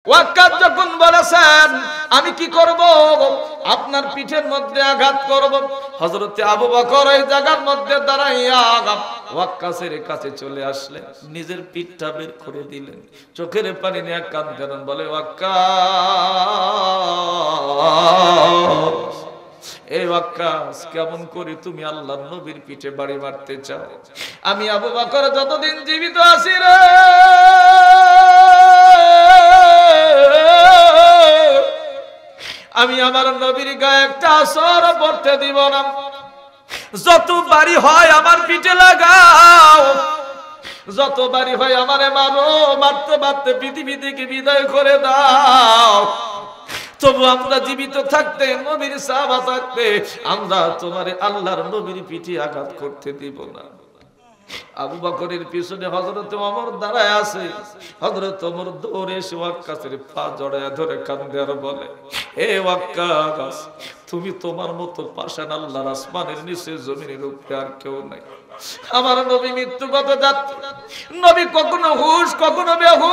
ওয়াক্কাস যখন বলেছেন আমি কি করব, আপনার পিঠের মধ্যে আঘাত করব, হযরত আবু বকর এই জায়গার মধ্যে দাঁড়াইয়া ওয়াক্কাসের কাছে চলে আসলেন, নিজের পিঠটা বের করে দিলেন, চোখের পানি নিয়ে কাঁদলেন, বলে ওয়াক্কাস, এই ওয়াক্কাস কেমন করে তুমি আল্লাহর নবীর পিঠে বাড়ি মারতে চাও? আমি আবু বকর যতদিন জীবিত আছি রে, আমি আমার নবীর গায়ে একটা আসর পড়তে দিব না, যত বাড়ি হয় আমার পিঠে লাগাও, যত বাড়ি হয় আমারে মারো, মারতে মারতে পৃথিবী থেকে বিদায় করে দাও, তবু আমরা জীবিত থাকতে, নবীর সাহাবা থাকতে আমরা তোমারে আল্লাহর নবীর পিঠে আঘাত করতে দিব না। আবু বকরের পিছনে হযরত ওমর দাঁড়ায় আছে, হযরত ওমর দৌড়ে এসে ওয়াক্কাসের পা জড়ায় ধরে কান্দে আর বলে, হে ওয়াক্কাস, তুমি তোমার মতো পাষাণ আল্লাহর আসমানের নিচে জমিনের উপরে আর কেউ নাই। আমার নবী মৃত্যুগত যাত্রী, নবী কখনো হুশ কখনো বেহুশ,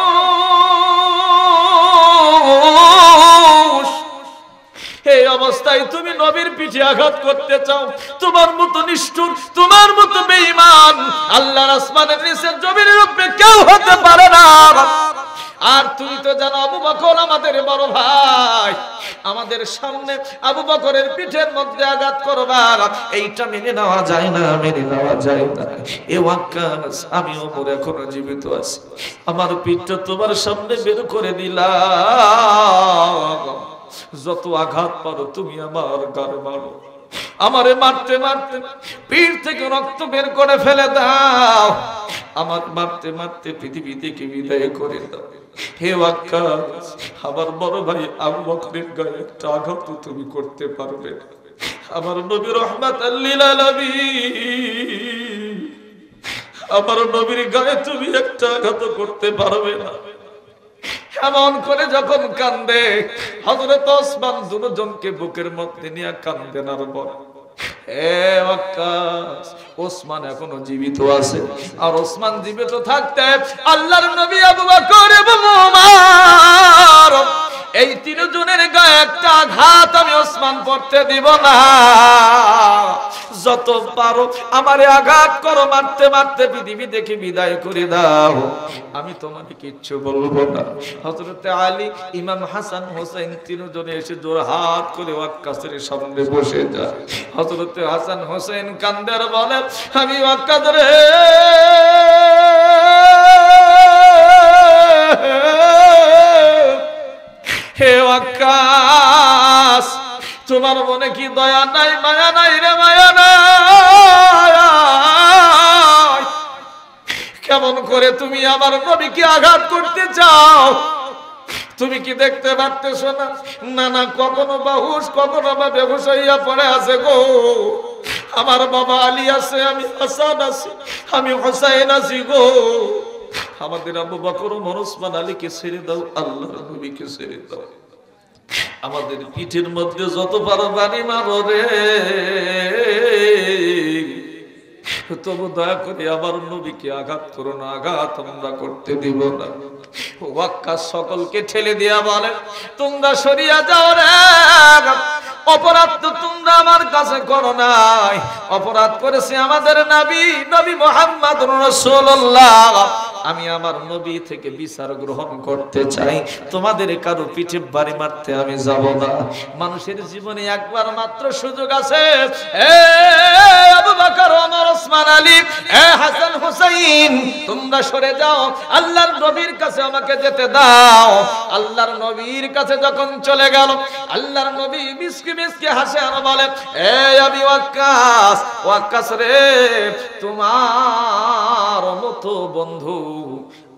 এই অবস্থায় তুমি নবীর পিঠে আঘাত করতে চাও? তোমার মতো নিষ্ঠুর, তোমার মতো বেঈমান আল্লাহর আসমানের নিচে জমিনের উপরে কেউ হতে পারে না। আর তুমি তো জানো আবু বকর আমাদের বড় ভাই, আমাদের সামনে আবু বকরের পিঠের মধ্যে আঘাত করবা, এইটা মেনে নেওয়া যায় না, মেনে নেওয়া যায় না। এ ওয়াক্কাস, আমি ওমর এখনো জীবিত আছি, আমার পিঠটা তোমার সামনে বের করে দিলাম, যত আঘাত পারো তুমি আমার গায়ে মারো, আমারে মারতে মারতে পিঠ থেকে রক্ত বের করে ফেলে দাও, আমার মারতে মারতে পৃথিবী থেকে বিদায় করে দাও। হে ওয়াক্কাস, আমার বড় ভাই আবু বকরের গায়ে একটা আঘাত তুমি করতে পারবে না, আমার নবী রাহমাতাল লিল আলামিন, আমার নবীর গায়ে তুমি একটা আঘাত করতে পারবে না। এমন করে যখন কান্দে, হযরত ওসমান দুজনকে বুকের মধ্যে নিয়ে কান্দেন আর বলে, হে ওয়াক্কাস, ওসমান এখনো জীবিত আছে, আর ওসমান জীবিত থাকতে আল্লাহর নবী আবু বকর এবং ওমর এই তিনজনের গায়ে একটা আঘাত আমি ওসমান পড়তে দিব না, যত পারো আমারে আঘাত করো, মারতে মারতে পৃথিবী থেকে বিদায় করে দাও, আমি তোমাকে কিচ্ছু বলবো না। হযরত আলী, ইমাম হাসান, হোসেন তিনজনে এসে জোর হাত করে ওয়াক্কাসের সামনে বসে যায়। হযরত হাসান হোসেন কান্দে আর বলে, আমি ওয়াক্কাস রে, হে ওয়াক্কাস, তোমার মনে কি দয়া নাই, মায়া নাই রে, মায়া নাই? কেমন করে তুমি আমার নবীকে আঘাত করতে চাও? তুমি কি দেখতে পারতেছো না? না না, কখনো বাহুশ কখনো বা বেহুশ হইয়া পড়ে আছে গো। আমার বাবা আলী আছে, আমি হাসান আছি, আমি হোসাইন আছি গো। আমাদের আবু বকর ওমর ওসমান আলীকে ছেড়ে দাও, আল্লাহর নবীকে ছেড়ে দাও। আমাদের পিঠের মধ্যে যত পারো বাড়ি মারো রে, তবু দয়া করে আমার নবীকে আঘাত করো না, আঘাত আমরা করতে দিব না। ওয়াক্কাস সকলকে ঠেলে দিয়া বলে, তোমরা সরিয়া যাও রে, অপরাধ তো তোমরা আমার কাছে করো নাই, অপরাধ করেছে আমাদের নবী, নবী মুহাম্মদুর রাসূলুল্লাহ। আমি আমার নবী থেকে বিচার গ্রহণ করতে চাই, তোমাদের কারো পিঠে বাড়ি মারতে আমি যাব না। মানুষের জীবনে একবার মাত্র সুযোগ আছে। আবু বকর, ওমর, ওসমান, আলী, হাসান, হুসাইন, তোমরা সরে যাও, আল্লাহর নবীর কাছে আমাকে যেতে দাও। আল্লাহর নবীর কাছে যখন চলে গেল, আল্লাহর নবী মিসকি মিসকি হাসে আর বলে, আবি ওয়াক্কাস, ওয়াক্কাস রে, তোমার মতো বন্ধু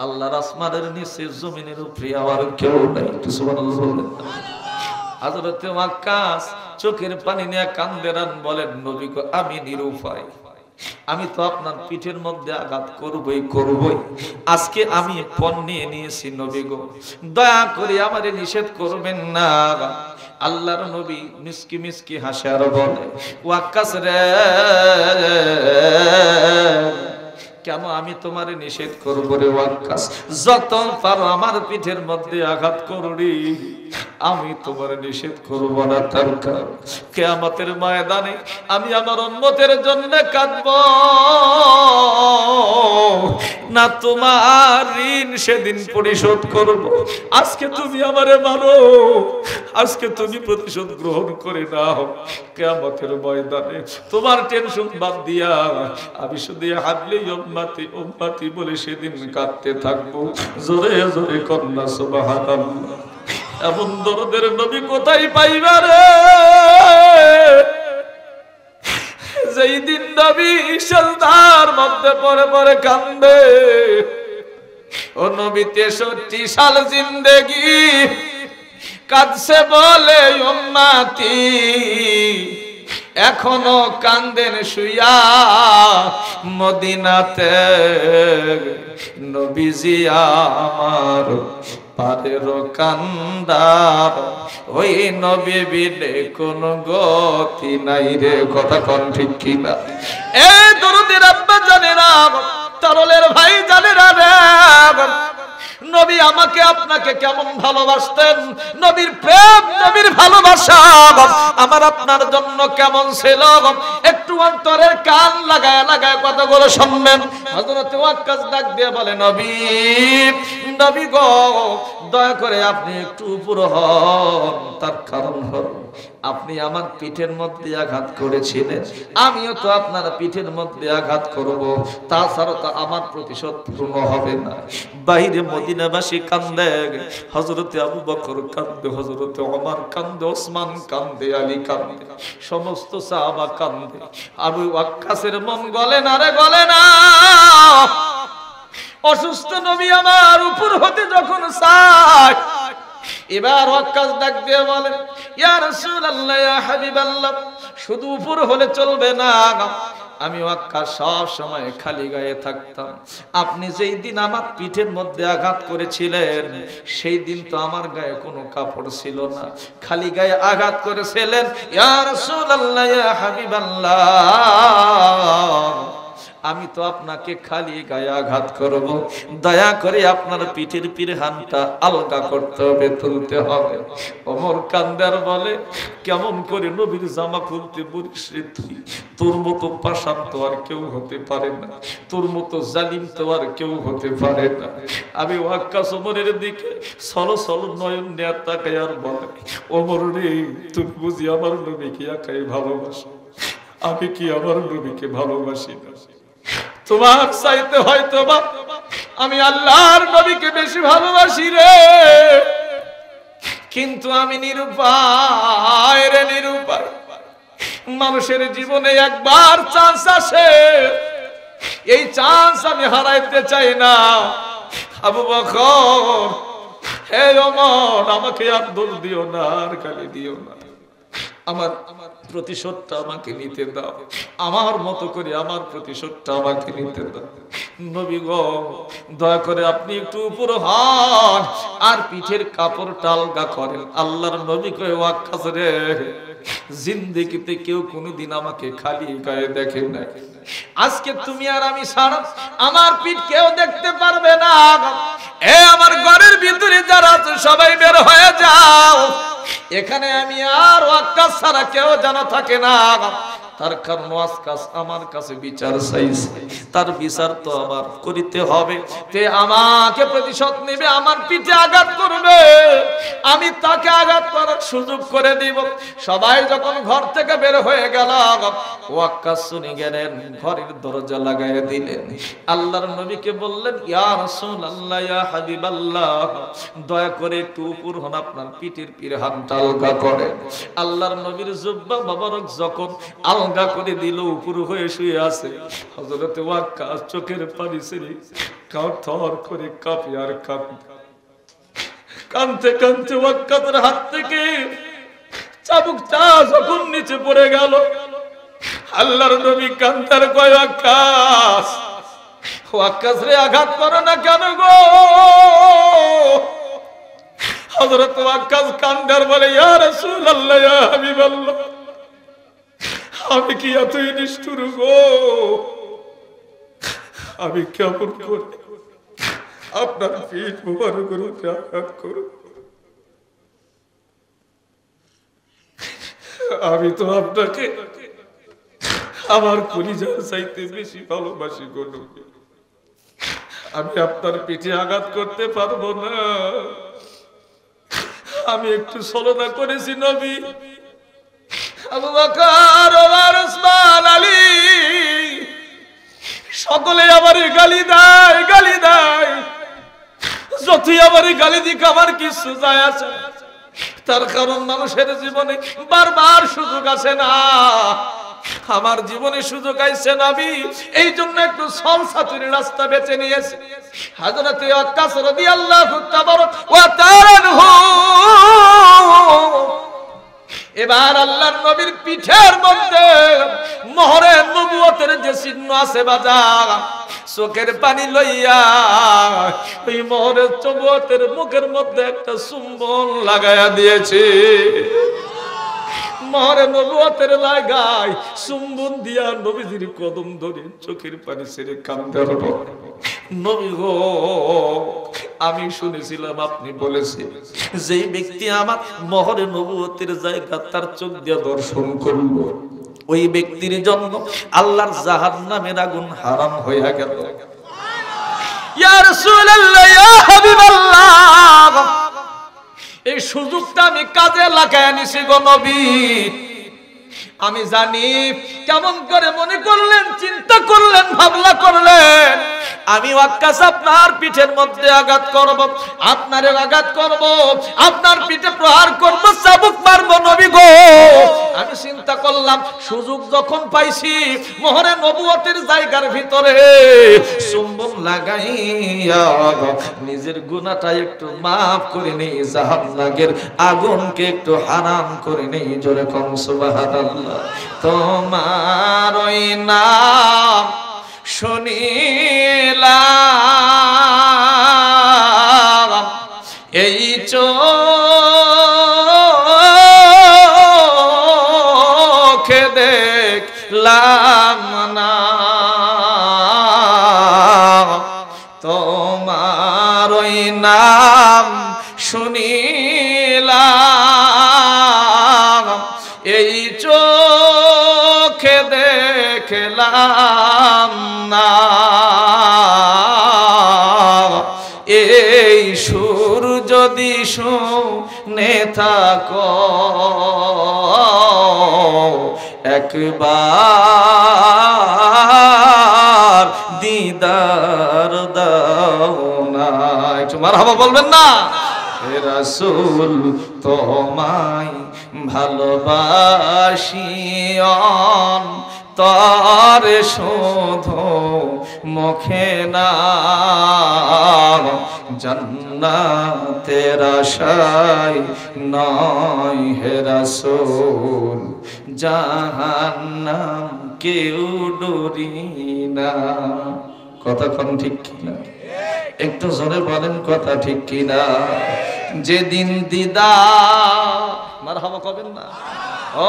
আল্লাহর আসমানের নিচে জমিনের উপরে আর কেউ নাই। সুবহানাল্লাহ বলেন। হযরত ওয়াক্কাস চোখের পানি নিয়ে কান্দেন, বলেন, নবী গো, আমি নিরুপায়, আমি তো আপনার পিঠের মধ্যে আঘাত করবই করবই, আজকে আমি পণ নিয়ে নিয়েছি নবী গো, দয়া করে আমারে নিষেধ করবেন না। আল্লাহর নবী মিসকি মিসকি হাসে আর বলে, ওয়াক্কাস রে, কেন আমি তোমারে নিষেধ করব রে ওয়াক্কাস? যত পারো আমার পিঠের মধ্যে আঘাত করুনি, আমি তোমার নিষেধ করব না। তার কারণ কিয়ামতের ময়দানে আমি আমার উম্মতের জন্য কাঁদব না, তোমার ঋণ সেদিন পরিশোধ করব। আজকে তুমি আমারে মারো, আজকে তুমি প্রতিশোধ গ্রহণ করে নাও, কিয়ামতের ময়দানে তোমার টেনশন বাদ দিয়া আমি শুধু হাবলি উম্মতি উম্মতি বলে সেদিন কাঁদতে থাকবো। জোরে জোরে কন্যা সুবহানাল্লাহ। এমন দরদের নবী কোথায় পাইবা রে? যেই দিন নবী সিজদার মধ্যে পড়ে পড়ে কান্দে। ও নবী 63 সাল জিন্দেগি কাঁদছে বলে উম্মতি, এখনো কান্দেন শুইয়া মদিনাতে। নবীজি আমার পারের কান্দার, ওই নবী বিনে কোন গতি নাই রে। কথা কোন ঠিক কিনা? এ দরদের আব্বা জানে না, তরলের ভাই জানে না রে, নবী আমাকে আপনাকে কেমন ভালোবাসতেন, নবীর প্রেম নবীর ভালোবাসা আমার আপনার জন্য কেমন ছিল। একটু অন্তরের কান লাগায় লাগায় কথাগুলো শুনবেন। হযরত ওয়াক্কাস ডাক দিয়ে বলে, নবী নবী গো, দয়া করে আপনি একটু উপর হন। তার কারণ হলো আপনি আমার পিঠের মধ্যে আঘাত করেছিলেন, আমিও তো আপনার পিঠের মধ্যে আঘাত করব, তাছাড়া তো আমার প্রতিশোধ পূর্ণ হবে না। বাইরে মদিনাবাসী কান্দে, হযরত আবু বকর কান্দে, হযরত ওমর কান্দে, ওসমান কান্দে, আলী কান্দে, সমস্ত সাহাবা কান্দে। আবু ওয়াক্কাসের মন গলে না রে, গলে না। অসুস্থ নবী আমার উপর হতে যখন চায়, এবার ওয়াক্কাস ডাক দিয়ে বলেন, ইয়া রাসূলুল্লাহ, ইয়া হাবিবাল্লাহ, শুধু উপর হলে চলবে না। আমি ওয়াক্কাস সব সময় খালি গায়ে থাকতাম। আপনি যেই দিন আমার পিঠের মধ্যে আঘাত করেছিলেন, সেই দিন তো আমার গায়ে কোনো কাপড় ছিল না, খালি গায়ে আঘাত করেছিলেন। ইয়া রাসূলুল্লাহ, ইয়া হাবিবাল্লাহ, আমি তো আপনাকে খালি গায়ে আঘাত করব, দয়া করে আপনার পিঠের পিরহানটা আলগা করতে হবে, তুলতে হবে। ওমর কান্দার বলে, কেমন করে নবীর জামা খুলতে বলিস রে তুই? তোর মতো পাষাণ তো আর কেউ হতে পারে না, তোর মতো জালিম তো আর কেউ হতে পারে না। আমি ওয়াক্কাস ওমরের দিকে সলো সলো নয়ন নেয়া তাকাই আর বলে, ওমর রে, তুমি বুঝি আমার নবীকে একাই ভালোবাসো, আমি কি আমার নবীকে ভালোবাসি না? তোমার চাইতে হয়তো বা আমি আল্লাহর নবীকে বেশি ভালোবাসি রে, কিন্তু আমি নিরুপায় রে, নিরুপায়। মানুষের জীবনে একবার চান্স আসে, এই চান্স আমি হারাইতে চাই না। আবু বকর, হে ওমর, আমাকে আর দোষ দিও না, আর গালি দিও না, আমার প্রতিশোধটা আমাকে নিতে দাও, আমার মতো করে আমার প্রতিশোধটা আমাকে নিতে দাও। নবী গো, দয়া করে আপনি একটু উপর হন আর পিঠের কাপড়টা আলগা করেন। আল্লাহর নবী কয়ে, ওয়াক্কাস রে, জিন্দেগিতে কেউ কোনোদিন আমাকে খালি গায়ে দেখে না, আজকে তুমি আর আমি ছাড়া আমার পিঠ কেউ দেখতে পারবে না। এ আমার ঘরের ভিতরে যারা আছে সবাই বের হয়ে যাও, এখানে আমি আর ওয়াক্কাস ছাড়া কেউ জানা থাকে না। তার কারণ ওয়াক্কাস আমার কাছে বিচার চাইছে, তার বিচার তো আমার করিতে হবে। তে আমাকে প্রতিশোধ নেবে, আমার পিঠে আঘাত করবে, আমি তাকে আঘাত করার সুযোগ করে দিব। সবাই যখন ঘর থেকে বের হয়ে গেল, ওয়াক্কাস শুনে গেলেন, ঘরের দরজা লাগাইয়া দিলেন। আল্লাহর নবীকে বললেন, ইয়া রাসূলুল্লাহ, ইয়া হাবিবাল্লাহ, দয়া করে একটু উপর হন, আপনার পিঠের পিরহানটা আলগা করেন। আল্লাহর নবীর জুব্বা মোবারক যখন আলগা করে দিল, উপর হয়ে শুয়ে আছে, হযরত ওয়াক্কাস চোখের পানি ছেড়ে থর করে কাঁপে আর কাঁপে। কাঁদতে কাঁদতে ওয়াক্কাসের হাত থেকে চাবুকটা যখন নিচে পড়ে গেল, আল্লাহর নবী কান্দার কয়, ওয়াক্কাস, ওয়াক্কাস রে, আঘাত করো না কেন গো? হযরত ওয়াক্কাস কান্দার বলে, ইয়া রাসূলুল্লাহ, ইয়া হাবিবাল্লাহ, আমি কি এতই নিষ্ঠুর গো? আমি কেমন করে আপনার পিঠ মুবারকের উপরে আঘাত করব? আমি তো আপনাকে আমার কলিজার চাইতে বেশি ভালোবাসি গো নবী। আমি আপনার পিঠে আঘাত করতে পারবো না। আমি একটু ছলনা করেছি নবী। আবু বকর, ওমর, ওসমান, আলী সকলে আমারে গালি দেয়, গালি দেয়। যতই আমারে গালি দিক আমার কিছু যায় আসে, তার কারণ মানুষের জীবনে বারবার সুযোগ আসে না। আমার জীবনে সুযোগ আইছে নবী, এই জন্য একটু সলসাতুরি রাস্তা বেছে নিয়েছি। হযরত ওয়াক্কাস রাদিয়াল্লাহু তাআলা এবার আল্লাহর নবীর পিঠের মধ্যে মোহরে নবুয়তের যে চিহ্ন আছে বাজার, চোখের পানি লইয়া ওই মোহরে নবুয়তের মুখের মধ্যে একটা চুম্বন লাগায়া দিয়েছে। মোহরে নবুয়তের লাগায় চুম্বন দিয়া নবীজির কদম ধরে চোখের পানি ছেড়ে কান্দে। নবী গো, আমি শুনেছিলাম আপনি বলেছেন যেই ব্যক্তি আমার মোহরে নবুয়তের জায়গা তার চোখ দিয়ে দর্শন করল, ওই ব্যক্তির জন্য আল্লাহর জাহান্নামের আগুন হারাম হইয়া গেল। ইয়া রাসূলুল্লাহ, ইয়া হাবিবাল্লাহ, এই সুযোগটা আমি কাজে লাগায় নিছি গো নবী। আমি জানি কেমন করে মনে করলেন, চিন্তা করলেন, ভাবনা করলেন আমি ওয়াক্কাস আপনার পিঠের মধ্যে আঘাত করব, আপনারে আঘাত করব, আপনার পিঠে প্রহার করব, চাবুক মারব। নবী গো, আমি চিন্তা করলাম সুযোগ যখন পাইছি মোহরে নবুয়তের জায়গার ভিতরে চুম্বন লাগাইয়া নিজের গুনাহটা একটু মাফ করে নেই, জাহান্নামের আগুনকে একটু হারাম করে নেই। জোরে কোন সুবহানাল্লাহ। তোমার ওই নাম শুনিলাম, এই চোখে দেখলাম না, তোমার ওই নাম শুনিলাম, এই চোখে দেখলাম না, এই সুর যদি শুনে থাকো একবার দিদার দাও না। একটু মারহাবা বলবেন না? হে রাসূল, তোমায় ভালোবাসি অন্তরে শুধু মুখে না, জান্নাতের আশায় নয় হে রাসূল, জাহান্নাম কেউ ডরি না। কথা কোন ঠিক কিনা? একটু জোরে বলেন কথা ঠিক কিনা? যেদিন দিদা মারহাবা কবেন না? ও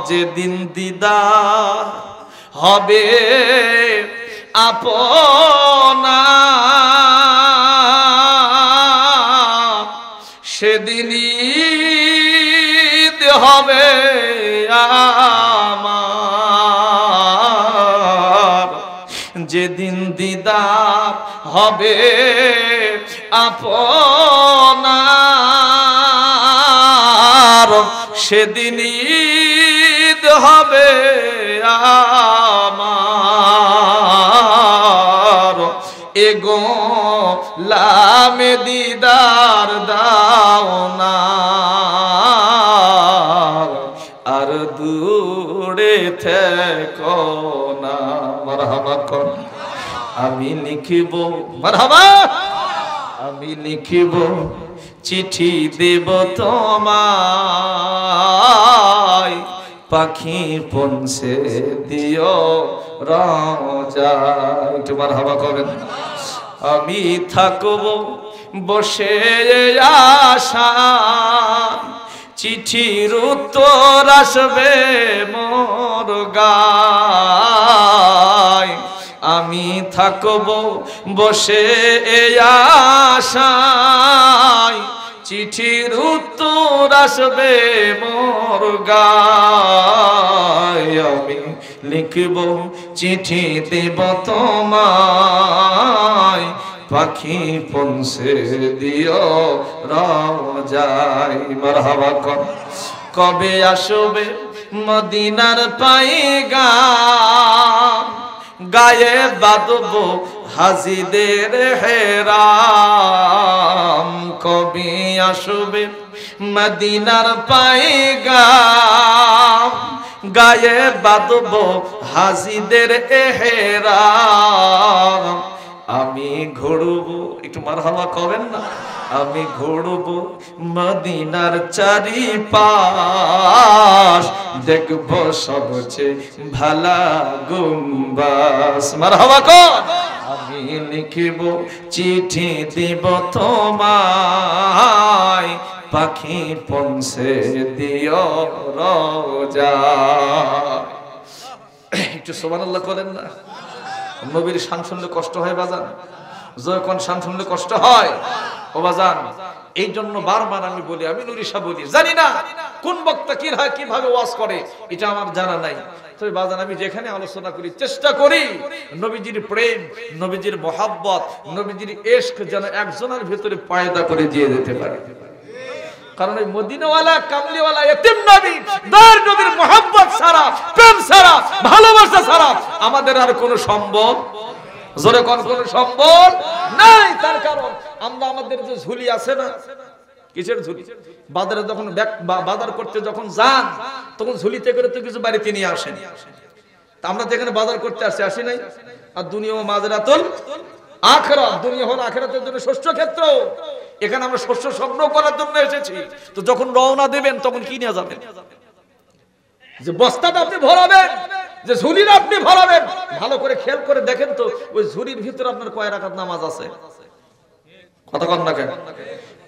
যেদিন দিদা হবে আপনা, সেদিন ঈদ হবে আমার। যেদিন দিদার হবে আপনার, সেদিন ঈদ হবে আমার। এগো লামে দিদার দাও না, আর দূরে থেকো না। মারহাবা কোন? আমি লিখিব, মারহাবা, আমি লিখিব চিঠি দেব তোমায়, পাখি পৌঁছে দিও রওজায়। একটু মারহাবা করেন। আমি থাকব বসে আশা, চিঠির উত্তর আসবে মোর গায়। আমি থাকব বসে এই আশায়, চিঠির উত্তর আসবে মোর গায়। আমি লিখব চিঠি দেব তোমায়, পাখি পৌঁছে দিও রওজায়। মারহাবা কর। কবে আসবে মদিনার পাইগা, গায়ে বাঁধব হাজিদের হেরাম। কবে আসবে মদিনার পাইগা, গায়ে বাঁধব হাজিদের হেরাম। আমি ঘুরব, একটু মারহাবা করেন না, আমি ঘুরব মদিনার চারিপাশ, দেখব সবচেয়ে ভালা গুম্বাস। মারহাবা কর। আমি লিখিব চিঠি দিব তোমায়, পাখি পৌঁছে দিও রওজায়। একটু সুবহানাল্লাহ করেন না। নবীর শান শুনলে কষ্ট হয় বাজান, যখন শান শুনলে কষ্ট হয় ও বাজান। এই জন্য বারবার আমি বলি, আমি নুরিশা বলি, জানি না কোন বক্তা কিভাবে ওয়াজ করে, এটা আমার জানা নাই। তবে বাজান আমি যেখানে আলোচনা করি চেষ্টা করি নবীজির প্রেম, নবীজির মহাব্বত, নবীজির ইশক যেন একজনের ভিতরে পয়দা করে দিয়ে যেতে পারে। কারণ এই মদিনাওয়ালা কামলিওয়ালা এতিম নবী, দয়ার নবীর মহব্বত ছাড়া, প্রেম ছাড়া, ভালোবাসা ছাড়া আমাদের আর কোনো সম্ভব, জোরে কোন সম্ভব নাই। তার কারণ আমরা আমাদের যে ঝুলি আছে না, কিসের ঝুলি? বাজারে যখন বাজার করতে যখন যান তখন ঝুলিতে করে তো কিছু বাড়িতে নিয়ে আসেন। আমরা যেখানে বাজার করতে আসি নাই। আর দুনিয়া ও মাজরাতুল আখিরাত, দুনিয়া হলো আখিরাতের জন্য শস্য ক্ষেত্র। এখানে আমরা শস্য সংগ্রহ করার জন্য এসেছি। তো যখন রওনা দেবেন তখন কি নিয়ে যাবেন? যে বস্তাটা আপনি ভরাবেন, যে ঝুলিটা আপনি ভরাবেন, ভালো করে খেয়াল করে দেখেন তো ওই ঝুলির ভিতরে আপনার কয় রাকাত নামাজ আছে? কথা কন না কেন?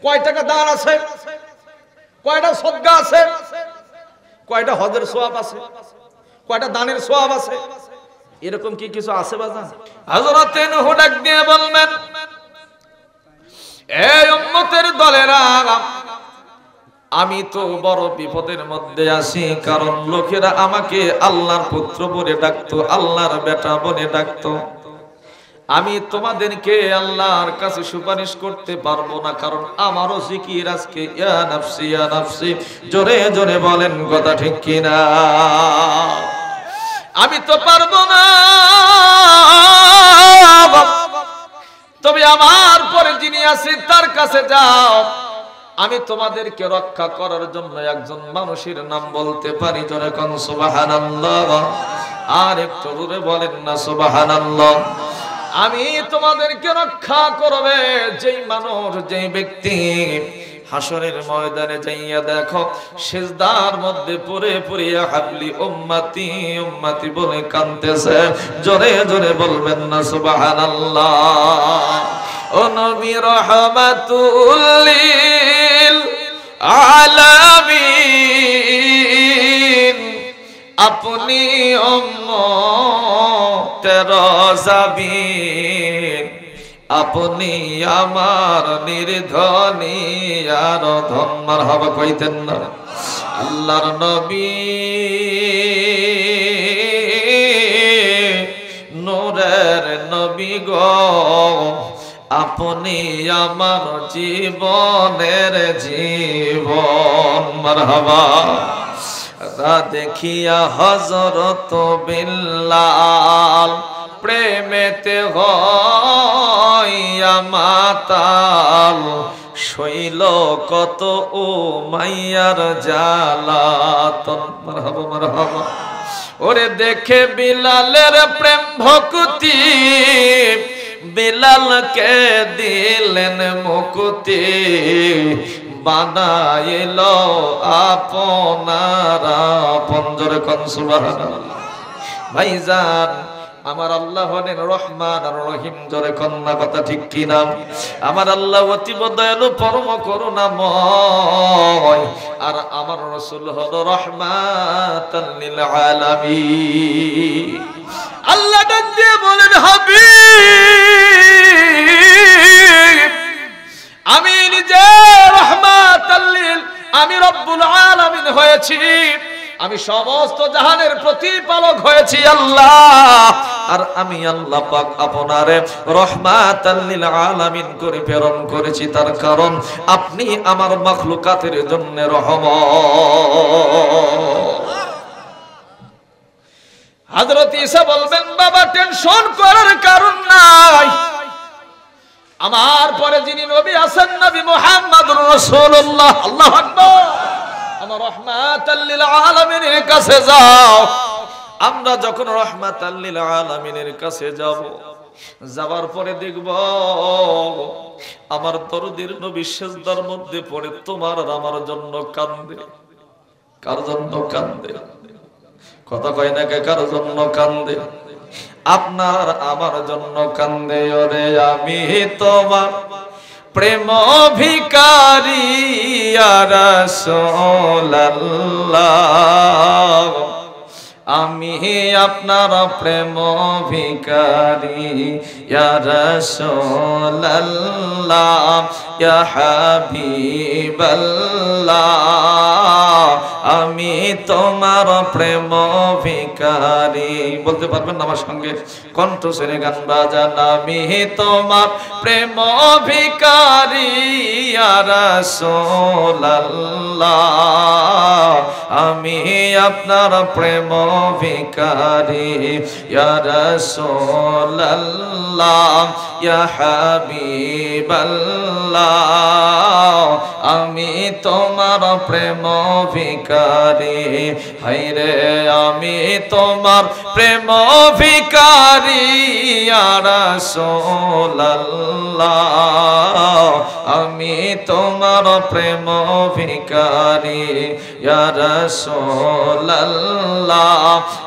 কয় টাকা দান আছে? কয়টা সদকা আছে? কয়টা হজের সওয়াব আছে? কয়টা দানের সওয়াব আছে? এরকম কি কিছু আছে বাজান? হযরত নূহ ডাক দিয়ে বলবেন, এই উম্মতের দলেরা, আমি তো বড় বিপদের মধ্যে আছি। কারণ লোকেরা আমাকে আল্লাহর পুত্র বলে ডাকতো, আল্লাহর বেটা বলে ডাকতো। আমি তোমাদেরকে আল্লাহর কাছে সুপারিশ করতে পারবো না, কারণ আমারও জিকির আজকে ইয়া নাফসি ইয়া নাফসি। জোরে জোরে বলেন কথা ঠিক কিনা? আমি তো পারবো না, তবে আমার পরে যিনি আছে তার কাছে যাও। আমি তোমাদেরকে রক্ষা করার জন্য একজন মানুষের নাম বলতে পারি। জোরে কোন সুবহানাল্লাহ। আর একটু জোরে বলেন না সুবহানাল্লাহ। আমি তোমাদেরকে রক্ষা করবে যেই মানুষ, যেই ব্যক্তি হাসরের ময়দানে যাইয়া দেখো সিজদার মধ্যে পড়ে পড়িয়া হাবলি উম্মতি উম্মতি বলে কাঁদতেছে। জোরে জোরে বলবেন না সুবহানাল্লাহ। ও নবী রাহমাতুল লিল আলামিন, আপনি উম্মতের জাবিন, আপনি আমার নির্ধনী আর ধন। মারহাবা কইতেন না? আল্লাহর নবী নূরের নবী গো, আপনি আমার জীবনের জীবন। মারহাবা। দেখিয়া হযরত বিল্লাল প্রেমেতে হইয়া মাতাল, শৈল কত ও মাইয়ার জ্বালাতন। মারহাবা মারহাবা। ওরে দেখে বিলালের প্রেম ভক্তি, বিলালকে দিলেন মুক্তি, বানাইল আপনারা আপন। জোরে কোন সুবহানাল্লাহ। ভাইজান আমার আল্লাহ হলেন রহমান আর রহিম। জোরে কন্যা কথা ঠিক কিনা? আমার আল্লাহ অতীব দয়ালু পরম করুণাময়, আর আমার রাসূল হলো রাহমাতাল লিল আলামিন। আল্লাহ ডাক দিয়ে বলেন হাবিব আমি নিজে রাহমাতাল লিল আমি রব্বুল আলামিন হয়েছি, আমি সমস্ত জাহানের প্রতিপালক হয়েছি আল্লাহ, আর আমি আল্লাহ পাক আপনারে রহমাতাল লিল আলামিন করে প্রেরণ করেছি, তার কারণ আপনি আমার মাখলুকাতের জন্য রহমত। হযরত ঈসা বলবেন বাবা টেনশন করার কারণ নাই, আমার পরে যিনি নবী আছেন নবী মুহাম্মদুর রাসূলুল্লাহ, আল্লাহু আকবার, আমার রহমাতাল লিল আলামিনের কাছে যাও। আমরা যখন রহমাতাল লিল আলামিনের কাছে যাব, যাবার পরে দেখব আমার দরদির নবী সিজদার মধ্যে পড়ে তোমার আর আমার জন্য কান্দে। কার জন্য কান্দে? কথা কয় না কে? কার জন্য কান্দে? আপনার আমার জন্য কান্দে। ওরে আমি তোমার প্রেম ভিখারি ইয়া রাসূলুল্লাহ, আমি আপনার প্রেম ভিখারি ইয়া রাসূলুল্লাহ ইয়া হাবিবাল্লাহ, আমি তোমার প্রেম ভিখারি। বলতে পারবেন না আমার সঙ্গে? কণ্ঠ ছেড়ে গান বাজান। আমি তোমার প্রেম ভিখারি ইয়া রাসূলুল্লাহ, আমি আপনার প্রেম ভিখারি ইয়া রাসূলুল্লাহ ইয়া হাবিবাল্লাহ, আমি তোমার প্রেম ভিখারি। হায়রে আমি তোমার প্রেম ভিখারি ইয়া রাসূলুল্লাহ, আমি তোমার প্রেম ভিখারি ইয়া রাসূলুল্লাহ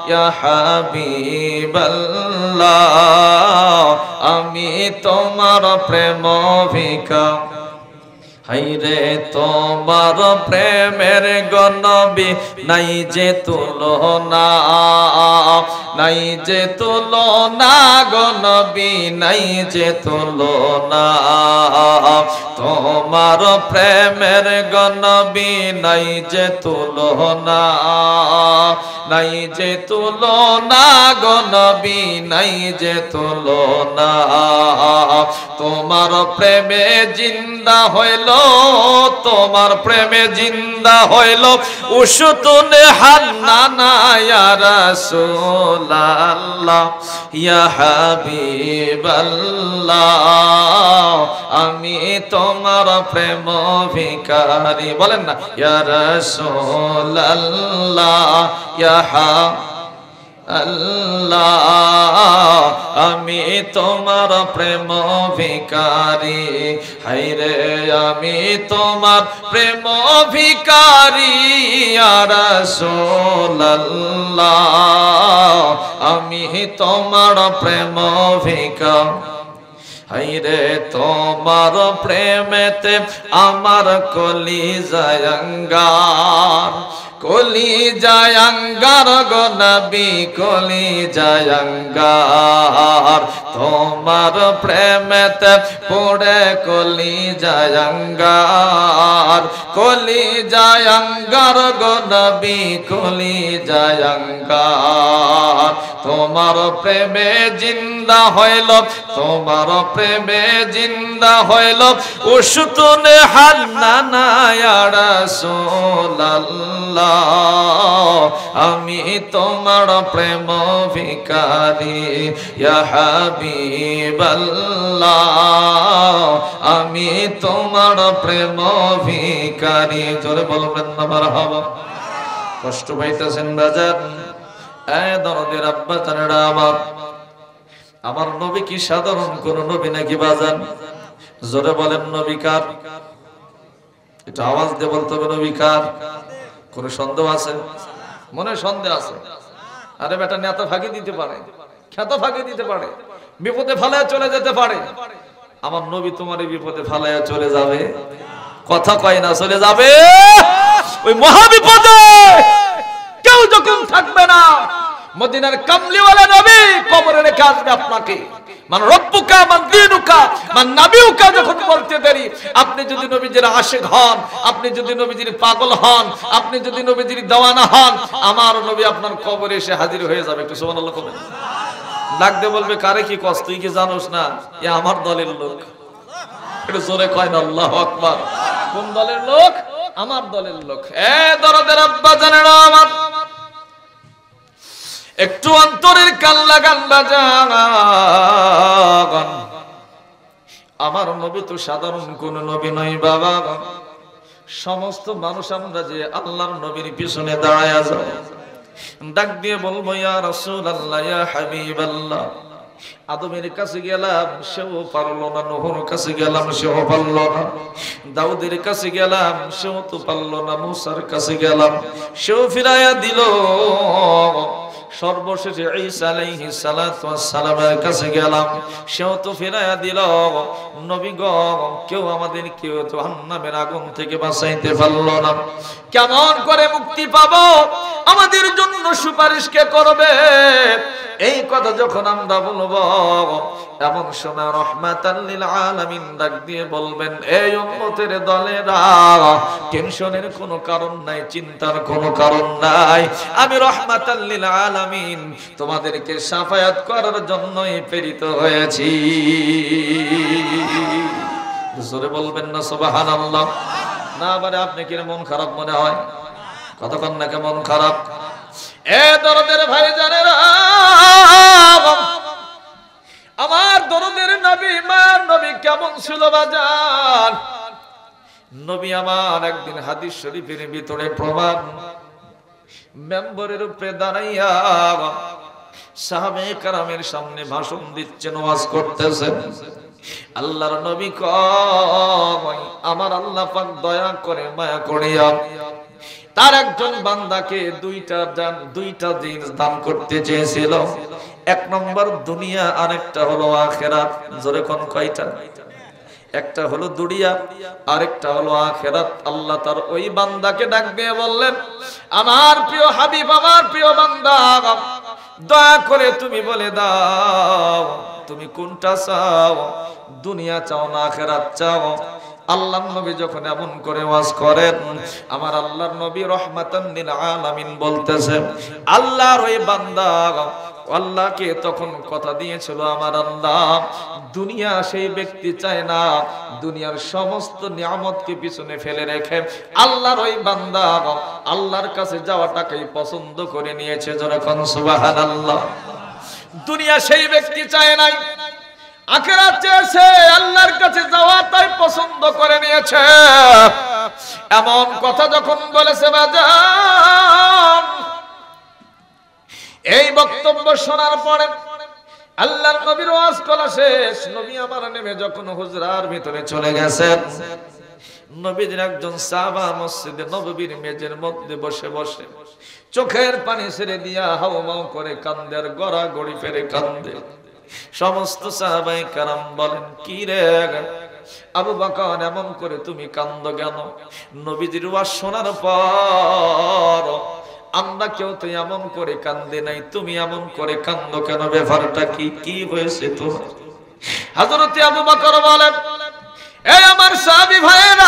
ইয়া হাবিবাল্লাহ, আমি তোমার প্রেম ভিখারি। হায়রে তোমার প্রেমের গনবী নাই যে তুলনা, নাই যে তুলনা গনবী নাই যে তুলনা, তোমার প্রেমের গনবী নাই যে তুলনা, নাই যে তুলনা গনবী নাই যে তুলনা, তোমার প্রেমে জিন্দা হইল, তোমার প্রেমে জিন্দা হইল উসতুনে হান্নানা ইয়া রাসূলুল্লাহ ইয়া হাবিবাল্লাহ, আমি তোমার প্রেম ভিখারি। বলেন না ইয়া রাসূলুল্লাহ ইয়া আল্লাহ, আমি তোমার প্রেম ভিখারি। হায়রে আমি তোমার প্রেম ভিখারি ইয়া রাসূলুল্লাহ, আমি তোমার প্রেম ভিখারি। হায়রে তোমার প্রেমেতে আমার কলিজায় আঙ্গার, কলিজায় আঙ্গার গো নবী কলিজায় আঙ্গার, তোমার প্রেমেতে পড়ে কলিজায় আঙ্গার, কলিজায় আঙ্গার গো নবী কলিজায় আঙ্গার, তোমার প্রেমে জিন্দা হইল, তোমার প্রেমে জিন্দা হইল উসতুনে হান্নানা ইয়া রাসূলুল্লাহ, আমি তোমার প্রেম ভিখারি ইয়া হাবিবাল্লাহ, আমি তোমার প্রেম ভিখারি। জোরে বলবেন না মারহাবা। কষ্ট পাইতেছেন বাজার? এ দরদের আব্বা জানেরা আমার, আমার নবী কি সাধারণ কোন নবী নাকি বাজান? জোরে বলেন নবী কার? এটা আওয়াজ দিয়ে বলতে হবে নবী কার। কোন সন্দেহ আছে? মনে সন্দেহ আছে? আরে বেটা নেতা ফাঁকি দিতে পারে, খ্যাত ফাঁকি দিতে পারে, বিপদে ফালায় চলে যেতে পারে। আমার নবী তোমার এই বিপদে ফালায় চলে যাবে? কথা কয় না চলে যাবে ওই মহা বিপদে। কেউ যখন থাকবে না, মদিনার কামলিওয়ালা নবী কবরে রেখে আসবে আপনাকে। মান রব্বুকা মান দীনুকা মান নাবিয়ুকা যখন বলতে দেরি, আপনি যদি নবীজির আশিক হন, আপনি যদি নবীজির পাগল হন, আপনি যদি নবীজির দেওয়ানা হন, আমার নবী আপনার কবরে এসে হাজির হয়ে যাবে। একটু সুবহানাল্লাহ বলেন। ডাক দিয়ে বলবে, কারে কি কষ্ট, তুই কি জানোস না এ আমার দলের লোক? একটু জোরে কয় না আল্লাহু আকবার। কোন দলের লোক? আমার দলের লোক। এ দরদের আব্বা জানেরা আমার, একটু অন্তরের কান লাগান বাজান। আমার নবী তো সাধারণ কোন নবী নয় বাবা। সমস্ত মানুষ আমরা যে আল্লাহর নবীর পিছনে দাঁড়ায় যায়, ডাক দিয়ে বলবো ইয়া রাসূলুল্লাহ ইয়া হাবিবাল্লাহ। আদমের কাছে গেলাম, সেও পারলো না। নূহের কাছে গেলাম, সেও পারলো না। দাউদের কাছে গেলাম, সেও তো পারলো না। মুসার কাছে গেলাম, সেও ফিরাইয়া দিল। সর্বশেষে ঈসা আলাইহিস সালাতু ওয়াস সালামের কাছে গেলাম, সেও তো ফিরাইয়া দিল। নবী গো, কেউ আমাদের কেউ জাহান্নামের আগুন থেকে বাঁচাইতে পারলো না। কেমন করে মুক্তি পাবো? আমাদের জন্য সুপারিশ কে করবে? এই কথা যখন আমরা বলবো, এমন সময় রাহমাতাল লিল আলামিন ডাক দিয়ে বলবেন, এই উম্মতের দলেরা, টেনশনের কোনো কারণ নাই, চিন্তার কোনো কারণ নাই। আমি রাহমাতাল লিল আলামিন তোমাদেরকে শাফায়াত করার জন্যই প্রেরিত হয়েছি। জোরে বলবেন না সুবহানাল্লাহ। না মানে আপনি কি মন খারাপ মনে হয়? কতক্ষণ না কেমন খারাপ? এ দরদের ভাই জানেরা, আমার দরদের নবী মান নবী কেমন ছিল বাজান? নবী আমার একদিন হাদিস শরীফের ভিতরে প্রমাণ, মেম্বরের উপরে দাঁড়াইয়া সাহাবায়ে কেরামের সামনে ভাষণ দিচ্ছেন, ওয়াজ করতেছেন। আল্লাহর নবী কয়, আমার আল্লাহ পাক দয়া করে মায়া করিয়া তার একজন বান্দাকে দুইটা জিনিস দান করতে চেয়েছিল। এক নম্বর দুনিয়া, আরেকটা হলো আখিরাত। জোরে কোন কয়টা? একটা হলো দুনিয়া, আরেকটা হলো আখিরাত। আল্লাহ তার ওই বান্দাকে ডাক দিয়ে বললেন, আমার প্রিয় হাবিব, আমার প্রিয় বান্দা, দয়া করে তুমি বলে দাও তুমি কোনটা চাও, দুনিয়া চাও না আখিরাত চাও? আল্লাহর নবী যখন এমন করে ওয়াজ করেন, আমার আল্লাহর নবী রাহমাতান লিল আলামিন বলতেছেন, আল্লাহর ওই বান্দা আল্লাহকে তখন কথা দিয়েছিল, আমার আল্লাহ দুনিয়া সেই ব্যক্তি চায় না, দুনিয়ার সমস্ত নিয়ামতকে পিছনে ফেলে রেখে আল্লাহর ওই বান্দা আল্লাহর কাছে যাওয়াটাকেই পছন্দ করে নিয়েছে। যখন সুবহানাল্লাহ। দুনিয়া সেই ব্যক্তি চায় নাই, আখিরাত চেয়েছে, আল্লাহর কাছে যাওয়াটাই পছন্দ করে নিয়েছে। এমন কথা যখন বলেছে বাজান, এই বক্তব্য শোনার পরে আল্লাহর নবীর ওয়াজ করা শেষ। নবী আমার নেমে যখন হুজরার ভিতরে চলে গেছেন, নবীর একজন সাহাবা মসজিদে নববীর মেজের মধ্যে বসে বসে চোখের পানি ছেড়ে দিয়া হাউমাউ করে কান্দে, আর গড়াগড়ি ফেরে কান্দে। সমস্ত সাহাবায়ে কেরাম বলেন, কি রে আবু বকর, এমন করে তুমি কান্দো কেন? নবীজির ওয়াজ শোনার পর আমরা কেউ তো এমন করে কান্দে নাই, তুমি এমন করে কান্দো কেন? ব্যাপারটা কি? কি হয়েছে তোমার? হযরত আবু বকর বলেন, এই আমার সাহাবী ভাইরা,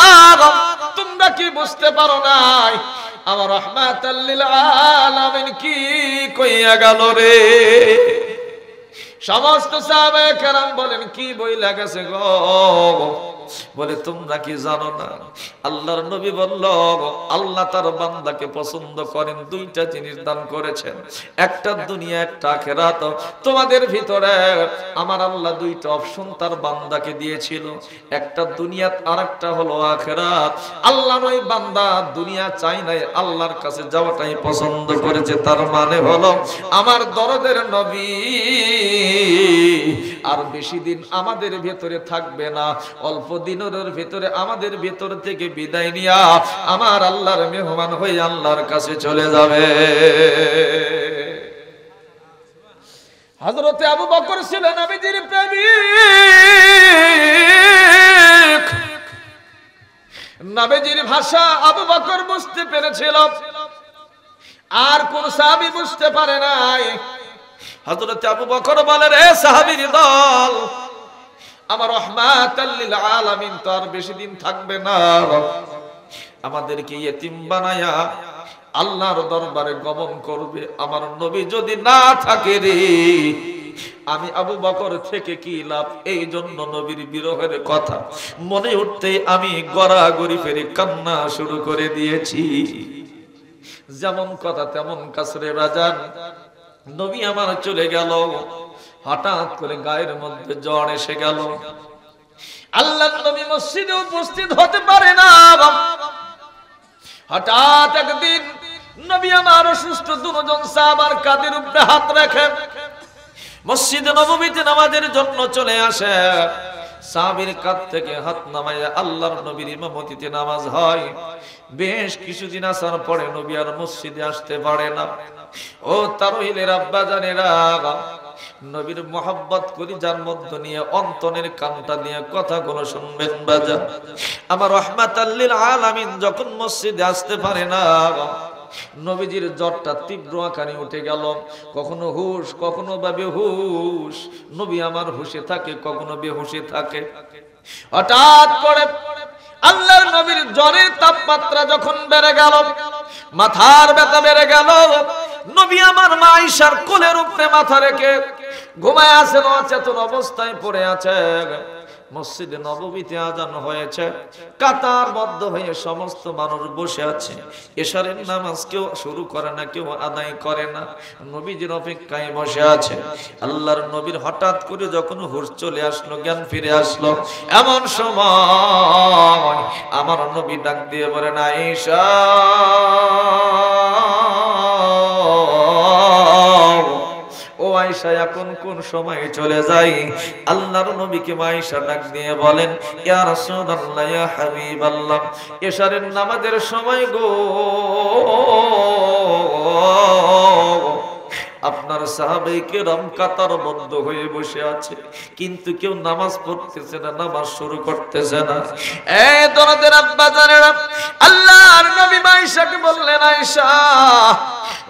তোমরা কি বুঝতে পারো নাই আমার রাহমাতাল লিল আলামিন কি কইয়া গেল রে? সমস্ত সাহাবায়ে কেরাম বলেন, কি বই লাগেছে গো? বলে, তোমরা কি জানো না আল্লাহর নবী বলল আল্লাহ তার বান্দাকে পছন্দ করেন, দুইটা জিনিস দান করেছেন, একটা দুনিয়া, একটা আখিরাত। তোমাদের ভিতরে আমার আল্লাহ দুইটা অপশন তার বান্দাকে দিয়েছিল, একটা দুনিয়া, আরেকটা হলো আখিরাত। আল্লাহ ওই বান্দা দুনিয়া চাই নাই, আল্লাহর কাছে যাওয়াটাই পছন্দ করেছে। তার মানে হলো আমার দরদের নবী আর বেশি দিন আমাদের ভেতরে থাকবে না, অল্প দিনের ভেতরে আমাদের ভেতর থেকে বিদায় নিয়া আমার আল্লাহর মেহমান হয়ে আল্লাহর কাছে চলে যাবে। হযরতে আবু বকর ছিলেন নবীজির প্রেমিক। নবীজির ভাষা আবু বকর বুঝতে পেরেছিল। আর কোন সাহাবী বুঝতে পারে নাই। হযরত আবু বকর বলে, রে সাহাবীর দল, আমার রাহমাতাল লিল আলামিন তো আর বেশি দিন থাকবে না, আমাদেরকে ইয়েতিম বানায়া আল্লাহর দরবারে গমন করবে। আমার নবী যদি না থাকে রে, আমি আবু বকর থেকে কি লাভ? এই জন্য নবীর বিরহের কথা মনে উঠতেই আমি গড়াগড়ি ফেরে কান্না শুরু করে দিয়েছি। যেমন কথা তেমন কাছে বাজান, নবী আমার চলে গেল, হঠাৎ করে গায়ের মধ্যে জ্বর এসে গেল। আল্লাহর নবী মসজিদে উপস্থিত হতে পারে না। হঠাৎ একদিন নবী আমার অসুস্থ, দুজন সাহাবার কাঁধের উপরে হাত রেখে মসজিদে নববীতে নামাজের জন্য চলে আসে। সাহাবীর কাঁধ থেকে হাত নামাইয়া আল্লাহর নবীর ইমামতিতে নামাজ হয়। বেশ কিছুদিন আসার পরে নবী আর মসজিদে আসতে পারে না। ও তারহিলের আব্বা জানেরা, নবীর মোহাব্বত করি যার মধ্যে নিয়ে অন্তরের কানটা নিয়ে কথাগুলো শুনবেন বাজান। আমার রাহমাতাল লিল আলামিন যখন মসজিদে আসতে পারে না, নবীজির জ্বরটা তীব্র আকারে উঠে গেল। কখনো হুশ, কখনো বা বেহুশ। নবী আমার হুশে থাকে, কখনো বেহুশে থাকে। হঠাৎ করে আল্লাহর নবীর জ্বরের তাপমাত্রা যখন বেড়ে গেল, মাথার ব্যথা বেড়ে গেল, নবী আমার মা আয়েশার কোলের উপরে মাথা রেখে ঘুমায় আছেন, অচেতন অবস্থায় পড়ে আছে। মসজিদে নববীতে আজান হয়েছে, কাতারবদ্ধ হয়ে সমস্ত মানুষ বসে আছে। এশারের নামাজ কেউ শুরু করে না, কেউ আদায় করে না, নবীজির অপেক্ষায় বসে আছে। আল্লাহর নবীর হঠাৎ করে যখন হুঁশ চলে আসলো, জ্ঞান ফিরে আসলো, এমন সময় আমার নবী ডাক দিয়ে বলেন, আয়েশা ও আয়েশা, এখন কোন সময় চলে যাই? আল্লাহর নবীকে আয়েশা ডাক দিয়ে বলেন, ইয়া রাসূলুল্লাহ, ইয়া হাবিবাল্লাহ, এশারের নামাজের সময় গো। আপনার সাহাবায়ে কেরাম কাতারবদ্ধ হয়ে বসে আছে, কিন্তু কেউ নামাজ পড়তেছে না, নামাজ শুরু করতেছে না। এই দরদের আব্বা জানেরা, আল্লাহর নবী আয়েশাকে বললেন, আয়েশা,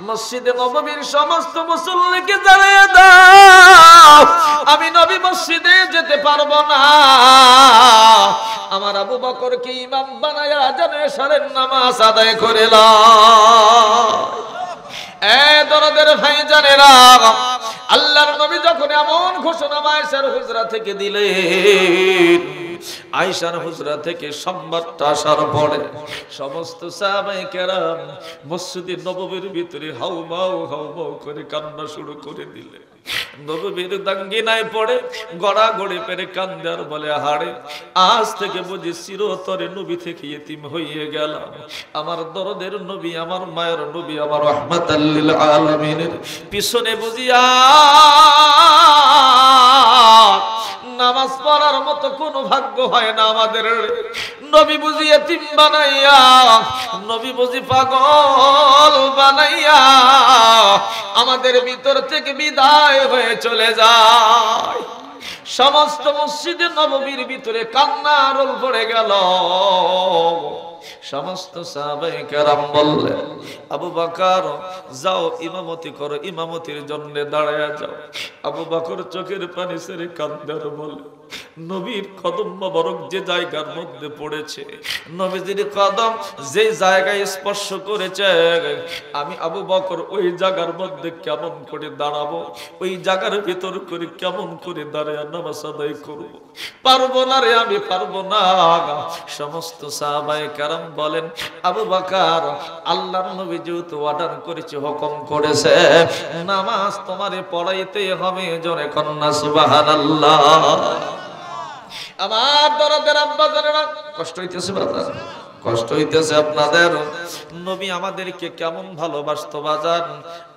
মসজিদে নববীর সমস্ত মুসল্লিকে জানিয়ে দাও আমি নবী মসজিদে যেতে পারবো না। আমার আবু বকরকে ইমাম বানায়া জানে এশারের নামাজ আদায় করে নাও। দরদের ভাই জানেরা, আল্লাহর নবী যখন এমন ঘোষণা আয়েশার হুজরা থেকে দিলেন, আয়েশার হুজরা থেকে সংবাদটা আসার পরে সমস্ত সাহাবায়ে কেরাম মসজিদে নববীর ভিতরে হাউমাউ হাউমাউ করে কান্না শুরু করে দিলেন। নববীর দাঙ্গিনায় পড়ে গড়াগড়ি পেরে কান্দে আর বলে, হাড়ে আজ থেকে বুঝি চিরতরে নবী থেকে ইতিম হয়ে গেলাম। আমার দরদের নবী, আমার মায়ের নবী, আমার রাহমাতাল লিল আলামিনের পিছনে বুঝিয়া নামাজ পড়ার মতো কোনো ভাগ্য হয় না আমাদের। নবী বুঝি ইতিম বানাইয়া, নবী বুঝি পাগল বানাইয়া আমাদের ভিতর থেকে বিদায় হয়ে চলে যায়। সমস্ত মসজিদে নববীর ভিতরে কান্নার রোল পড়ে গেল। সমস্ত সাহাবায়ে কেরাম বললেন, আবু বকর যাও ইমামতি করো, ইমামতির জন্য দাঁড়ায়া যাও। আবু বকর চোখের পানি ছেড়ে কান্দার বলে, নবীর কদম মোবারক যে জায়গার মধ্যে পড়েছে, নবীজির কদম যে জায়গায় স্পর্শ করেছে, আমি আবু বকর ওই জায়গার মধ্যে কেমন করে দাঁড়াবো, ওই জায়গার ভিতর করে কেমন করে দাঁড়ায় নামাজ আদায় করবো? পারবো না রে, আমি পারবো না। সমস্ত সাহাবায়ে কেরাম বলেন, আবু বকর, আল্লাহর নবী যেহেতু অর্ডার করেছে, হুকুম করেছে, নামাজ তোমারে পড়াইতে হবে। জোরে কন্যা সুবহানাল্লাহ। আমার দরদের আব্বা জানেরা, কষ্ট হইতেছে বাজার, কষ্ট হইতেছে আপনাদের। নবী আমাদেরকে কেমন ভালোবাসতো বাজান,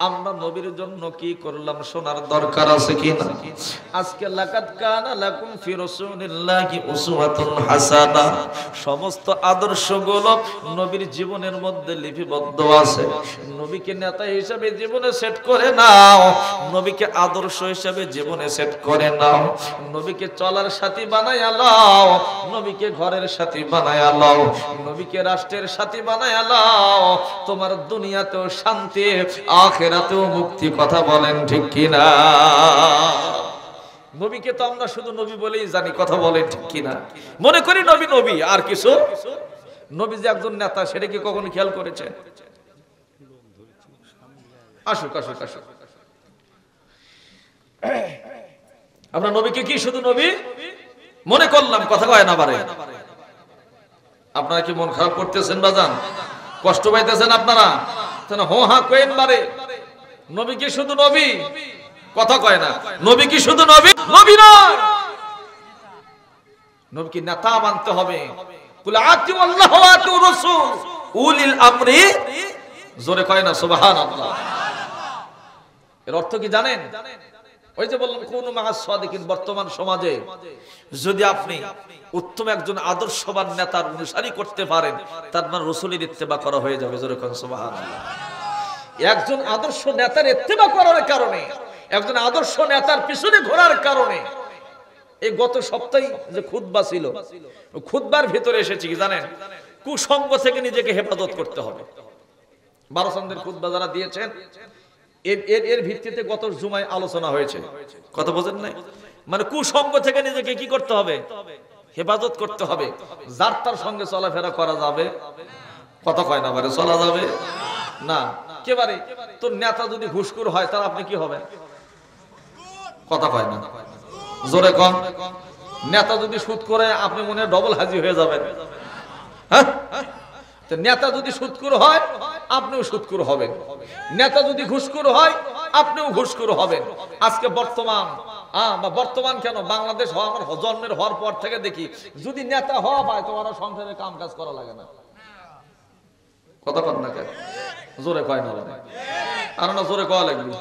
আমরা নবীর জন্য কি করলাম শোনার দরকার আছে কিনা? আজকে লাকাদ কানা লাকুম ফি রাসূলিল্লাহি উসওয়াতুন হাসানা, সমস্ত আদর্শগুলো নবীর জীবনের মধ্যে লিপিবদ্ধ আছে। নবীকে নেতা হিসেবে জীবনে সেট করে নাও, নবীকে আদর্শ হিসেবে জীবনে সেট করে নাও, নবীকে চলার সাথী বানায়া লও, নবীকে ঘরের সাথী বানায়া লও। নবীকে রাষ্ট্রের সাথী বানায় আল্লাহ, তোমার দুনিয়াতেও শান্তি, আখিরাতেও মুক্তি। কথা বলেন ঠিক কিনা? নবীকে তো আমরা শুধু নবী বলেই জানি, কথা বলেন ঠিক কিনা? মনে করি নবী নবী, আর কিছু। নবী যে একজন নেতা, সেটা কি কখনো খেয়াল করেছেন? আসুক আসুক আসুক, আমরা নবীকে কি শুধু নবী মনে করলাম? কথা কয় না পারে। আপনারা কি মন খারাপ করতেছেন বাজান? কষ্ট পাইতেছেন আপনারা? হো হা কয়েন বারে। নবী কি শুধু নবী? কথা কয় না। নবী কি শুধু নবী? নবী নয়, নবী কি নেতা মানতে হবে। কুল আতিউ আল্লাহ ওয়া আতিউ রাসূল উলিল আমরি, জোরে কয় না সুবহানাল্লাহ। এর অর্থ কি জানেন? ওই যে বললাম কোন মাআস সাদিকিন, বর্তমান সমাজে যদি আপনি উত্তম একজন আদর্শবান নেতার অনুসারী করতে পারেন, তার মানে রাসূলের ইত্তেবা করা হয়ে যাবে। জোরে কয় সুবহানাল্লাহ। একজন আদর্শ নেতার ইত্তেবা করার কারণে, একজন আদর্শ নেতার পিছনে ঘোরার কারণে, এই গত সপ্তাহে যে খুতবা ছিল, খুতবার ভিতরে এসেছে কি জানেন? কুসঙ্গ থেকে নিজেকে হেফাজত করতে হবে। বারোচন্দ্রের খুতবা যারা দিয়েছেন, এর ভিত্তিতে গত জুমায় আলোচনা হয়েছে। কথা বোঝেন নাই? মানে কুসঙ্গ থেকে নিজেকে কি করতে হবে? হেফাজত করতে হবে। যার তার সঙ্গে চলাফেরা করা যাবে? কথা কয় না পারে, চলা যাবে না একেবারে। তোর নেতা যদি ঘুষখোর হয়, তার আপনি কি হবে? কথা কয় না, জোরে কম। নেতা যদি সুদ করে, আপনি মনে হয় ডবল হাজি হয়ে যাবেন। হ্যাঁ, নেতা যদি সুদখোর হয়, আপনিও সুদখোর হবেন। নেতা যদি ঘুষখোর হয়, আপনিও ঘুষখোর হবেন। আজকে বর্তমান কেন, বাংলাদেশ হওয়া আমার জন্মের হওয়ার পর থেকে দেখি, যদি নেতা হওয়া পায়, তোমার সংসারে কাম কাজ করা লাগে না। কথা কন না কেন? জোরে কয় না, আর না জোরে কয়া লাগবে,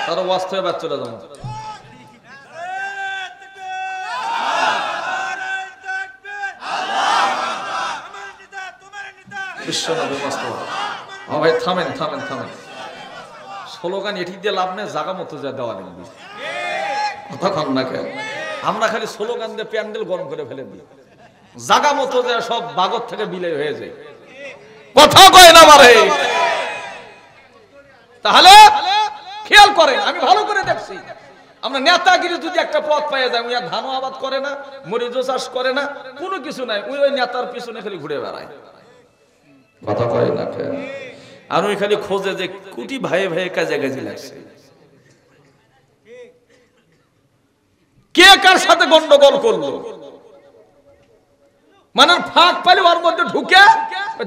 তার ওয়াজ হয়ে বাদ চলে যাবো। ভাই থামেন থামেন থামেন, স্লোগান এটি দিয়ে লাভ নেই, জাগা মতো যা দেওয়া লাগবে। কথা কন না কেন? আমরা খালি স্লোগান দিয়ে প্যান্ডেল গরম করে ফেলে দিই, জাগা মতো যা সব বাগর থেকে বিলেয় হয়ে যায়। কথা কয় না পারে। তাহলে খেয়াল করেন, আমি ভালো করে দেখছি, আমরা নেতাগিরি যদি একটা পথ পাইয়া যায়, উনি ধানও আবাদ করে না, মরিচও চাষ করে না, কোনো কিছু নাই, ওই নেতার পিছনে খালি ঘুরে বেড়ায়। কথা কয় না কেন? আর ওই খালি খোঁজে যে কুটি ভাইয়ে ভাইয়ে কাজে কাজে লাগছে, কে কার সাথে গন্ডগোল করলো, মানে ফাঁক পাইলে ওর মধ্যে ঢুকে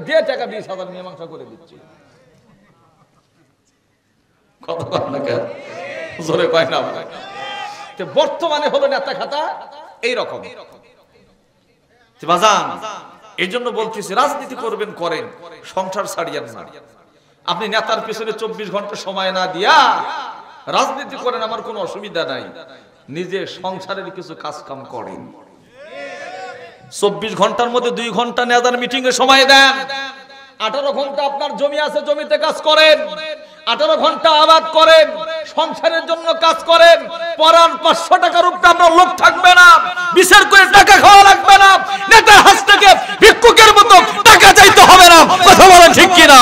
দিয়ে টাকা 20,000 মীমাংসা করে দিচ্ছে। কথা কয় না কেন? জোরে কয় না ভাই। বর্তমানে হলো নেতা খাতা এইরকম। বাজান, এই জন্য বলতেছি, রাজনীতি করবেন করেন, সংসার ছাড়িয়েন না। আপনি নেতার পিছনে 24 ঘন্টা সময় না দিয়া রাজনীতি করেন, আমার কোনো অসুবিধা নাই। নিজে সংসারের কিছু কাজ কাম করেন। 24 ঘন্টার মধ্যে 2 ঘন্টা নেতার মিটিং এ সময় দেন। 18 ঘন্টা আপনার জমি আছে, জমিতে কাজ করেন। 18 ঘন্টা আবাদ করেন, সংসারের জন্য কাজ করেন। পরান 500 টাকার উপরে আপনার লোক থাকবে না, বিচার করে টাকা খাওয়া লাগবে না, নেতার হাত থেকে ভিক্ষুকের মতো টাকা চাইতে হবে না। কথা বলেন ঠিক কিনা?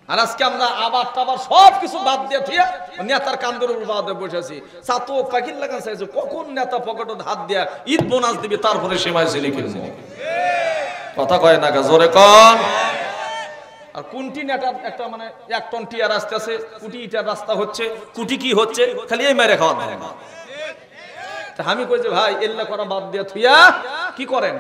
আর আজকে আমরা আবার টাবার সব কিছু বাদ দিয়ে থিয়া নেতার কান্দের উপর বাদে বসেছি। ছাত্র পাখির লাগান চাইছে, কখন নেতা পকেটে হাত দিয়া ঈদ বোনাস দিবে, তারপরে সীমায় ছেলে কিনবো। কথা কয় না, জোরে কন। আর কোনটি নেতার একটা মানে 1 টন টিয়ার রাস্তা আছে, কুটি ইটার রাস্তা হচ্ছে, কুটি কি হচ্ছে, খালি এই মেরে খাওয়া হয় না। আমি কই যে ভাই, এল্লা করা বাদ দিয়ে থিয়া কি করেন,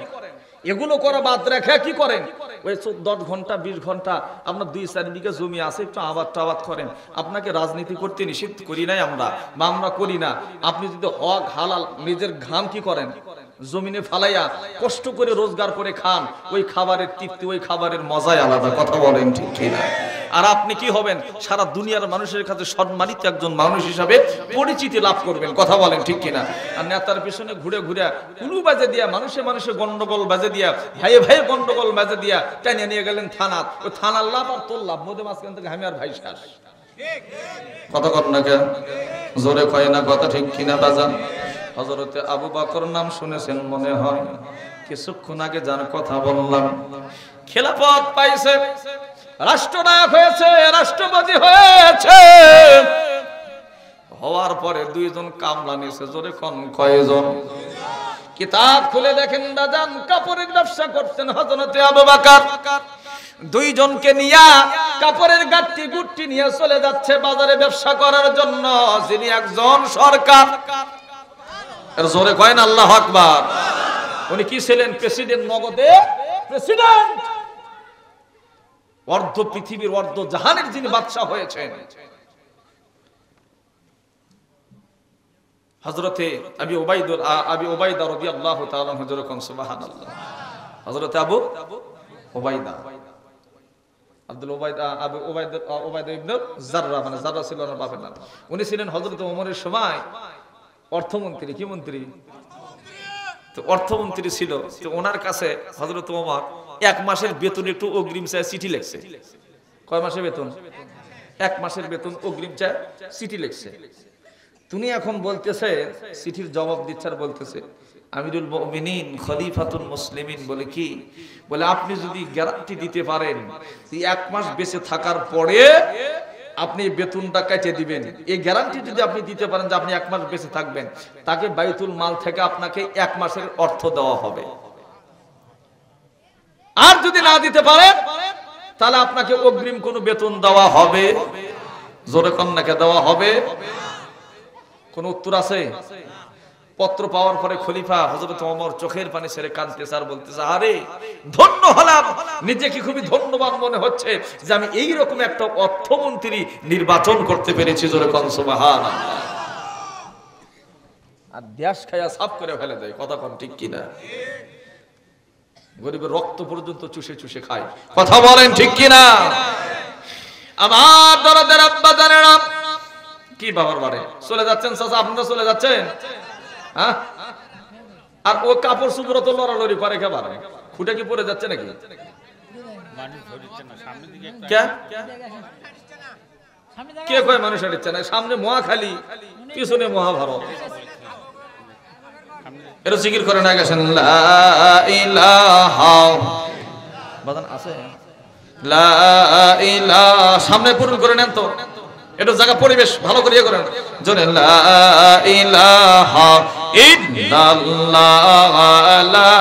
এগুলো করা বাদ রেখে কি করেন, ওই 10 ঘন্টা 20 ঘন্টা আপনার 2-4 বিঘা জমি আছে, একটু আবাদ করেন। আপনাকে রাজনীতি করতে নিষেধ করি নাই আমরা, বা আমরা করি না। আপনি যদি হক হালাল নিজের ঘাম কি করেন, জমিনে ফালাইয়া কষ্ট করে রোজগার করে খান, ওই খাবারের তৃপ্তি, ওই খাবারের মজাই আলাদা। কথা বলেন ঠিক কিনা? আর আপনি কি হবেন, সারা দুনিয়ার মানুষের কাছে সম্মানিত একজন মানুষ হিসাবে পরিচিতি লাভ করবেন। কথা বলেন ঠিক কিনা? আর নেতার পিছনে ঘুরে ঘুরে কুলু বাজে দিয়া, মানুষে মানুষে গন্ডগোল বাজে দিয়া, ভাইয়ে ভাইয়ে গন্ডগোল বাজে দিয়া টেনে নিয়ে গেলেন থানা। ওই থানার লাভ আর তোর লাভ, মধ্যে মাঝখান থেকে আমি আর ভাই শেষ। কথা কর না কেন? জোরে কয় না কথা ঠিক কিনা বাজান? হযরতে আবু বকর নাম শুনেছেন মনে হয়, কিছুক্ষণ আগে যার কথা বললাম, খেলাফত পাইছে, রাষ্ট্রনায়ক হয়েছে, রাষ্ট্রপতি হয়েছে, হওয়ার পরে দুইজন কামলা নিয়েছে। জোরে কোন কয়জন? কিতাব খুলে দেখেন বাজান, কাপড়ের ব্যবসা করতেন হযরতে আবু বকর। দুইজনকে নিয়ে কাপড়ের গাঁটটি গুট্টি নিয়ে চলে যাচ্ছে বাজারে ব্যবসা করার জন্য। যিনি একজন সরকার, এর জোরে কয়েন আল্লাহু আকবার। উনি কি ছিলেন? প্রেসিডেন্ট, নগদে প্রেসিডেন্ট, অর্ধ পৃথিবীর অর্ধ জাহানের যিনি বাদশা হয়েছেন। হযরতে আবু উবাইদা রাদিয়াল্লাহু তাআলা হুজুর কোন সুবহানাল্লাহ। হযরতে আবু উবাইদা আব্দুল উবাইদা উবাইদা ইবনে জাররা, মানে জাররা ছিল ওনার বাপের নাম। উনি ছিলেন হযরত ওমরের সময় অর্থমন্ত্রী। কি মন্ত্রী? তো অর্থমন্ত্রী ছিল। তো ওনার কাছে হযরত ওমর এক মাসের বেতন একটু অগ্রিম চায়, চিঠি লিখছে। কয় মাসের বেতন? এক মাসের বেতন অগ্রিম চায়, চিঠি লিখছে। তুমি এখন বলতেছে, চিঠির জবাব দিচ্ছে আর বলতেছে, আমিরুল মুমিনিন খলিফাতুল মুসলিমিন বলে কি, বলে আপনি যদি গ্যারান্টি দিতে পারেন এক মাস বেঁচে থাকার পরে আপনি বেতনটা কেটে দিবেন, এই গ্যারান্টি যদি আপনি দিতে পারেন যে আপনি এক মাস বেঁচে থাকবেন, তাকে বাইতুল মাল থেকে আপনাকে এক মাসের অর্থ দেওয়া হবে। আর যদি না দিতে পারেন তাহলে আপনাকে অগ্রিম কোনো বেতন দেওয়া হবে। জোরে কন্যাকে দেওয়া হবে। কোন উত্তর আছে? পত্র পাওয়ার পরে খলিফা হযরত ওমর চোখের পানি ছেড়ে কাঁদতেছে আর বলতেছে, আরে ধন্য হলাম, নিজেকে খুবই ধন্যবান মনে হচ্ছে যে আমি এই রকম একটা অর্থমন্ত্রী নির্বাচন করতে পেরেছি। জোরে কোন সুবহানাল্লাহ। আর দেশ খায়া সাফ করে ফেলে দেয়। কথা কোন ঠিক কিনা? গরিবের রক্ত পর্যন্ত চুষে চুষে খায়। কথা বলেন ঠিক কিনা? আমার দরদের আব্বা জানেরা কি বাবার বাড়ি চলে যাচ্ছেন, চাচা আপনারা চলে যাচ্ছেন, হ্যাঁ? আর ও কাপড় চুপড় তো লড়ালড়ি করে খাবার, খুঁটে কি পড়ে যাচ্ছে নাকি? কে কয় মানুষ হাঁটছে না? সামনে মহাখালী, পিছনে মহাভারত। এটা জিকির করে না গেছেন, লা ইলাহা বাদান আছে, লা ইলাহা সামনে পূরণ করে নেন তো, এটা জায়গা পরিবেশ ভালো করে করেন। জোরে লা ইলাহা ইল্লাল্লাহ, লা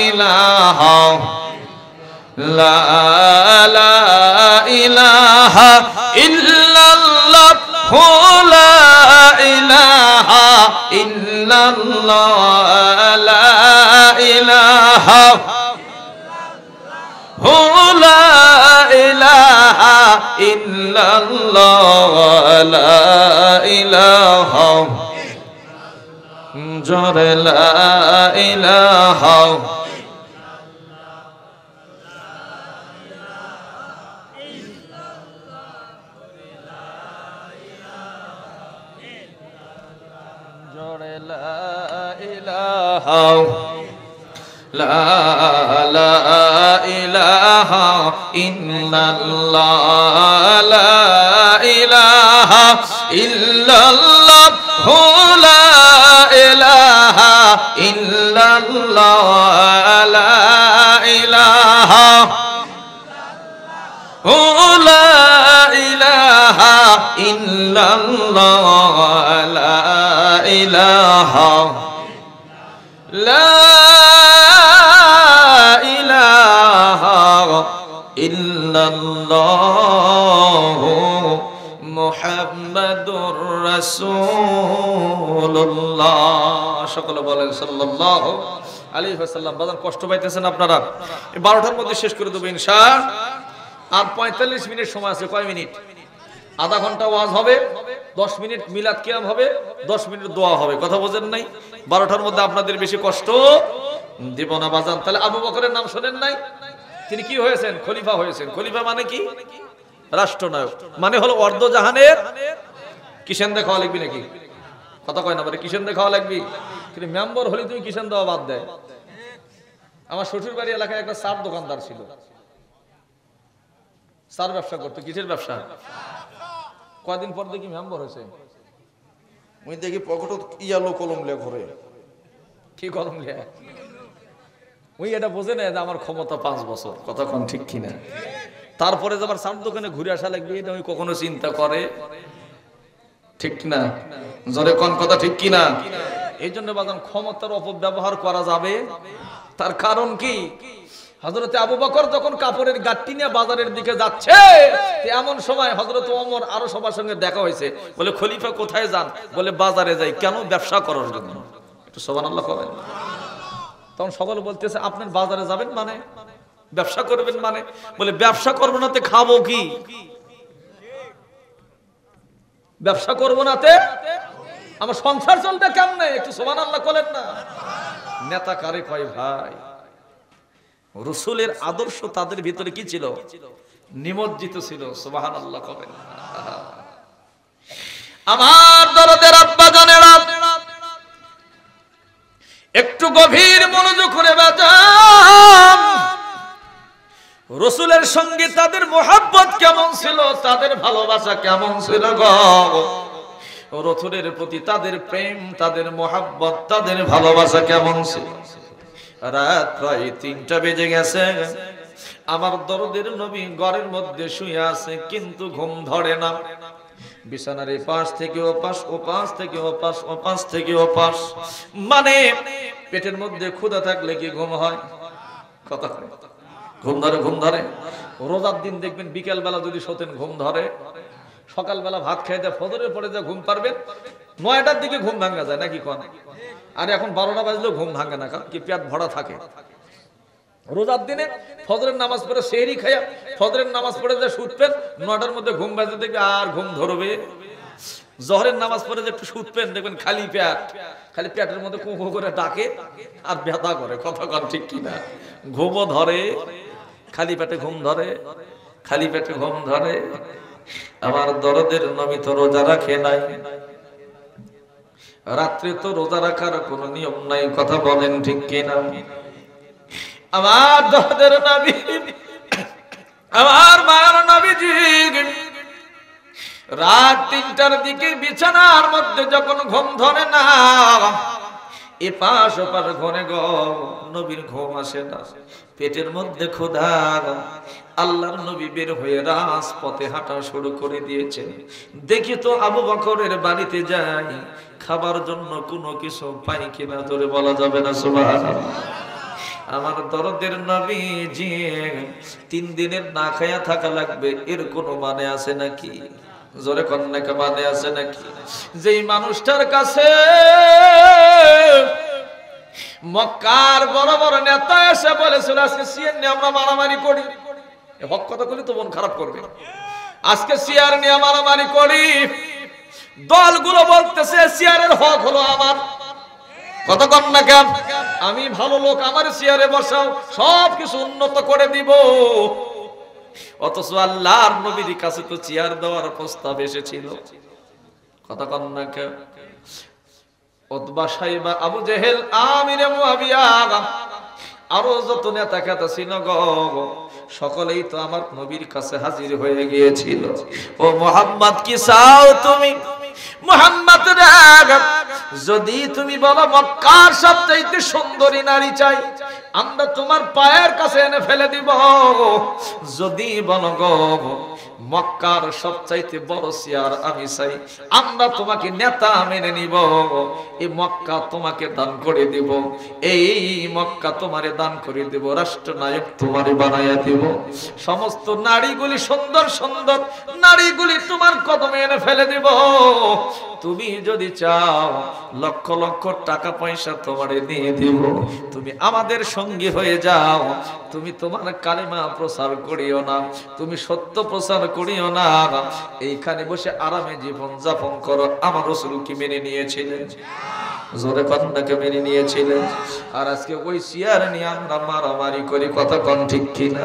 ইলাহা, লা ইলাহা ইল্লাল্লাহ, লা ইলাহা ইল্লাল্লাহ, লা ইলাহা, লা ইলাহা ইল্লাল্লাহ, লা ইলাহা, জোরে লা ইলাহা, জোরে লা ইলাহা, লা ইলাহা ইল্লাল্লাহ, লা ইলাহা ইল্লাল্লাহ, লা ইলাহা ইল্লাল্লাহ, লা ইলাহা, লা ইলাহা ইল্লাল্লাহ, লা ইলাহা, লা ইল্লাল্লাহ মুহাম্মাদুর রাসূলুল্লাহ। সকলে বলেন সাল্লাল্লাহু আলাইহি ওয়াসাল্লাম। বাজার কষ্ট পাইতেছেন আপনারা? 12টার মধ্যে শেষ করে দেব ইনশাআল্লাহ। আর 45 মিনিট সময় আছে। কয় মিনিট? আধা ঘন্টা ওয়াজ হবে, 10 মিনিট মিলাদ কিয়াম হবে, 10 মিনিট দোয়া হবে। কথা বোঝেন নাই? 12টার মধ্যে আপনাদের বেশি কষ্ট দিব না বাজান। তাহলে আবু বকরের নাম শোনেন নাই? তিনি কি হয়েছেন? খলিফা হয়েছেন। খলিফা মানে কি? রাষ্ট্রনায়ক। মানে হলো অর্ধ জাহানের কিষেন দিয়ে খাওয়া লাগবি নাকি? কথা কয় না, বলে কিষেন দিয়ে খাওয়া লাগবি। কিন্তু মেম্বার হলে তুমি কিষেন দেওয়া বাদ দেয়। আমার শ্বশুর বাড়ি এলাকায় একটা চার দোকানদার ছিল, চার ব্যবসা করতো। কিসের ব্যবসা? কয়দিন পর দেখি মেম্বার হয়েছে, মুই দেখি পকেটত ইয়ালো কলম লে ঘরে। কি কলম লে? ওই এটা বোঝে না যে আমার ক্ষমতা 5 বছর, কথা কোন ঠিক কিনা। তারপরে যে আবার চার দোকানে ঘুরে আসা লাগবে এটা ওই কখনো চিন্তা করে, ঠিক না? জোরে কোন কথা ঠিক কিনা। এই জন্য বাজান ক্ষমতার অপব্যবহার করা যাবে। তার কারণ কি, হযরতে আবু বকর যখন কাপড়ের গাঁটটি নিয়ে বাজারের দিকে যাচ্ছে, এমন সময় হযরত ওমর আরো সবার সঙ্গে দেখা হয়েছে। বলে খলিফা কোথায় যান? বলে বাজারে যাই। কেন? ব্যবসা করার জন্য। একটু সুবহানাল্লাহ করেন। তখন সকলে বলতেছে আপনার বাজারে যাবেন মানে, ব্যবসা করবেন মানে? বলে ব্যবসা করবো নাতে খাবো কি? ব্যবসা করবো নাতে আমার সংসার চলবে কেমনে? একটু সুবহানাল্লাহ বলেন না। নেতা কারে কয় ভাই? রাসূলের আদর্শ তাদের ভিতরে কি ছিল? নিমজ্জিত ছিল। সুবহানাল্লাহ কবেন। আমার দরদের আব্বা জানেরা একটু গভীর মনোযোগ করে বাজান, রাসূলের সঙ্গে তাদের মোহাব্বত কেমন ছিল, তাদের ভালোবাসা কেমন ছিল গো। রাসূলের প্রতি তাদের প্রেম, তাদের মোহাব্বত, তাদের ভালোবাসা কেমন ছিল। রাত প্রায় 3টা বেজে গেছে। আমার দরদের নবী ঘরের মধ্যে শুয়ে আছে, কিন্তু ঘুম ধরে না। বিছানার এই পাশ থেকে ও পাশ, ও পাশ থেকে ও পাশ, ও পাশ থেকে ও পাশ। মানে পেটের মধ্যে ক্ষুধা থাকলে কি ঘুম হয়? কথা হয়। ঘুম ধরে, ঘুম ধরে। রোজার দিন দেখবেন বিকেল বেলা যদি শোতেন ঘুম ধরে। সকালবেলা ভাত খাইতে ফজরের পরে যা ঘুম পারবেন, 9টার দিকে ঘুম ভাঙা যায় নাকি কোন? আর এখন 12টা বাজলেও ঘুম ভাঙে না, কারণ কি পেট ভরা থাকে। রোজার দিনে ফজরের নামাজ পড়ে সেহরি খাইয়া ফজরের নামাজ পড়ে যে শুতবেন, 9টার মধ্যে ঘুম বাজতে দেখবে আর ঘুম ধরবে। জোহরের নামাজ পড়ে যে একটু শুতবেন, দেখবেন খালি পেট, খালি পেটের মধ্যে কু কু করে ডাকে আর ব্যথা করে। কথা কন ঠিক কিনা। ঘুমও ধরে, খালি পেটে ঘুম ধরে, খালি পেটে ঘুম ধরে। আমার দরদের নবী তো রোজা রাখে নাই, রাত্রে তো রোজা রাখার কোন নিয়ম নাই। কথা বলেন ঠিক কিনা। আমার দরদের নবী, আমার মায়ের নবীজি রাত 3টার দিকে বিছানার মধ্যে যখন ঘুম ধরে না, এপাশ ওপাশ ঘরে গো নবীর ঘুম আসে না। পেটের মধ্যে ক্ষুধা। আল্লাহর নবী বের হয়ে রাজপথে হাঁটা শুরু করে দিয়েছেন। দেখি তো আবু বকরের বাড়িতে যাই, খাবার জন্য কোনো কিছু পাই কিনা। জোরে বলা যাবে না সুবহানাল্লাহ। আমার দরদের নবীজি 3 দিনের না খায়া থাকা লাগবে, এর কোনো মানে আছে নাকি? জোরে কন্যাকে মানে আছে নাকি? যেই মানুষটার কাছে মক্কার বড় বড় নেতা এসে বলেছিল আজকে সিয়ার নিয়ে আমরা মারামারি করি, হক কথা বলি তো মন খারাপ করবে। আজকে সিয়ার নিয়ে মারামারি করি, দলগুলো বলতেছে সিয়ারের হক হলো আমার। কথা কন না কেন? আমি ভালো লোক, আমার চেয়ারে বসাও, সবকিছু উন্নত করে দিব। অথচ আল্লাহর নবীর কাছে তো চেয়ার দেওয়ার প্রস্তাব এসেছিল। কথা কন না কেন? উতবা, সাইবা, আবু জেহেল, আমির মুয়াবিয়া, আরো যত নেতা খেতা ছিল গো, সকলেই তো আমার নবীর কাছে হাজির হয়ে গিয়েছিল। ও মুহাম্মদ কি চাও তুমি? মুহাম্মদ রে, যদি তুমি বলো মক্কার সবচেয়ে সুন্দরী নারী চাই, আমরা তোমার পায়ের কাছে এনে ফেলে দিব। যদি বলো গো মক্কার সবচাইতে বড় চেয়ার আমি চাই, আমরা তোমাকে নেতা মেনে নিব। এই মক্কা তোমাকে দান করে দিব, এই মক্কা তোমারে দান করে দিব, রাষ্ট্রনায়ক তোমারে বানাইয়া দিব। সমস্ত নারীগুলি সুন্দর সুন্দর নারীগুলি তোমার কদমে এনে ফেলে দিব। তুমি যদি চাও লক্ষ লক্ষ টাকা পয়সা তোমারে দিয়ে দিব। তুমি আমাদের সঙ্গী হয়ে যাও। তুমি তোমার কালিমা প্রচার করিও না, তুমি সত্য প্রচার করিও না, এইখানে বসে আরামে জীবন যাপন করো। আমার রাসূল কি মেনে নিয়েছিলেন? জোরে কন্যাকে মেনে নিয়েছিলেন। আর আজকে ওই চেয়ার নিয়ে আমরা মারামারি করি। কথা কন ঠিক কিনা?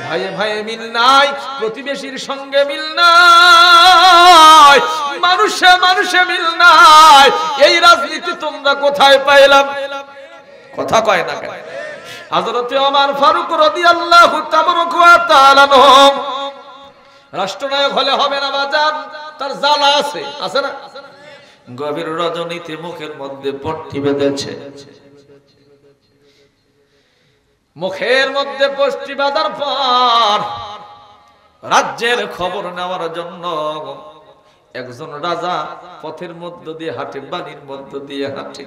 ভাইয়ে ভাইয়ে মিল নাই, প্রতিবেশীর সঙ্গে মিল নাই, মানুষে মানুষে মিল নাই। এই রাজনীতি তোমরা কোথায় পাইলাম? কথা কয় না কেন? হযরত ওমর ফারুক রাদিয়াল্লাহু তাআলা রাষ্ট্রনায়ক হলে হবে না বাজার, তার জ্বালা আছে, আছে না? গভীর রজনীতে মুখের মধ্যে পট্টি বেঁধেছে, মুখের মধ্যে পষ্টি বাঁধার পর রাজ্যের খবর নেওয়ার জন্য একজন রাজা পথের মধ্য দিয়ে হাঁটে, বাড়ির মধ্য দিয়ে হাঁটে।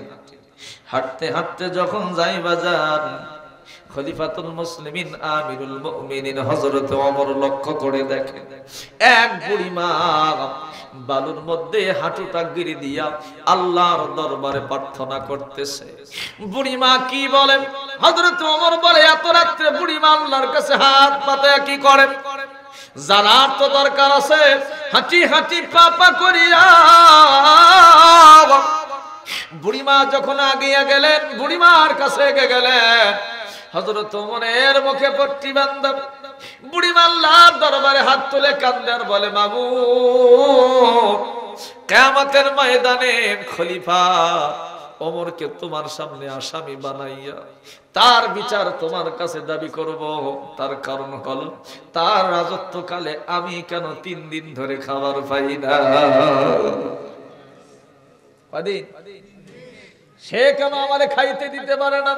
হাঁটতে হাঁটতে যখন যাই বাজার, খলিফাতুল মুসলিমিন আমিরুল মুমিনিন হযরত ওমর লক্ষ্য করে দেখে এক বুড়ি মা বালুর মধ্যে হাঁটুটা গিরে দিয়া আল্লাহর দরবারে প্রার্থনা করতেছে। বুড়ি মা কি বলেন? হযরত ওমর বলে, এত রাত্রে বুড়ি মা আল্লাহর কাছে হাত পাতে কি করে? জানার তো দরকার আছে। হাঁটি হাঁটি পাপা করিয়া বুড়িমা যখন আগিয়া গেলেন, বুড়িমার কাছে গেলেন, হযরত ওমরের মুখে পট্টি বাঁধা বুড়িমা আল্লাহর দরবারে হাত তুলে কান্দার বলে, মাবুদ, কিয়ামতের ময়দানে খলিফা ওমরকে তোমার সামনে আসামি বানাইয়া তার বিচার তোমার কাছে দাবি করব। তার কারণ হলো তার রাজত্বকালে আমি কেন 3 দিন ধরে খাবার পাই না? সে কেন আমারে খাইতে দিতে পারে না?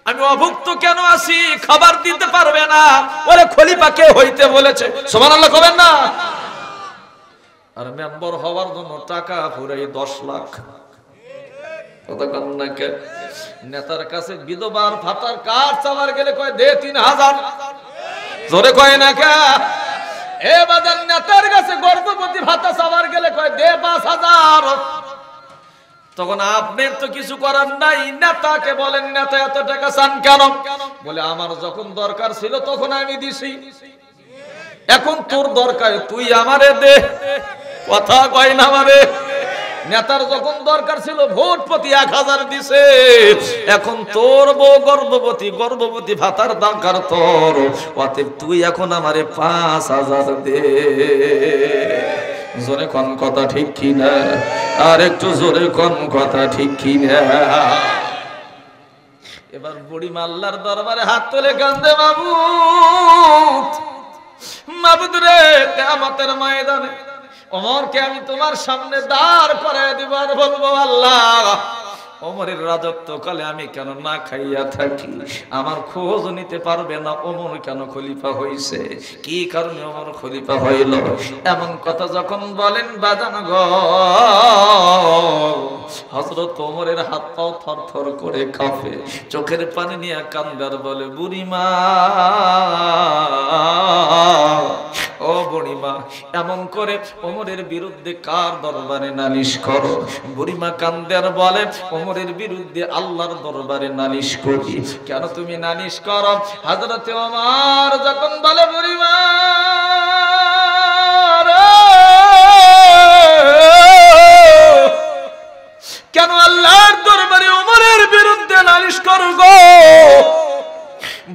আমি অভুক্ত কেন আছি? খাবার দিতে পারবে না? ওরে খলিফা কে হইতে বলেছে? সুবহানাল্লাহ কবেন না? আর মেম্বার হওয়ার জন্য টাকা পুরাই 10 লাখ। নেতার কাছে বিধবার ভাতার কার্ড চাওয়ার গেলে কয় দে 3000, জোরে কয় না কে? এ বাজার নেতার কাছে গর্ভবতী ভাতা চাওয়ার গেলে কয় দে 5000। তখন আপনার তো কিছু করার নাই। নেতাকে বলেন, নেতা এত টাকা চান কেন? বলে আমার যখন দরকার ছিল তখন আমি দিছি, এখন তোর দরকার তুই আমারে দে। কথা কয় না আমারে? নেতার যখন দরকার ছিল ভোট প্রতি 1000 দিছে, এখন তোর বউ গর্ভবতী, গর্ভবতী ভাতার দরকার তোর, অতএব তুই এখন আমারে 5000 দে। জোরে কোন কথা ঠিক কি না? আর একটু জোরে কোন কথা ঠিক কি না? এবার বুড়ি আল্লাহর দরবারে হাত তুলে কান্দে, মাবুদ, মাবুদ রে, কিয়ামতের ময়দানে ওমরকে আমি তোমার সামনে দাঁড় করায় দিব আর বলবো, আল্লাহ, ওমরের রাজত্বকালে আমি কেন না খাইয়া থাকি? আমার খোঁজ নিতে পারবে না ওমর কেন খলিফা হইছে, কি কারণে ওমর খলিফা হইল? এমন কথা যখন বলেন বাজান গো, হযরত ওমরের হাত পাও থরথর করে কাঁপে, চোখের পানি নিয়ে কান্দার বলে, বুড়িমা, ও বুড়িমা, এমন করে ওমরের বিরুদ্ধে কার দরবারে নালিশ করো? বুড়িমা কান্দার বলে, ওমরের বিরুদ্ধে আল্লাহর দরবারে নালিশ করি। কেন তুমি নালিশ করো? হযরত ওমর যখন বলে, বুড়িমা কেন আল্লাহর দরবারে ওমরের বিরুদ্ধে নালিশ করো গো?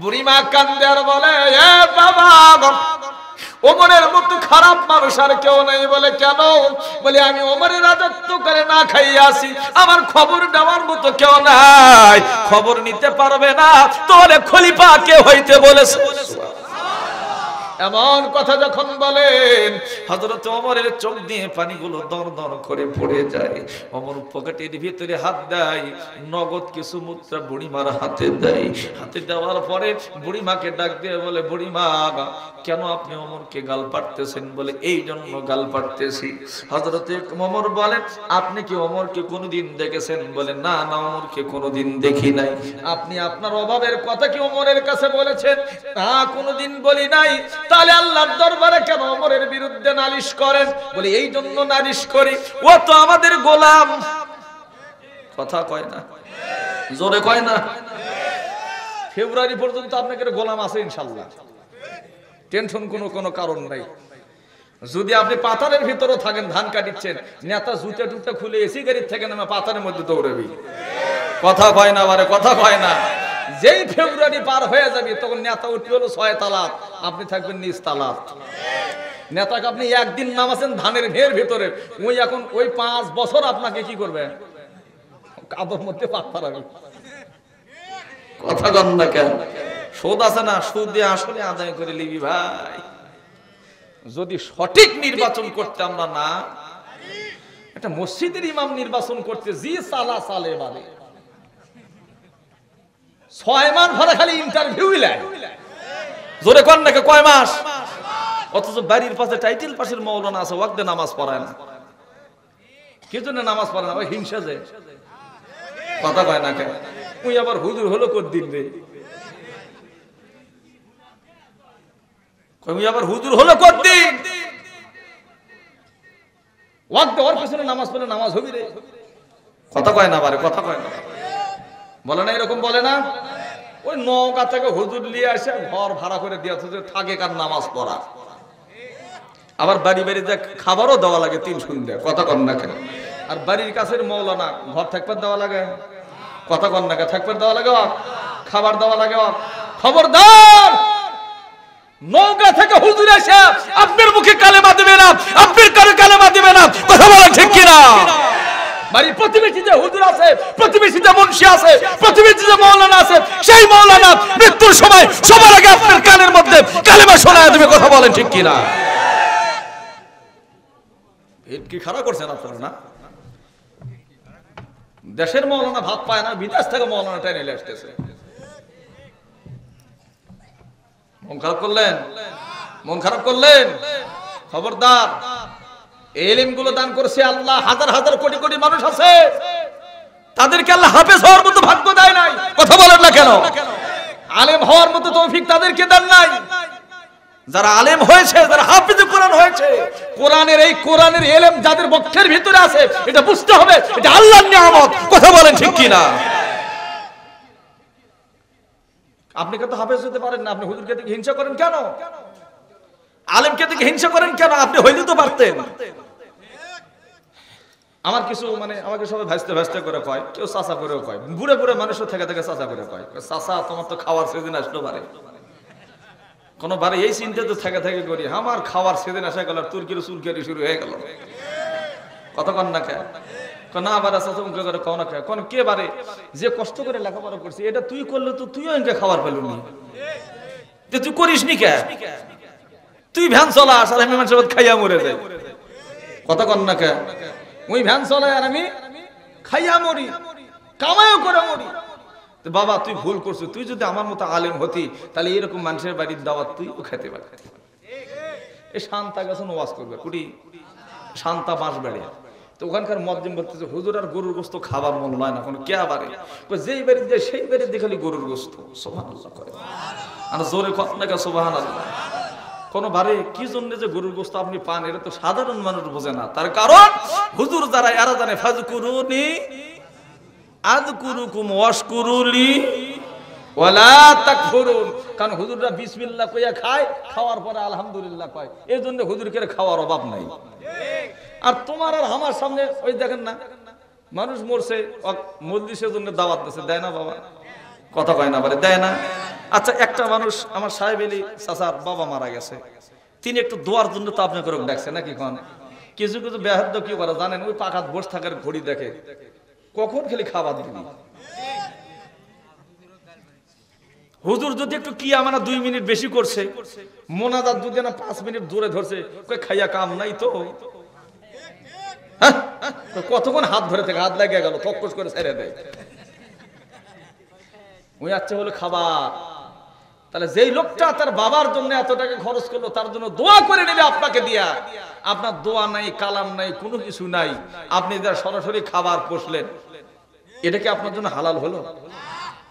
বুড়িমা কান্দার বলে, এ বাবা, ওমরের মতো খারাপ মানুষ আর কেউ নাই। বলে কেন? বলে আমি ওমরের রাজত্ব করে না খাইয়া আসি, আমার খবর দেওয়ার মতো কেউ নাই, খবর নিতে পারবে না, তাহলে খলিফা কে হইতে বলেছে? এমন কথা যখন বলেন, হযরত ওমরের চোখ দিয়ে পানিগুলো দরদর করে পড়ে যায়। ওমর পকেটের ভিতরে হাত দেয়, নগদ কিছু মুদ্রা বুড়িমার হাতে দেয়। হাতে দেওয়ার পরে বুড়িমাকে ডাক দিয়ে বলে, বুড়িমা, কেন আপনি ওমরকে গাল পাড়তেছেন? বলে এই জন্য গাল পাড়তেছি। হযরত ওমর বলেন, আপনি কি ওমরকে কোনোদিন দেখেছেন? বলে না, না, ওমরকে কোনোদিন দেখি নাই। আপনি আপনার অভাবের কথা কি ওমরের কাছে বলেছেন? না, কোনোদিন বলি নাই। তাহলে আল্লাহর দরবারে কেন ওমরের বিরুদ্ধে নালিশ করেন? বলে এই জন্য নালিশ করি, ও তো আমাদের গোলাম। কথা কয় না? জোরে কয় না? ফেব্রুয়ারি পর্যন্ত আপনাদের গোলাম আছে ইনশাআল্লাহ, টেনশন কোনো কারণ নাই। যদি আপনি পাতারের ভিতরে থাকেন, ধান কাটিচ্ছেন, নেতা জুতে টুতে খুলে এসি গাড়ির থেকে নামে পাতারের মধ্যে দৌড়াবি। কথা কয় না? বারে কথা কয় না? যেই ফেব্রুয়ারি পার হয়ে যাবে তখন নেতা উঠবে হলো 6 তালাত, আপনি থাকবেন নিচ তালাত। নেতাকে আপনি একদিন নামাছেন ধানের ভের ভিতরে, ওই এখন ওই 5 বছর আপনাকে কি করবে? কাদর মধ্যে পাত্তা রাখবে। কথা কন না কেন? সুদ আছে না, সুদ দিয়ে আসলে আদায় করে লিবি ভাই। যদি সঠিক নির্বাচন করতে আমরা না, একটা মসজিদের ইমাম নির্বাচন করতে জি সালা সালে বাদে 6 মাস ভরা খালি ইন্টারভিউ লাই, জোরে কোন নাকি কয় মাস? অথচ বাড়ির পাশে টাইটেল পাশের মৌলানা আছে, ওয়াক্তে নামাজ পড়ায় না। কি জন্য নামাজ পড়ে না? ওই হিংসা যে কথা কয় না কেন? তুই আবার হুজুর হলো কতদিন রে? তুই আবার হুজুর হলো কতদিন? ওয়াক্তে ওর পেছনে নামাজ পড়লে নামাজ হবি রে? কথা কয় না বারে, কথা কয় না, বলে না এরকম বলে না? ওই নওগাঁ থেকে হুজুর নিয়ে আসে ঘর ভাড়া করে দিয়েছে যে থাকে কার নামাজ পড়া, আবার বাড়ি বাড়িতে খাবারও দেওয়া লাগে 3 সন্ধ্যা, কথা কন না কেন? আর বাড়ির কাছের মৌলানা ঘর থাকবার দেওয়া লাগে, কথা কন না কেন? থাকবার দেওয়া লাগে, খাবার দেওয়া লাগে। খবরদার, নওগাঁ থেকে হুজুর এসে আপনার মুখে কালেমা দিবে না, আপনার কানে কালেমা দিবে না, কথা বলেন ঠিক কিনা? বাড়ির প্রতিবেশী যে হুজুর আছে, প্রতিবেশী যে মুন্সি আছে, প্রতিবেশী যে মৌলানা আছে, সেই মৌলানা মৃত্যুর সময় সবার আগে আপনার কানের মধ্যে কালেমা শোনায় দেবে, কথা বলেন ঠিক কিনা? পেট কি খারাপ করছেন আপনারা না? দেশের মৌলানা ভাত পায় না, বিদেশ থেকে মৌলানা টেনে নিয়ে আসতেছে। মন খারাপ করলেন, মন খারাপ করলেন? খবরদার, এলিম গুলো দান করছে আল্লাহ, হাজার হাজার কোটি কোটি মানুষ আছে, তাদেরকে আল্লাহ হাফেজ হওয়ার মতো ভাগ্য দেয় নাই, কথা বলেন না কেন? আলেম হওয়ার মতো তৌফিক তাদেরকে দেন নাই। যারা আলেম হয়েছে, যারা হাফেজ কোরআন হয়েছে, কোরআনের এই কোরআনের ইলম যাদের বক্ষের ভিতরে আছে, এটা বুঝতে হবে এটা আল্লাহর নিয়ামত, কথা বলেন ঠিক কিনা? আপনি কত হাফেজ হতে পারেন না, আপনি হুজুরকে দেখে হিংসা করেন কেন? আলেমকে দেখে হিংসা করেন কেন? আপনি হইলে তো পারতেন। আমার কিছু মানে আমাকে সবাই ভাসতে ভাসতে করে কয়, কেউ চাচা করেও কয়, বুড়ে বুড়ে মানুষও থেকে থেকে চাচা করে কয়, চাচা তোমার তো খাওয়ার সেদিন আসলো পারে, কোন বারে এই চিন্তা তো থেকে থেকে করি, আমার খাওয়ার সেদিন আসা গেল, তুর্কির চুলকারি শুরু হয়ে গেল, কথা কন না কে? না আবার আছে তোমাকে করে কও না কে? কোন কে বারে যে কষ্ট করে লেখাপড়া করছি, এটা তুই করলে তো তুইও এনকে খাবার পেলু নি, তুই করিস নি কে? তুই ভ্যান চলাস আর আমি মানুষের খাইয়া মরে যাই, কথা কন না কে? ওই ভ্যান চলায় আর আমি খাইয়া মরি, কামাইও করে মরি। বাবা তুই ভুল করছিস, তুই যদি আমার মতো আলেম হতি তাহলে এরকম মানুষের বাড়ির দাওয়াত তুইও খেতে পারতি। এই শান্তা গেছেন ওয়াজ করবে, কুটি শান্তা বাঁশ বেড়ে, তো ওখানকার মজ্জিম বলতেছে হুজুর আর গরুর গোস্ত খাবার মন নয় না, কোনো কে বাড়ে যেই বাড়ি যায় সেই বাড়ি দেখালি গরুর গোস্ত, সুবহানাল্লাহ করে আর জোরে কথা না সুবহানাল্লাহ। কোন বারে কি জন্য যে গরুর গোস্ত আপনি পান, এটা তো সাধারণ মানুষ বোঝে না। তার কারণ হুজুর যারা এরা জানে ফাজকুরুনি আযকুরুকুম ওয়াশকুরুলি ওয়ালা তাকফুরুন, কারণ হুজুররা বিসমিল্লাহ কইয়া খায়, খাওয়ার পরে আলহামদুলিল্লাহ কয়, এই জন্য হুজুরকে খাওয়ার অভাব নাই। আর তোমার আর আমার সামনে ওই দেখেন না, মানুষ মরছে মজলিসের জন্য দাওয়াত দিচ্ছে, দেয় না বাবা, কথা কয় না বলে দেয় না। আচ্ছা একটা মানুষ আমার সাহেব আলী চাচার বাবা মারা গেছে, তিনি একটু দোয়ার জন্য তো আপনাকে ডাকছে নাকি? কোন কিছু কিছু বেহাদ্দ কি করে জানেন, ওই পাকাত বসে থাকার ঘড়ি দেখে কখন খালি খাবার দিবি। হুজুর যদি একটু কি আমার 2 মিনিট বেশি করছে, মোনাজাত যদি না 5 মিনিট দূরে ধরছে, খাইয়া কাম নাই তো, কতক্ষণ হাত ধরে থেকে হাত লাগিয়ে গেল, ফকস করে ছেড়ে দেয়। ওই আচ্ছা হলো খাবার, তাহলে যেই লোকটা তার বাবার জন্য এত টাকা খরচ করলো, তার জন্য দোয়া করে নেবে আপনাকে দিয়া, আপনার দোয়া নাই, কালাম নাই, কোনো কিছু নাই, আপনি যারা সরাসরি খাবার পোষলেন, এটা কি আপনার জন্য হালাল হলো?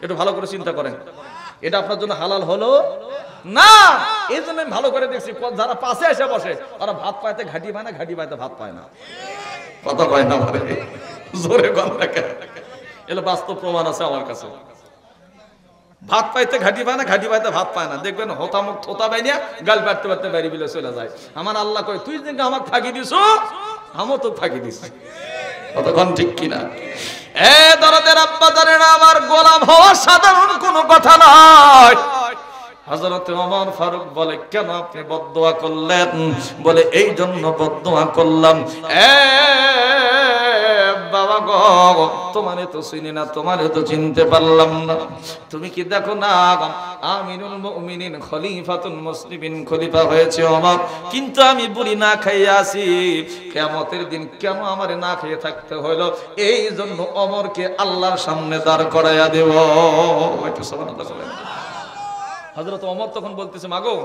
একটু ভালো করে চিন্তা করেন, এটা আপনার জন্য হালাল হলো না। এই জন্য আমি ভালো করে দেখছি, যারা পাশে এসে বসে তারা ভাত পাইতে ঘাটি পায় না, ঘাটি পাইতে ভাত পায় না, কথা পায় না, জোরে কথা। এগুলো বাস্তব প্রমাণ আছে আমার কাছে। ভাত পাইতে ঘাটি পায় না, ঘাটি পাইতে ভাত পায় না, দেখবেন হতামুখ থোতা বাইনিয়া গাল পাড়তে পারতে বাড়ি বিলে চলে যায়। আমার আল্লাহ কয় তুই যে আমাকে ফাঁকি দিছ, আমও তো ফাঁকি দিস, কতক্ষণ ঠিক কিনা? এ দরদের আব্বা জানেন, আমার গোলাম হওয়া সাধারণ কোনো কথা নয়। হযরত ওমর ফারুক বলে, কেন আপনি বদদোয়া করলেন? বলে এই জন্য বদদোয়া করলাম, এ বাবা গো তোমারে তো চিনি না, তোমারে তো চিনতে পারলাম না, তুমি কি দেখো না আমিরুল মুমিনিন খলিফাতুল মুসলিমিন খলিফা হয়েছে ওমর, কিন্তু আমি বুড়ি না খাইয়া আছি, কিয়ামতের দিন কেন আমারে না খেয়ে থাকতে হলো, এই জন্য ওমরকে আল্লাহর সামনে দাঁড় করাইয়া দেব। একটু সুবহানাল্লাহ বলেন। হযরত ওমর তখন বলতেছে, মাগো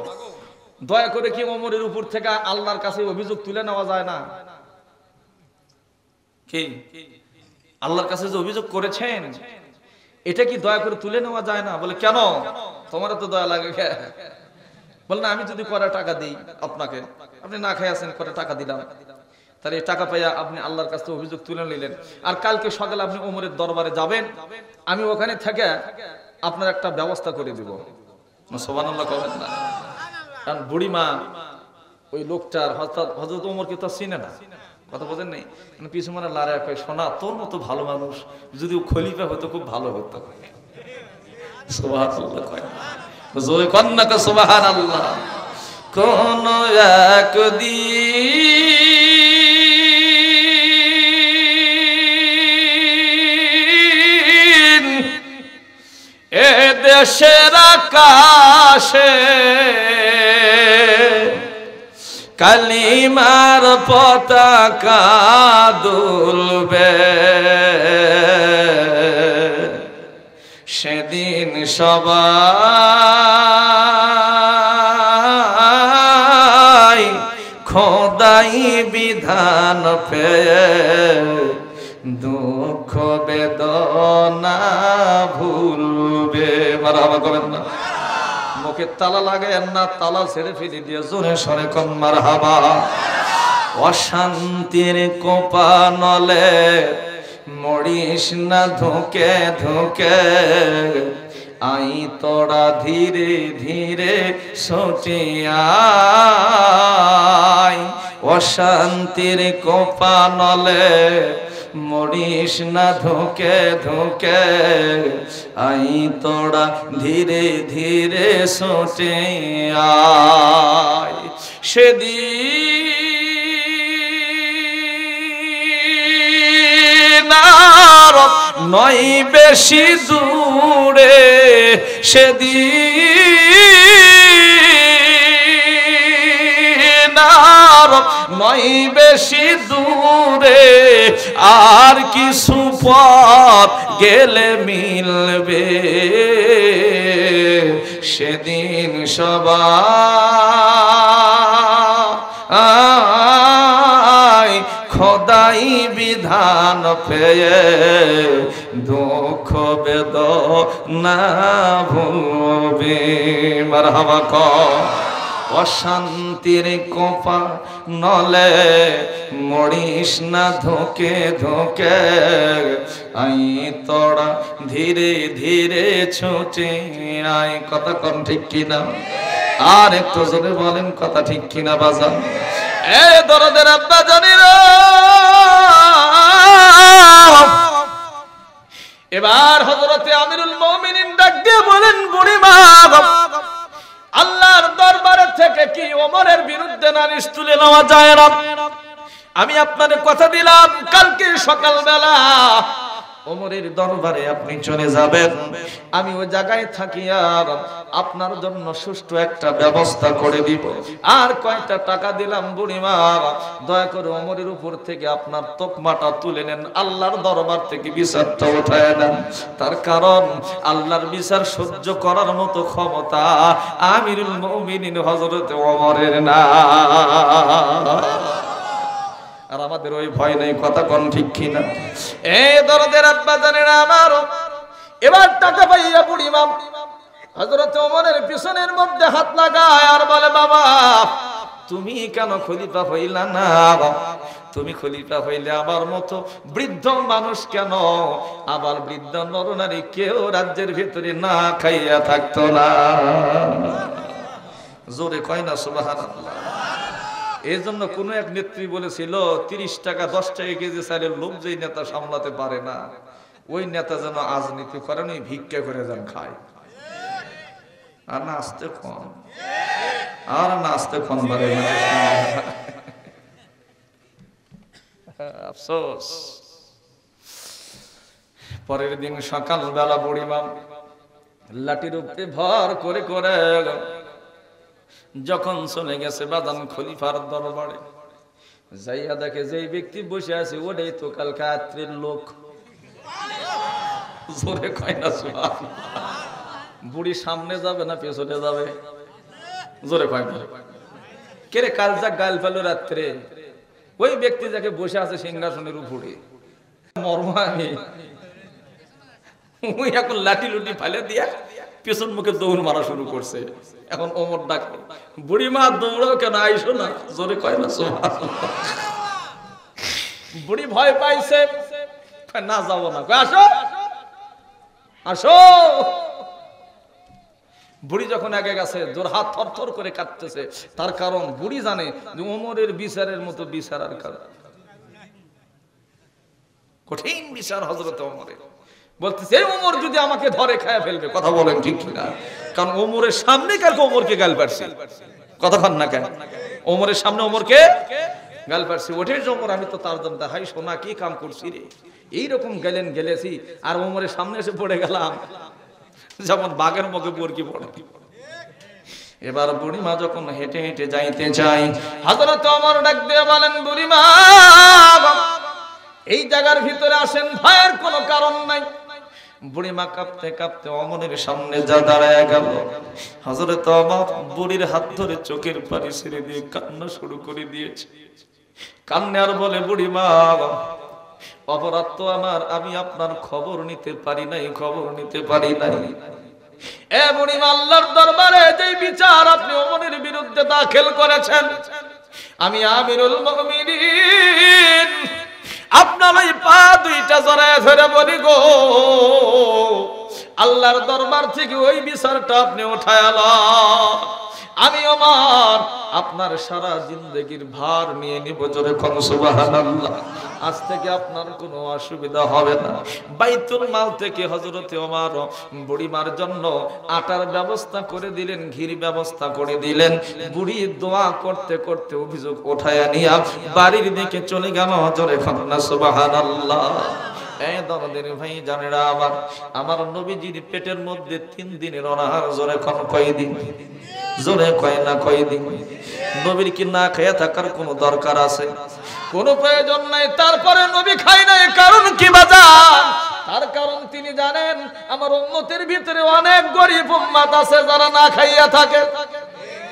দয়া করে কি ওমরের উপর থেকে আল্লাহর কাছে অভিযোগ তুলে নেওয়া যায় না? কি আল্লাহর কাছে যে অভিযোগ করেছেন এটা কি দয়া করে তুলে নেওয়া যায় না? বলে কেন, তোমার তো দয়া লাগে? বলে না, আমি যদি কয়টা টাকা দিই আপনাকে, আপনি না খেয়ে আছেন, কয়টা টাকা দিলাম, তাহলে এই টাকা পাইয়া আপনি আল্লাহর কাছে অভিযোগ তুলে নিলেন, আর কালকে সকালে আপনি ওমরের দরবারে যাবেন, আমি ওখানে থেকে আপনার একটা ব্যবস্থা করে দিব। সুবহানাল্লাহ কবেন না? কারণ বুড়িমা ওই লোকটার হযরত ওমরকে তো চিনে না, কথা বোঝেন নাই, পিছু মানে লারে কয়, শোনা তোর মতো ভালো মানুষ যদি খলিফা হতো খুব ভালো হতো। সুবহানাল্লাহ কয়, জোরে কন্যা কা সুবহানাল্লাহ। কোন একদিন এ দেশের আকাশে কালিমার পতাকা দুলবে, সেদিন সবাই খোদাই বিধান পেয়ে দুঃখ বেদনা ভুলবে। মারহাবা করেন না? মুখে তালা লাগায়েন না, তালা ছেড়ে ফেলে দিয়ে জোরে সরে কোন মারহাবা। অশান্তির কোপানলে মরিস না ধুকে ধুকে, আই তোরা ধীরে ধীরে ছুটিয়াই। অশান্তির কোপানলে মরিস না ধুকে ধুকে, আই তোরা ধীরে ধীরে ছুটে আয়। সেদিন নয় বেশি দূরে, সেদিন নয় বেশি দূরে, আর কিছু পথ গেলে মিলবে, সেদিন সবাই খোদাই বিধান পেয়ে দুঃখ বেদনা ভুলবে। মারহাবা কর। অশান্তির কোপা নলে মরিস না ধোকে ধোকে, আই তোরা ধীরে ধীরে ছুটে আয়। কথা কন ঠিক কিনা? আর একটু জোরে বলেন কথা ঠিক কিনা বাজান? এ দরদের আব্বা জানিরা, এবার হযরতে আমিরুল মুমিনিন ডাক দিয়ে বলেন, বুড়িমা আল্লাহর দরবারে থেকে কি ওমরের বিরুদ্ধে নালিশ তুলে নেওয়া যায় না? আমি আপনাদের কথা দিলাম, কালকে সকালবেলা ওমরের দরবারে আপনি চলে যাবেন, আমি ওই জায়গায় থাকিয়া আপনার জন্য সুষ্ঠু একটা ব্যবস্থা করে দিব। আর কয়টা টাকা দিলাম বুড়িমা, দয়া করে ওমরের উপর থেকে আপনার তকমাটা তুলে নেন, আল্লাহর দরবার থেকে বিচারটা উঠায় নেন। তার কারণ আল্লাহর বিচার সহ্য করার মতো ক্ষমতা আমিরুল মুমিনিন হযরত ওমরের না। আর আমাদের ওই ভয় নেই, কথা কোন ঠিক কিনা? এই দরদের আব্বা জানেরা আমারও এবার টাকা পাইয়া বুড়িমা হযরত ওমরের পিছনের মধ্যে হাত লাগায় আর বলে, বাবা তুমি কেন খলিফা হইলা না? তুমি খলিফা হইলে আমার মতো বৃদ্ধ মানুষ কেন, আবার বৃদ্ধ নরনারী কেউ রাজ্যের ভিতরে না খাইয়া থাকতো না। জোরে কয় না সুবহানাল্লাহ? এই জন্য কোন এক নেত্রী বলেছিল, 30 টাকা 10 টাকা কেজি চালের লোভ যেই নেতা সামলাতে পারে না, ওই নেতা যেন রাজনীতি করেন, ওই ভিক্ষা করে যেন খায়। আর না আসতে কম, আর না আসতে কম বারে আফসোস। পরের দিন সকালবেলা বুড়িমা লাঠির উপরে ভর করে করে যখন চলে গেছে বাদান খলিফার দরবারে, যাইয়া দেখে যে ব্যক্তি বসে আছে ওটাই তো কালকে রাত্রের লোক। জোরে কয় না সুবহানাল্লাহ। বুড়ি সামনে যাবে না পেছনে যাবে? জোরে কয় না। কে রে কাল যা গাল ফেলো রাত্রে, ওই ব্যক্তি যাকে বসে আছে সিংহাসনের উপরে। মর্ম আমি ওই এখন লাঠি লুটি ফেলে দিয়া পেছন মুখে দৌড় মারা শুরু করছে। এখন ওমর ডাকে, বুড়িমা দৌড়াও কেন, আইসো না। জোরে কয় না সুবহানাল্লাহ। বুড়ি ভয় পাইছে, না যাবো না, আসো আসো। বুড়ি যখন আগে গেছে জোর হাত থরথর করে কাঁপতেছে, তার কারণ বুড়ি জানে যে ওমরের বিচারের মতো বিচার আর কারণ কঠিন বিচার হযরত ওমরের। বলতেছে ওমর যদি আমাকে ধরে খায়া ফেলবে। কথা বলেন ঠিক কিনা? কারণ ওমরের সামনে কালকে ওমরকে গাল পারছে। কতক্ষণ না কেন ওমরের সামনে ওমরকে গাল পারছে। ওঠে ওমর, আমি তো তার জন্য হাই সোনা কি কাম করছি রে, এইরকম গেলেন গেলেছি আর ওমরের সামনে এসে পড়ে গেলাম যেমন বাঘের মুখে বরকি পড়ে। এবার বুড়িমা যখন হেঁটে হেঁটে যাইতে চাই, হযরত ওমর ডাক দিয়ে বলেন, বুড়িমা এই জায়গার ভিতরে আসেন, ভয়ের কোনো কারণ নাই। বুড়িমা কাঁপতে কাঁপতে ওমরের সামনে যা দাঁড়ায় গেল। হযরত ওমর বুড়ির হাত ধরে চোখের পানি ছেড়ে দিয়ে কান্না শুরু করে দিয়েছে। কান্না আর বলে, বুড়িমা অপরাধ তো আমার, আমি আপনার খবর নিতে পারি নাই, খবর নিতে পারি নাই। এ বুড়িমা, আল্লাহর দরবারে যে বিচার আপনি ওমরের বিরুদ্ধে দাখিল করেছেন, আমি আমিরুল মুমিনিন আপনার ওই পা দুইটা জড়ায় ধরে বলি গো, আল্লাহর দরবার থেকে ওই বিচারটা আপনি উঠায় আলাম। আমি ওমর আপনার সারা জিন্দেগির ভার নিয়ে নিব। জোরে কোন সুবহানাল্লাহ। আজ থেকে আপনার কোনো অসুবিধা হবে না। বাইতুল মাল থেকে হযরতে ওমর বুড়িমার জন্য আটার ব্যবস্থা করে দিলেন, ঘির ব্যবস্থা করে দিলেন। বুড়ি দোয়া করতে করতে অভিযোগ উঠায়া নিয়া বাড়ির দিকে চলে গেল। জোরে কোন সুবহানাল্লাহ। এই দরদের ভাই জানেরা, আমার নবীজির পেটের মধ্যে 3 দিনের অনাহার। জোরে কোন কয়দিন? জোরে কয় না কয়দিন? নবীর কি না খেয়ে থাকার কোনো দরকার আছে? কোনো প্রয়োজন নাই। তারপরে নবী খায় নাই, কারণ কি বাজান? তার কারণ তিনি জানেন আমার উম্মতের ভিতরে অনেক গরিব উম্মত আছে যারা না খাইয়া থাকে।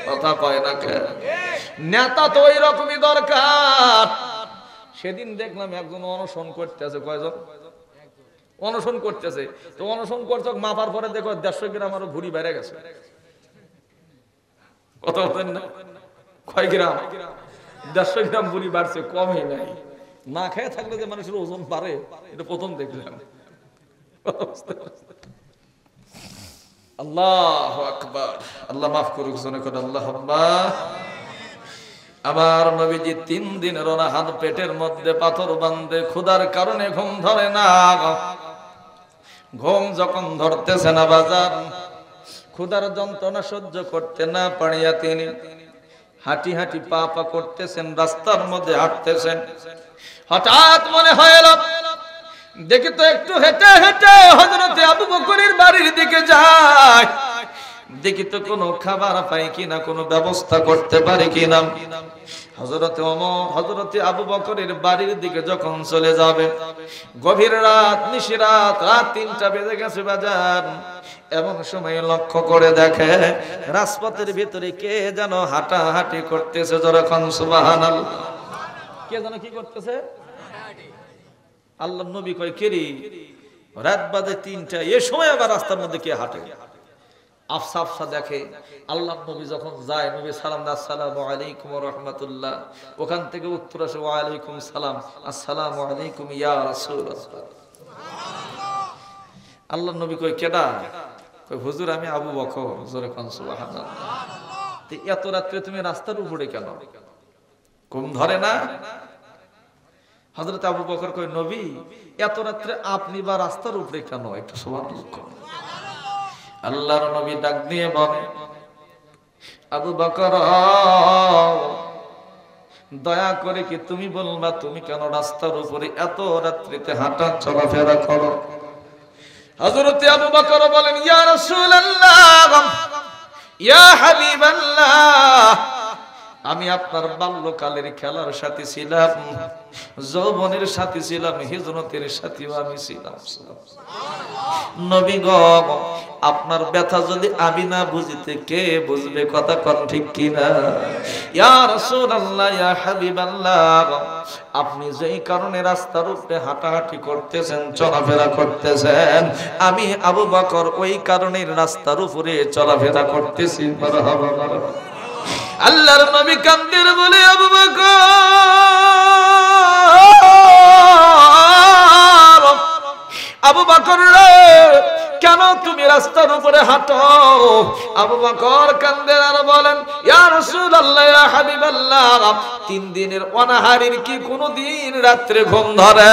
কথা কয় না কে? নেতা তো ওই রকমই দরকার। সেদিন দেখলাম একজন অনশন করতেছে। কয়জন অনশন করতেছে? তো অনশন করছে, মাপার পরে দেখো 150 গ্রাম আরো ভুড়ি বেড়ে গেছে। কত বলেন না? কয় গ্রাম? 150 গ্রাম ভুড়ি বাড়ছে, কমই নাই। না খেয়ে থাকলে যে মানুষের ওজন বাড়ে, এটা প্রথম দেখলাম। আল্লাহু আকবার। আল্লাহ মাফ করুক। জনে করে আল্লাহুম্মা। আমার নবীজি 3 দিনের অনাহার, পেটের মধ্যে পাথর বাঁধে, ক্ষুধার কারণে ঘুম ধরে না। ঘুম যখন ধরতেছে না বাজার, ক্ষুধার যন্ত্রণা সহ্য করতে না পারিয়া তিনি হাঁটি হাঁটি পা পা করতেছেন, রাস্তার মধ্যে হাঁটতেছেন। হঠাৎ মনে হইল দেখি তো একটু হেঁটে হেঁটে হযরতে আবু বকরের বাড়ির দিকে যায়, দেখি তো কোনো খাবার পাই কিনা, কোনো ব্যবস্থা করতে পারি কিনা। হযরতে ওমর হযরতে আবু বকরের বাড়ির দিকে যখন চলে যাবে, গভীর রাত, নিশিরাত, রাত 3টা বেজে গেছে বাজার। এমন সময় লক্ষ্য করে দেখে রাজপথের ভিতরে কে যেন হাঁটাহাঁটি করতেছে। যখন সুবহানাল্লাহ। কে যেন কি করতেছে? আল্লাহর নবী কয়, কে রে? রাত বাজে 3টা, এই সময় আবার রাস্তার মধ্যে কে হাঁটে? আফসা আফসা দেখে। আল্লাহর নবী যখন যায়, নবী সালাম দেয়, আসসালামু আলাইকুম ওয়া রাহমাতুল্লাহ। ওখান থেকে উত্তর আসে, ওয়া আলাইকুম সালাম, আসসালামু আলাইকুম ইয়া রাসূলুল্লাহ। আল্লাহর নবী কয়, কেডা? কয়, হুজুর আমি আবু বকর। জোরে কোন সুবহানাল্লাহ। তো এত রাত্রে তুমি রাস্তার উপরে কেন? ঘুম ধরে না? হযরত আবু বকর কয়, নবী এত রাত্রে আপনি বা রাস্তার উপরে কেন? একটু সুবহানাল্লাহ। আল্লাহর নবী ডাক দিয়ে বলে, আবু বকর দয়া করে কি তুমি বলবা তুমি কেন রাস্তার উপরে এত রাত্রিতে হাঁটা চলাফেরা করো? হযরত আবু বকর বলেন, ইয়া রাসূলুল্লাহ, ইয়া হাবিবাল্লাহ, আমি আপনার বাল্যকালের খেলার সাথী ছিলাম, যৌবনের সাথী ছিলাম, হিজরতের সাথীও আমি ছিলাম। নবী গো, আপনার ব্যথা যদি আমি না বুঝিতে কে বুঝবে? কথা কোন ঠিক কিনা? ইয়া রাসূলুল্লাহ, ইয়া হাবিবাল্লাহ, আপনি যেই কারণে রাস্তার উপরে হাঁটাহাঁটি করতেছেন, চলাফেরা করতেছেন, আমি আবু বকর ওই কারণে রাস্তার উপরে চলাফেরা করতেছি। মারহাবা মারহাবা। আল্লাহর নবী কান্দের বলে, আবু বকর, আবু বকর রে, কেন তুমি রাস্তার উপরে হাঁটো? আবু বকর কান্দে আর বলেন, ইয়া রাসূলুল্লাহ, ইয়া হাবিবাল্লাহ, 3 দিনের অনাহারির কি কোনো দিন রাত্রে ঘুম ধরে?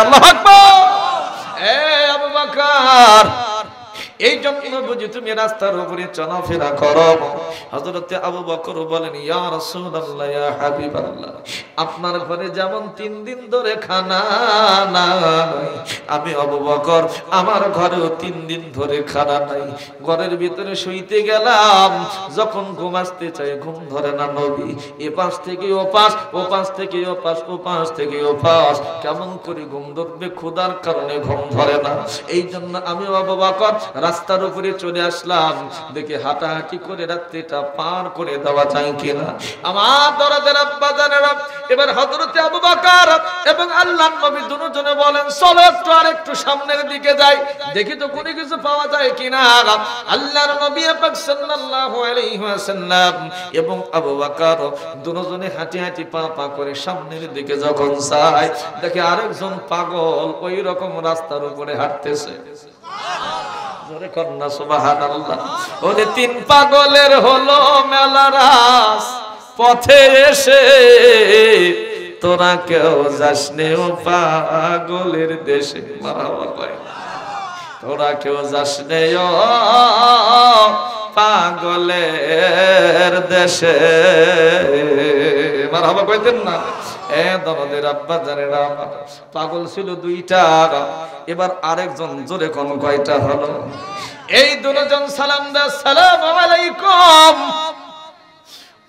আল্লাহু আকবার। এ আবু বকর, এই জন্য বুঝি তুমি রাস্তার উপরে চলাফেরা করো। হযরতে আবু বকর বলেন, ইয়া রাসূলুল্লাহ, ইয়া হাবিবাল্লাহ, আপনার ঘরে যেমন 3 দিন ধরে খানা নাই, আমি আবু বকর আমার ঘরেও 3 দিন ধরে খানা নাই। ঘরের ভিতরে শুইতে গেলাম, যখন ঘুম আসতে চাই ঘুম ধরে না নবী। এ পাশ থেকে ও পাশ, ও পাশ থেকে ও পাশ, ও পাশ থেকে ও পাশ, কেমন করে ঘুম ধরবে? ক্ষুধার কারণে ঘুম ধরে না। এই জন্য আমি আবু বকর রাস্তার উপরে চলে আসলাম, দেখে হাঁটাহাঁটি করে রাত্রিটা পার করে দেওয়া যায় কিনা। আমার দরদের আব্বা জানেরা, এবার হযরতে আবু বকর এবং আল্লাহর নবী দুজনে বলেন, চলো একটু আর একটু সামনের দিকে যাই, দেখি তো কোনো কিছু পাওয়া যায় কিনা। আল্লাহর নবী পাক সাল্লাল্লাহু আলাইহি ওয়াসাল্লাম এবং আবু বকর দুজনে হাঁটি হাঁটি পা পা করে সামনের দিকে যখন যায়, দেখে আরেকজন পাগল ওই রকম রাস্তার উপরে হাঁটতেছে। জোরে কন্যা সুবহানাল্লাহ। ওরে 3 পাগলের হলো মেলা রাস, পথে এসে তোরা কেউ যাসনে ও পাগলের দেশে। মারহাবা কয়, তোরা কেউ যাসনে ও পাগলের দেশে। মারহাবা কইতেন না? এ দরদের আব্বা জানেরা, পাগল ছিল 2টা, এবার আরেকজন জোরে কোন কয়টা হলো? এই দুজন সালাম দা, আসসালামু আলাইকুম।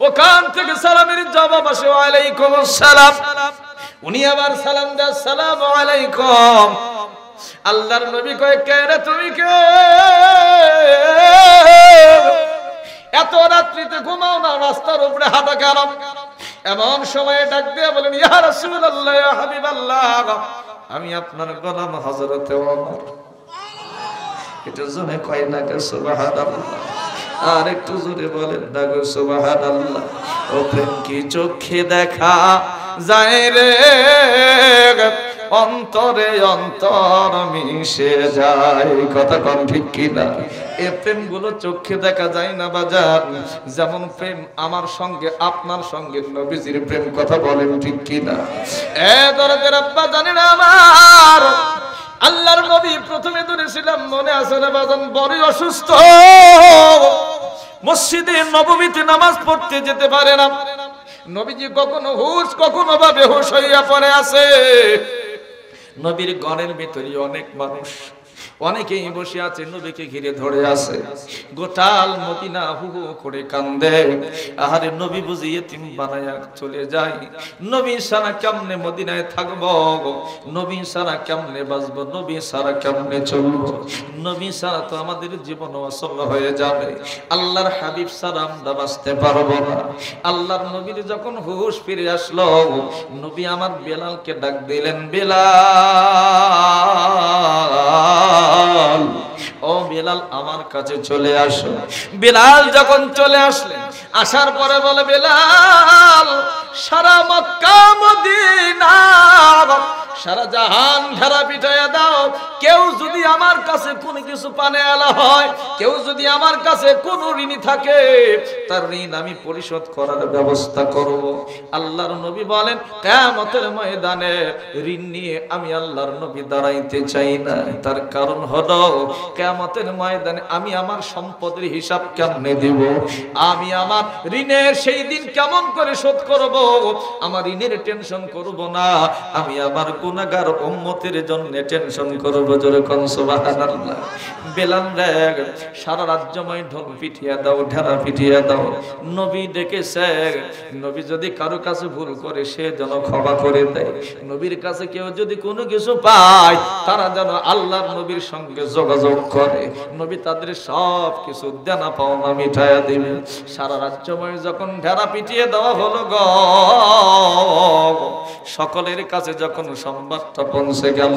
ওখান থেকে সালামের জবাব আসে, ওয়া আলাইকুম আসসালাম। উনি আবার সালাম দা, আসসালামু আলাইকুম। আল্লাহর নবী কয়, কে রে তুমি? কে? এত রাত্রিতে ঘুমাও না, রাস্তার উপরে হাঁটা কেন? এমন সময় ডাক দিয়ে বলেন, ইয়া রাসূলুল্লাহ, ইয়া হাবিবাল্লাহ, আমি আপনার গোলাম হযরতে ওমর। এটা জোরে কয় না কে সুবহানাল্লাহ? আর একটু জোরে বলেন না গো সুবহানাল্লাহ। ও প্রেম কি চোখে দেখা যায় রে, অন্তরে অন্তর মিশে যায়। কথা কোন ঠিক কিনা? এই প্রেম গুলো চোখে দেখা যায় না বাজার, যেমন প্রেম আমার সঙ্গে আপনার সঙ্গে নবীজির প্রেম। কথা বলেন ঠিক কিনা? এ দরদের আব্বা জানেন আমার, আল্লাহর নবী প্রথমে ধরেছিলাম, মনে আছে না বাজান, বড় অসুস্থ, মসজিদে নববীতে নামাজ পড়তে যেতে পারে না। নবীজি কখনো হুশ কখনো বা বেহুশ হইয়া পড়ে আছে। নবীর ঘরের ভিতরে অনেক মানুষ, অনেকেই বসে আছে, নবীকে ঘিরে ধরে আছে। গোটাল মদিনা হু হু করে কান্দে। আহারে নবী বুঝি ইতিম বানায়া চলে যায়। নবী সারা কেমনে মদিনায় থাকবো? নবী সারা কেমনে বাঁচবো? নবী সারা কেমনে চলবো? নবী সারা তো আমাদের জীবন অসল হয়ে যাবে। আল্লাহর হাবিব সারা আমরা বাঁচতে পারবো না। আল্লাহর নবীর যখন হুশ ফিরে আসলো, নবী আমার বেলালকে ডাক দিলেন, বেলাল, ও বেলাল আমার কাছে চলে আসো। বেলাল যখন চলে আসলেন, আসার পরে বলে, বেলাল, সারা মক্কা মদিনা সারা জাহান ঘেরা পিটাইয়া দাও, কেউ যদি আমার কাছে কোনো কিছু পানে আলা হয়, কেউ যদি আমার কাছে কোনো ঋণী থাকে, তার ঋণ আমি পরিশোধ করার ব্যবস্থা করব। আল্লাহর নবী বলেন কিয়ামতের ময়দানে ঋণ নিয়ে আমি আল্লাহর নবী দাঁড়াইতে চাই না। তার কারণ হলো কিয়ামতের ময়দানে আমি আমার সম্পদের হিসাব কেমনে দেব, আমি আমার ঋণের সেই দিন কেমন করে শোধ করব, আমার ঋণের টেনশন করব না, আমি আমার গুনাহগার উম্মতের জন্য টেনশন করব। জোরে কোন সুবহানাল্লাহ। বেলাল রে সারা রাজ্যময় ঢোল পিটিয়ে দাও, ঢেরা পিটিয়ে দাও। নবী ডেকেছে, নবী যদি কারো কাছে ভুল করে সে যেন ক্ষমা করে দেয়। নবীর কাছে কেউ যদি কোনো কিছু পায় তারা যেন আল্লাহর নবীর সঙ্গে যোগাযোগ করে, নবী তাদের সব কিছু দেনা পাওনা মিটাইয়া দিবে। সারা রাজ্যময় যখন ঢেরা পিটিয়ে দেওয়া হলো গো, সকলের কাছে যখন সংবাদটা পৌঁছে গেল,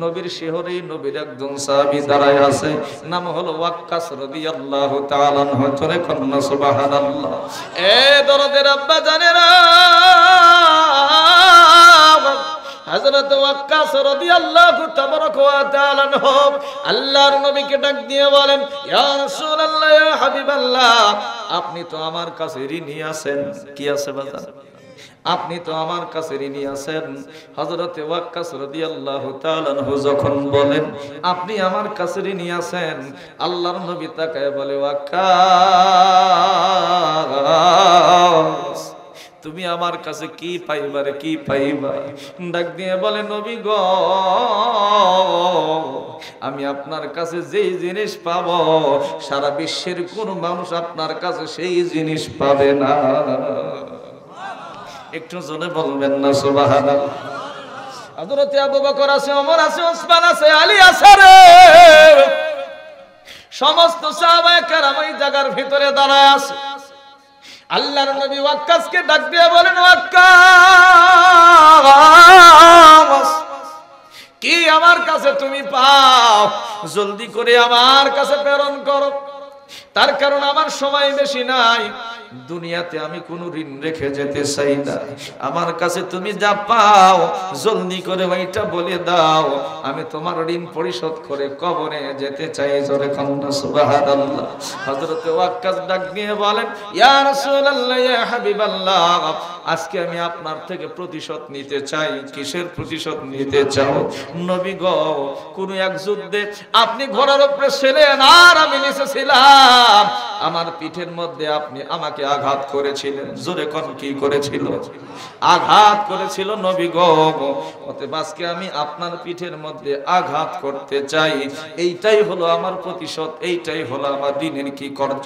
নবীর শিহরে নবীর একজন সাহাবী দাঁড়ায় আছে, নাম হলো ওয়াক্কাস রাদিয়াল্লাহু তাআলা আনহু। জোরে কন্না সুবহানাল্লাহ। এ দরদের আব্বা জানেরা, হযরত ওয়াক্কাস রাদিয়াল্লাহু তাবারাকা ওয়া তাআলা আনহু আল্লাহর নবীকে ডাক দিয়ে বলেন, ইয়া রাসূলুল্লাহ, ইয়া হাবিবাল্লাহ, আপনি তো আমার কাছে ঋণী আছেন। কি আছে বাজার? আপনি তো আমার কাছে ঋণী আছেন। হযরত ওয়াক্কাস রাদিয়াল্লাহু তাআলা আনহু যখন বলেন আপনি আমার কাছে ঋণী আছেন, আল্লাহর নবী তাকায় বলে, ওয়াক্কাস তুমি আমার কাছে কি পাইবারে, কি পাইবা? ডাক দিয়ে বলে, নবী গো, আমি আপনার কাছে যেই জিনিস পাবো সারা বিশ্বের কোন মানুষ আপনার কাছে সেই জিনিস পাবে না। একটু জোরে বলবেন না সুবহানাল্লাহ। হযরত আবু বকর আছে, ওমর আছে, ওসমান আছে, আলী আছে রে, সমস্ত সাহাবায়ে কেরাম এই জায়গার ভিতরে দাঁড়ায় আছে। আল্লাহর নবী ওয়াক্কাসকে ডাক দিয়ে বলেন, ওয়াক্কাস কি আমার কাছে তুমি পাও, জলদি করে আমার কাছে প্রেরণ করো। তার কারণ আমার সময় বেশি নাই, দুনিয়াতে আমি কোনো ঋণ রেখে যেতে চাই না। আমার কাছে তুমি যা পাও জলদি করে ওইটা বলে দাও, আমি তোমার ঋণ পরিশোধ করে কবরে যেতে চাই। জোরে কন্না সুবহানাল্লাহ। হযরত ওয়াক্কাস ডাক দিয়ে বলেন, ইয়া রাসূলুল্লাহ, ইয়া হাবিবাল্লাহ, আজকে আমি আপনার থেকে প্রতিশোধ নিতে চাই। কিসের প্রতিশোধ নিতে চাও? নবী গো, কোন এক যুদ্ধে আপনি ঘোড়ার উপরে ছিলেন আর আমি নিচে ছিলাম, আমার পিঠের মধ্যে আপনি আমাকে আঘাত করেছিলেন। জোরে কোন কি করেছিল? আঘাত করেছিল নবী গো। অতএব আজকে আমি আপনার পিঠের মধ্যে আঘাত করতে চাই। এইটাই হলো আমার প্রতিশোধ, এইটাই হলো আমার দিনের কি কর্য,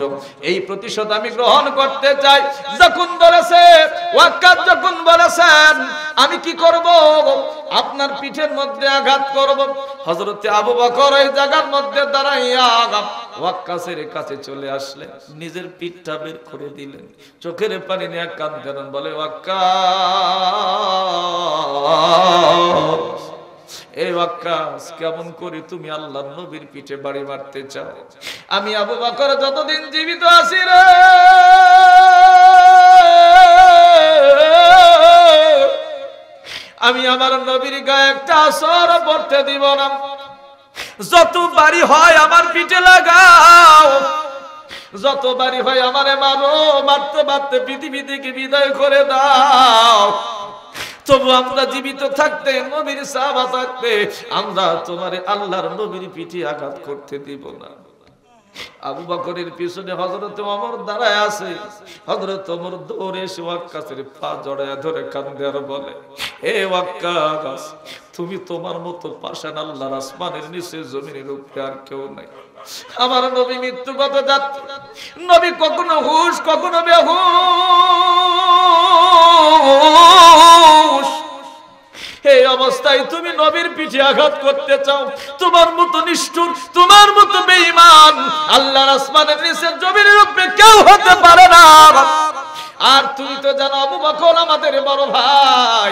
এই প্রতিশোধ আমি গ্রহণ করতে চাই। যখন বলেছে ওয়াক্কাস, যখন বলেছেন আমি কি করব, আপনার পিঠের মধ্যে আঘাত করব, হযরত আবু বকর এই জায়গার মধ্যে দাঁড়াইয়া ওয়াক্কাসের কাছে চলে আসলেন, নিজের পিঠটা বের করে দিলেন, চোখের পানি নিয়ে কাঁদলেন, বলে, ওয়াক্কাস, এই ওয়াক্কাস কেমন করে তুমি আল্লাহর নবীর পিঠে বাড়ি মারতে চাও? আমি আবু বকর যতদিন জীবিত আছি রে, আমি আমার নবীর গায়ে একটা আসর পড়তে দিব না। যত বাড়ি হয় আমার পিঠে লাগাও, যত বাড়ি হয় আমারে মারো, মারতে মারতে পৃথিবী থেকে বিদায় করে দাও, তবু আমরা জীবিত থাকতে, নবীর সাহাবা থাকতে, আমরা তোমারে আল্লাহর নবীর পিঠে আঘাত করতে দিব না। আবু বকরের পিছনে হযরত ওমর দাঁড়ায় আছে। হযরত ওমর দৌড়ে এসে ওয়াক্কাসের পা জড়ায় ধরে কান্দে আর বলে, হে ওয়াক্কাস, তুমি তোমার মতো পাষাণ আল্লাহর আসমানের নিচে জমিনের উপরে আর কেউ নাই। আমার নবী মৃত্যুগত যাত্রী, নবী কখনো হুশ কখনো বেহুশ, এই অবস্থায় তুমি নবীর পিঠে আঘাত করতে চাও? তোমার মতো নিষ্ঠুর, তোমার মতো বেঈমান আল্লাহর আসমানের নিচে জমিনের উপরে কেউ হতে পারে না। আর তুমি তো জানো আবু বকর আমাদের বড় ভাই,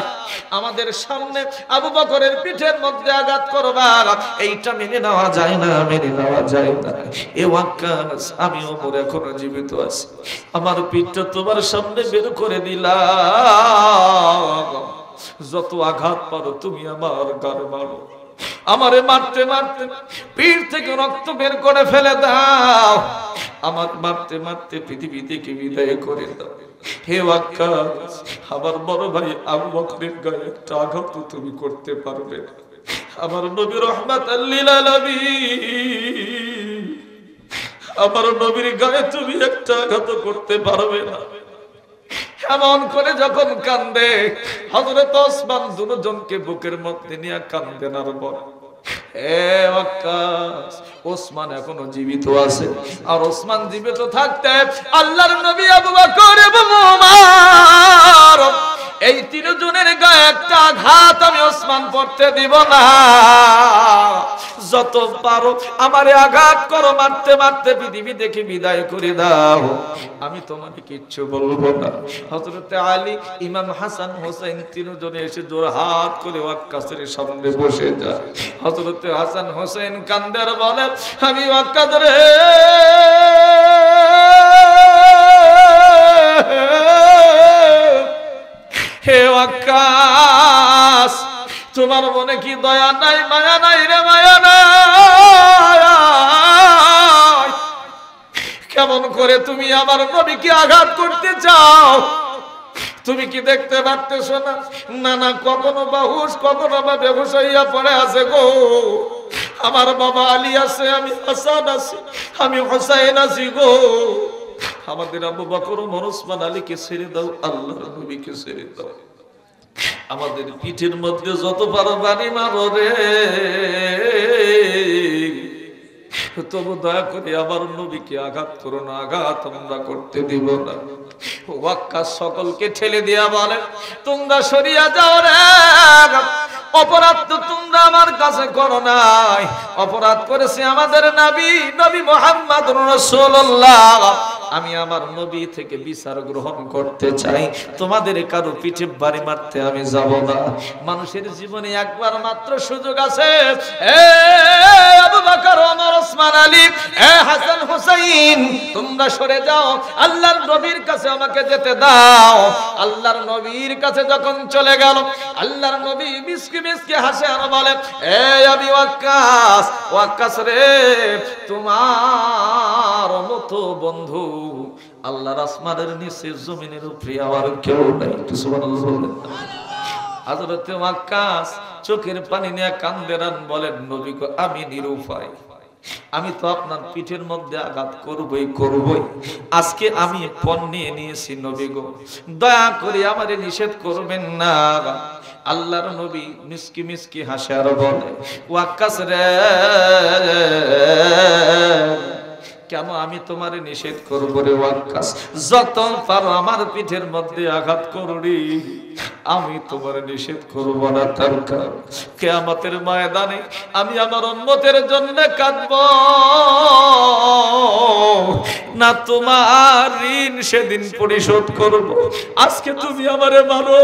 আমাদের সামনে আবু বকরের পিঠের মধ্যে আঘাত করবা, এইটা মেনে নেওয়া যায় না, মেনে নেওয়া যায় না। এ ওয়াক্কাস, আমি ওমর এখনো জীবিত আছি, আমার পিঠটা তোমার সামনে বের করে দিলাম, যত আঘাত পারো তুমি আমার গায়ে মারো, আমারে মারতে মারতে পিঠ থেকে রক্ত বের করে ফেলে দাও, আমার মারতে মারতে পৃথিবী থেকে বিদায় করে দাও। হে ওয়াক্কাস, আমার বড় ভাই আবু বকরের গায়ে একটা আঘাত তুমি করতে পারবে না। আমার নবী রাহমাতাল লিল আলামিন, আমার নবীর গায়ে তুমি একটা আঘাত করতে পারবে না। এমন করে যখন কান্দে, হযরত ওসমান দুজনকে বুকের মধ্যে নিয়ে কান্দেন আর বলে, হে ওয়াক্কাস, ওসমান এখনো জীবিত আছে। আর ওসমান জীবিত থাকতে আল্লাহর নবী আবু বকর এবং ওমর এই তিনজনের গায়ে একটা আঘাত আমি ওসমান পড়তে দিব না। যত পারো আমারে আঘাত করো, মারতে মারতে পৃথিবী থেকে বিদায় করে দাও, আমি তোমাকে কিচ্ছু বলবো না। হযরতে আলী, ইমাম হাসান, হোসেন তিনজনে এসে জোর হাত করে ওয়াক্কাসের সামনে বসে যায়। হযরতে হাসান হোসেন কান্দে আর বলে, আমি ওয়াক্কাস রে, হে ওয়াক্কাস, তোমার মনে কি দয়া নাই, মায়া নাই রে, মায়া নাই? কেমন করে তুমি আমার নবীকে আঘাত করতে চাও? তুমি কি দেখতে পারতেছো না? না না, কখনো বাহুশ, কখনো বা বেহুশ হইয়া পড়ে আছে গো। আমার বাবা আলী আছে, আমি হাসান আছি, আমি হোসাইন আছি গো। আমাদের আবু বকর ওমর ওসমান আলীকে ছেড়ে দাও, আল্লাহর নবীকে ছেড়ে দাও। আমাদের পিঠের মধ্যে যত পারো বাড়ি মারো রে, তবু দয়া করে আমার নবীকে আঘাত করো না, আঘাত আমরা করতে দিব না। ওয়াক্কাস সকলকে ঠেলে দিয়া বলে, তোমরা সরিয়া যাও রে, অপরাধ তো তোমরা আমার কাছে করো নাই, অপরাধ করেছে আমাদের নবী, নবী মুহাম্মদুর রাসূলুল্লাহ। আমি আমার নবী থেকে বিচার গ্রহণ করতে চাই, তোমাদের কারো পিঠে বাড়ি মারতে আমি যাব না। মানুষের জীবনে একবার মাত্র সুযোগ আছে। আবু বকর, ওমর, ওসমান, আলী, হাসান, হুসাইন, তোমরা সরে যাও, আল্লাহর নবীর কাছে আমাকে যেতে দাও। আল্লাহর নবীর কাছে যখন চলে গেল, আল্লাহর নবী মিসকি মিসকি হাসে আর বলে, আবি ওয়াক্কাস, ওয়াক্কাস রে, তোমার মতো বন্ধু আল্লাহর আসমানের নিচে জমিনের উপরে আর কেউ নাই। সুবহানাল্লাহ বলেন। হযরত ওয়াক্কাস চোখের পানি নিয়ে কান্দেন, বলেন, নবী গো, আমি নিরুপায়, আমি তো আপনার পিঠের মধ্যে আঘাত করবই করবই। আজকে আমি পণ নিয়ে নিয়েছি নবী গো, দয়া করে আমারে নিষেধ করবেন না। আল্লাহর নবী মিসকি মিসকি হাসে আর বলে, ওয়াক্কাস রে, কেন আমি তোমারে নিষেধ করবো রে ওয়াক্কাস? যত পারো আমার পিঠের মধ্যে আঘাত করুনি, আমি তোমার নিষেধ করব না। তার কারণ কিয়ামতের ময়দানে আমি আমার উম্মতের জন্য কাঁদব না, তোমার ঋণ সেদিন পরিশোধ করব। আজকে তুমি আমারে মারো,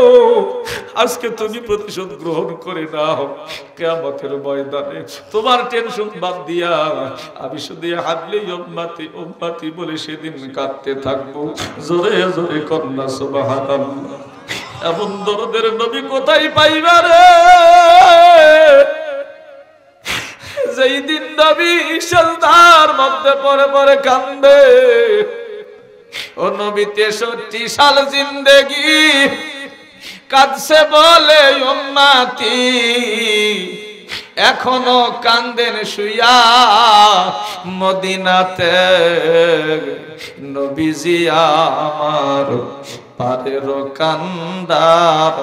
আজকে তুমি প্রতিশোধ গ্রহণ করে নাও, কিয়ামতের ময়দানে তোমার টেনশন বাদ দিয়া আমি শুধু হাবলি উম্মতি উম্মতি বলে সেদিন কাঁদতে থাকবো। জোরে জোরে কন্যা সুবহানাল্লাহ। এমন দরদের নবী কোথায় পাইবা রে? যেই দিন নবী সেজদার মধ্যে পড়ে পড়ে কান্দে। ও নবী 63 সাল জিন্দেগি কাঁদছে বলে উম্মতি, এখনো কান্দেন শুইয়া মদিনাতে। নবীজি আমার পারের কান্দার,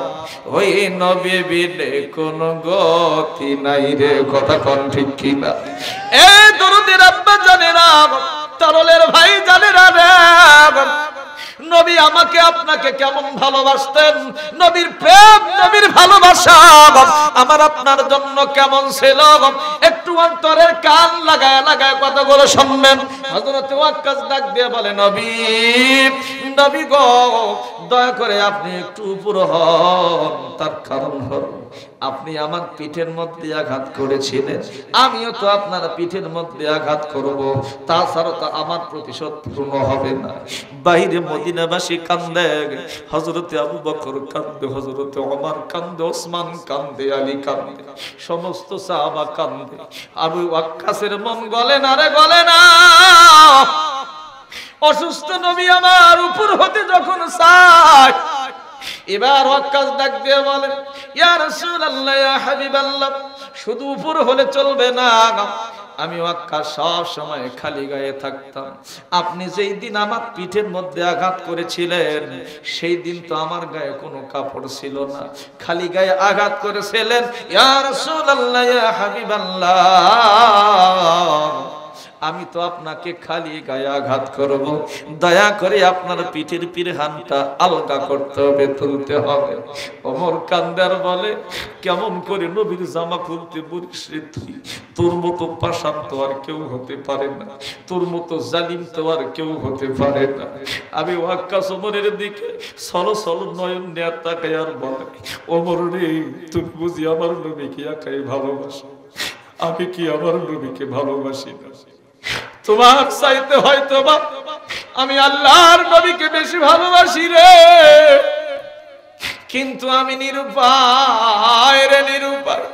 ওই নবী বিনে কোন গতি নাই রে। কথা কোন ঠিক কিনা? এ দরদের আব্বা জানে না, তরলের ভাই জানে না রে, নবী আমাকে আপনাকে কেমন ভালোবাসতেন, নবীর প্রেম, নবীর ভালোবাসা আমার আপনার জন্য কেমন ছিল। একটু অন্তরের কান লাগায় লাগায় কথাগুলো শুনবেন। হযরত ওয়াক্কাস ডাক দিয়ে বলে, নবী, নবী গো, দয়া করে আপনি একটু উপর হন। তার কারণ হলো আপনি আমার পিঠের মধ্যে আঘাত করেছিলেন, আমিও তো আপনার পিঠের মধ্যে আঘাত করব, তাছাড়া তো আমার প্রতিশোধ পূর্ণ হবে না। বাইরে মদিনাবাসী কান্দে, হযরত আবু বকর কান্দে, হযরত ওমর কান্দে, ওসমান কান্দে, আলী কান্দে, সমস্ত সাহাবা কান্দে। আবু ওয়াক্কাসের মন গলে না রে, গলে না। অসুস্থ নবী আমার উপর হতে যখন চায়, এবার ওয়াক্কাস ডাক দিয়ে বলেন, ইয়া রাসূলুল্লাহ, ইয়া হাবিবাল্লাহ, শুধু উপর হলে চলবে না, আমি ওয়াক্কাস সব সময় খালি গায়ে থাকতাম। আপনি যেই দিন আমার পিঠের মধ্যে আঘাত করেছিলেন, সেই দিন তো আমার গায়ে কোনো কাপড় ছিল না, খালি গায়ে আঘাত করেছিলেন। ইয়া রাসূলুল্লাহ, ইয়া হাবিবাল্লাহ, আমি তো আপনাকে খালি গায়ে আঘাত করব, দয়া করে আপনার পিঠের পিরহানটা আলগা করতে হবে, তুলতে হবে। ওমর কান্দার বলে, কেমন করে নবীর জামা খুলতে বলিস রে তুই? তোর মতো পাষাণ তো আর কেউ হতে পারে না, তোর মতো জালিম তো আর কেউ হতে পারে না। আমি ওয়াক্কাস ওমরের দিকে সলো সলো নয়ন নেয়া তাকাই আর বলে, ওমর রে, তুমি বুঝি আমার নবীকে একাই ভালোবাসো, আমি কি আমার নবীকে ভালোবাসি না? তোমার চাইতে হয়তো বা আমি আল্লাহর নবীকে বেশি ভালোবাসি রে, কিন্তু আমি নিরুপায় রে, নিরুপায়।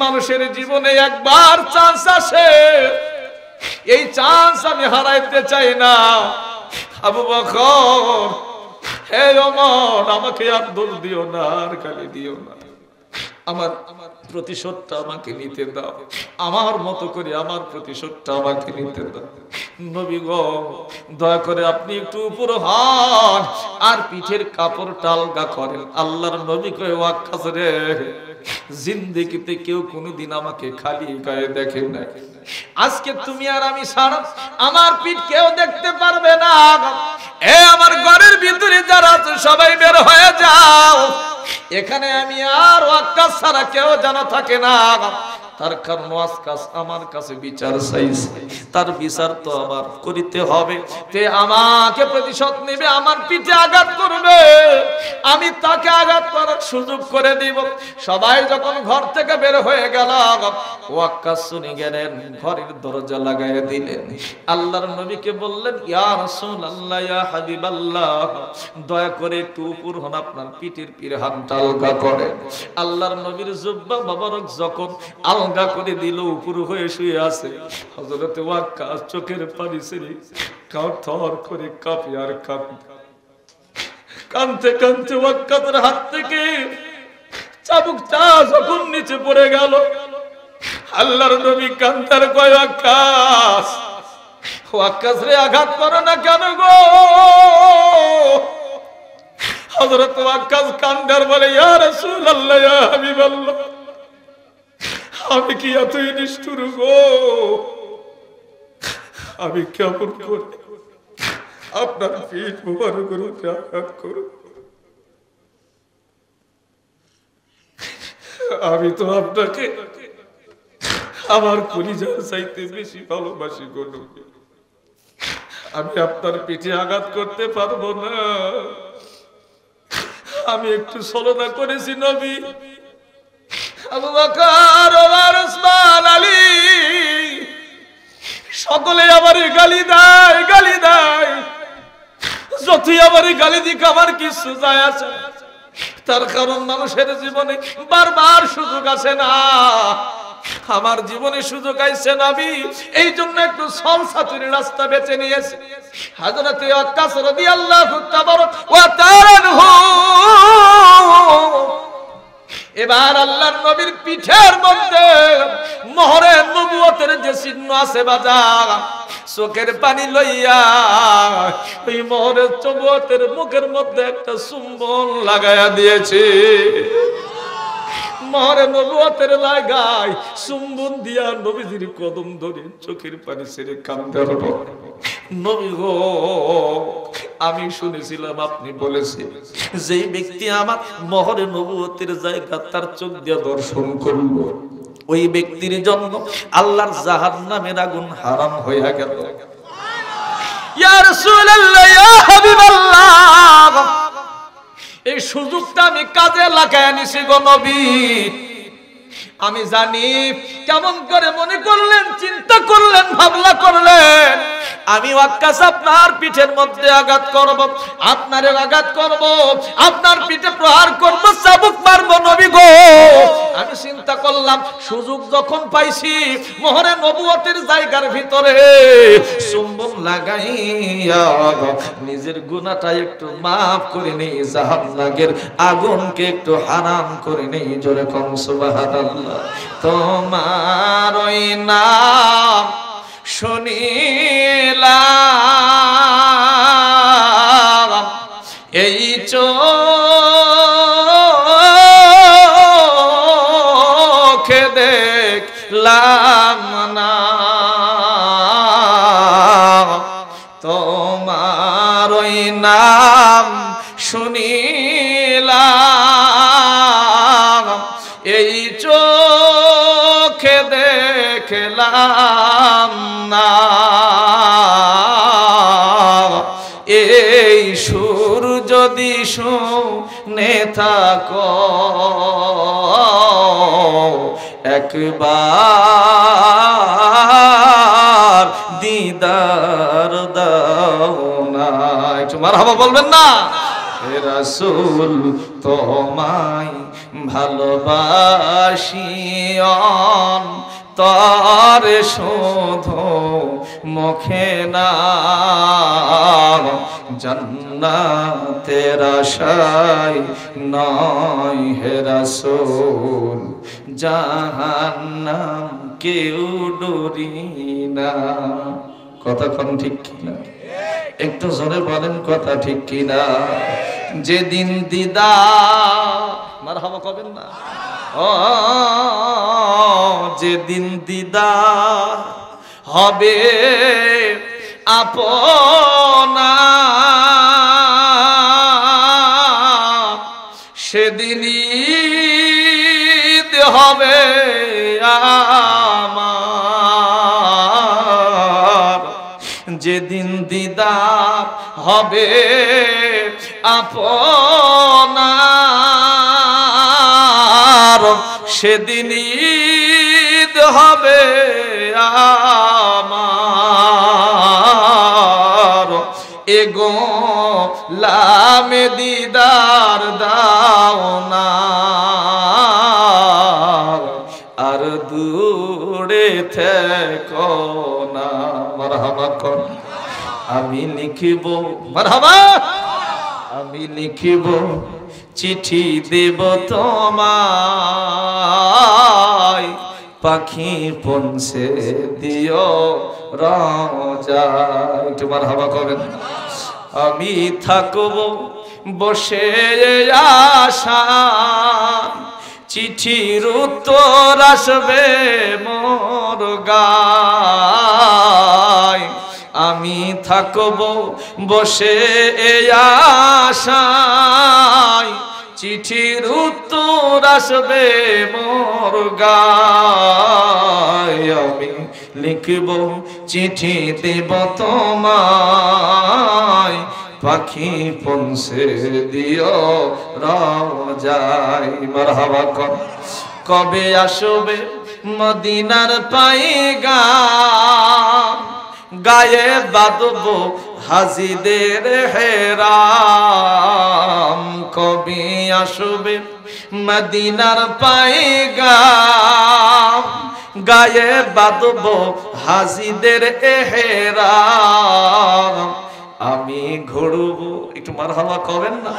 মানুষের জীবনে একবার চান্স আসে, এই চান্স আমি হারাইতে চাই না। আবু বকর, হে ওমর, আমাকে আর দোষ দিও না, আর গালি দিও না, আমার প্রতিশোধটা আমাকে নিতে দাও, আমার মতো করে আমার প্রতিশোধটা আমাকে নিতে দাও। নবী গো, দয়া করে আপনি একটু উপর হন আর পিঠের কাপড়টা আলগা করেন। আল্লাহর নবী কয়ে, ওয়াক্কাস রে, জিন্দেগিতে কেউ কোনোদিন আমাকে খালি গায়ে দেখে না, আজকে তুমি আর আমি ছাড়া আমার পিঠ কেউ দেখতে পারবে না। এ আমার ঘরের ভিতরে যারা আছে সবাই বের হয়ে যাও, এখানে আমি আর ওয়াক্কাস ছাড়া কেউ জানা থাকে না। তার কারণ ওয়াক্কাস আমার কাছে বিচার চাইছে, তার বিচার তো আমার করিতে হবে। তে আমাকে প্রতিশোধ নেবে, আমার পিঠে আঘাত করবে, আমি তাকে আঘাত করার সুযোগ করে দিব। সবাই যখন ঘর থেকে বের হয়ে গেল, ওয়াক্কাস শুনে গেলেন, ঘরের দরজা লাগাইয়া দিলেন। আল্লাহর নবীকে বললেন, ইয়া রাসূলুল্লাহ, ইয়া হাবিবাল্লাহ, দয়া করে একটু উপর হন, আপনার পিঠের পিরহানটা আলগা করেন। আল্লাহর নবীর জুব্বা মোবারক যখন আলগা করে দিল, উপর হয়ে শুয়ে আছে, হযরত ওয়াক্কাস চোখের পানি ছেড়ে থর করে কাঁপে আর কাঁদতে কাঁদতে ওয়াক্কাসের হাত থেকে চাবুকটা যখন নিচে পড়ে গেল, আল্লাহর নবী কান্দার কয়, ওয়াক্কাস, ওয়াক্কাস রে, আঘাত করো না কেন গো? হযরত ওয়াক্কাস কান্দার বলে, ইয়া রাসূলুল্লাহ, ইয়া হাবিবাল্লাহ, আমি কি এতই নিষ্ঠুর গো? আমি কেমন করে আপনার পিঠ মোবারকের উপরে আঘাত করব? আমি তো আপনাকে আমার কলিজার চাইতে বেশি ভালোবাসি গো নবী, আমি আপনার পিঠে আঘাত করতে পারবো না। আমি একটু ছলনা করেছি নবী। আবু বকর, ওমর, ওসমান, আলী সকলে আমারে গালি দেয়, গালি দেয়। যতই আমারে গালি দিক আমার কিছু যায় আসে, তার কারণ মানুষের জীবনে বারবার সুযোগ আসে না, আমার জীবনে সুযোগ আইছে নবী, এই জন্য একটু সলসাতুরি রাস্তা বেছে নিয়েছি। হযরত ওয়াক্কাস রাদিয়াল্লাহু তাআলা এবার আল্লাহর নবীর পিঠের মধ্যে মোহরে নবুয়তের যে চিহ্ন আছে বাজার, চোখের পানি লইয়া ওই মোহরে নবুয়তের মুখের মধ্যে একটা চুম্বন লাগায়া দিয়েছে। মোহরে নবুয়তের লাগায় চুম্বন দিয়া নবীজির কদম ধরে চোখের পানি ছেড়ে কান্দে। নবী গো, আমি শুনেছিলাম আপনি বলেছেন যেই ব্যক্তি আমার মোহরে নবুয়তের জায়গা তার চোখ দিয়ে দর্শন করল, ওই ব্যক্তির জন্য আল্লাহর জাহান্নামের আগুন হারাম হয়ে গেল। ইয়া রাসূলুল্লাহ, ইয়া হাবিবাল্লাহ, এই সুযোগটা আমি কাজে লাগায় নিছি গো নবী। আমি জানি কেমন করে মনে করলেন, চিন্তা করলেন, ভাবনা করলেন আমি ওয়াক্কাস আপনার পিঠের মধ্যে আঘাত করব, আপনারে আঘাত করব, আপনার পিঠে প্রহার করব, চাবুক মারব নবী গো। আমি চিন্তা করলাম সুযোগ যখন পাইছি মোহরে নবুয়তের জায়গার ভিতরে চুম্বন লাগাইয়া নিজের গুনাহটা একটু মাফ করে নেই, জাহান্নামের আগুনকে একটু হারাম করে নেই। জোরে কোন সুবহানাল্লাহ। তোমার ওই নাম শুনিলাম এই চোখে দেখলাম না, তোমার ওই নাম শুনিলাম এই চোখে দেখলাম না, এই সুর যদি শুনে থাকো একবার দিদার দাও না। একটু মারহাবা বলবেন না? হে রাসূল তোমায় ভালোবাসি অন্তরে শুধু মুখে না, জান্নাতের আশায় নয় হে রাসূল, জাহান্নাম কেউ ডরি না। কথা কোন ঠিক কিনা? একটু জোরে বলেন কথা ঠিক কিনা? যেদিন দিদার মারহাবা কবেন না? ও যেদিন দিদার হবে আপনা, সেদিন ঈদ হবে আমার। যেদিন দিদার হবে আপনার, সেদিন ঈদ হবে আমার। এগো লামে দিদার দাও না, আর দূরে থেকো না। মারহাবা কোন? আমি লিখিব মারহাবা, আমি লিখিব চিঠি দেব তোমায়, পাখি পৌঁছে দিও রওজায়। একটু মারহাবা করেন। আমি থাকব বসে আশা, চিঠির উত্তর আসবে মোর গায়। আমি থাকব বসে আশায়, চিঠির উত্তর আসবে মোর গায়। আমি লিখব চিঠি দেব তোমায়, পাখি পৌঁছে দিও রওজায়। মারহাবা কর। কবে আসবে মদিনার পাইগা, গায়ে বাঁধব হাজিদের হেরাম। কবে আসবে মদিনার পাইগা, গায়ে বাঁধব হাজিদের হেরাম। আমি ঘুরব, একটু মারহাবা কবেন না?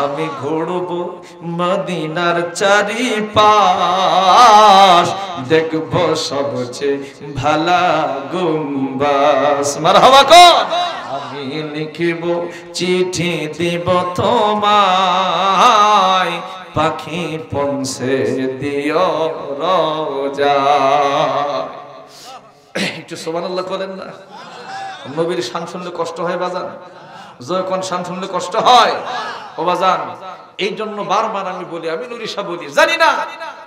আমি ঘুরব মদিনার চারিপাশ, দেখব সবচেয়ে ভালা গুম্বাস। মারহাবা কর। আমি লিখিব চিঠি দিব তোমায়, পাখি পৌঁছে দিও রওজায়। একটু সুবহানাল্লাহ করেন না? নবীর শান শুনলে কষ্ট হয় বাজান? যখন শান শুনলে কষ্ট হয় ও বাজান। এই জন্য বারবার আমি বলি, আমি নুরিশা বলি, জানি না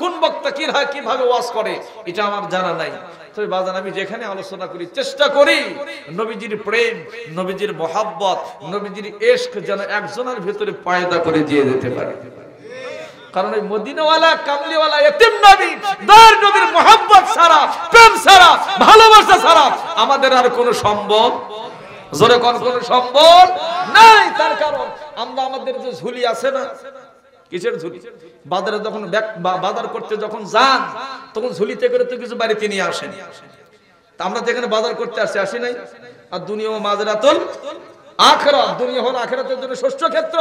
কোন বক্তা কিভাবে ওয়াজ করে, এটা আমার জানা নাই। তবে বাজান আমি যেখানে আলোচনা করি চেষ্টা করি নবীজির প্রেম, নবীজির মহাব্বত, নবীজির ইশক যেন একজনের ভিতরে পয়দা করে দিয়ে যেতে পারে। কারণ এই মদিনাওয়ালা কামলিওয়ালা এতিম নবী, দয়ার নবীর মহব্বত ছাড়া, প্রেম ছাড়া, ভালোবাসা ছাড়া আমাদের আর কোনো সম্ভব জোরে কোন সম্বল নাই। তার কারণ আমরা আমাদের যে ঝুলি আছে না, কিসের ঝুলি? বাজারে যখন বাজার করতে যখন যান তখন ঝুলিতে করে তো কিছু বাড়িতে নিয়ে আসেন। আমরা যেখানে বাজার করতে আসি নাই। আর দুনিয়া ও মাজরাতুল আখিরাত, দুনিয়া হলো আখিরাতের জন্য শস্য ক্ষেত্র।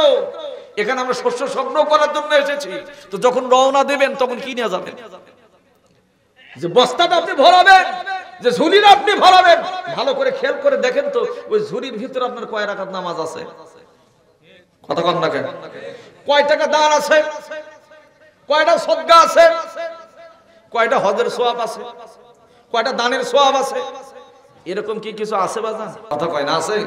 এখানে আমরা শস্য সংগ্রহ করার জন্য এসেছি। তো যখন রওনা দেবেন তখন কি নিয়ে যাবেন? যে বস্তাটা আপনি ভরাবেন, যে ঝুলিটা আপনি ভরাবেন, ভালো করে খেয়াল করে দেখেন তো ওই ঝুলির ভিতরে আপনার কয় রাকাত নামাজ আছে? কথা কন না কেন? কয় টাকা দান আছে? কয়টা সদকা আছে? কয়টা হজের সওয়াব আছে? কয়টা দানের সওয়াব আছে? এরকম কি কিছু আছে বাজান? কথা কয় না আছে?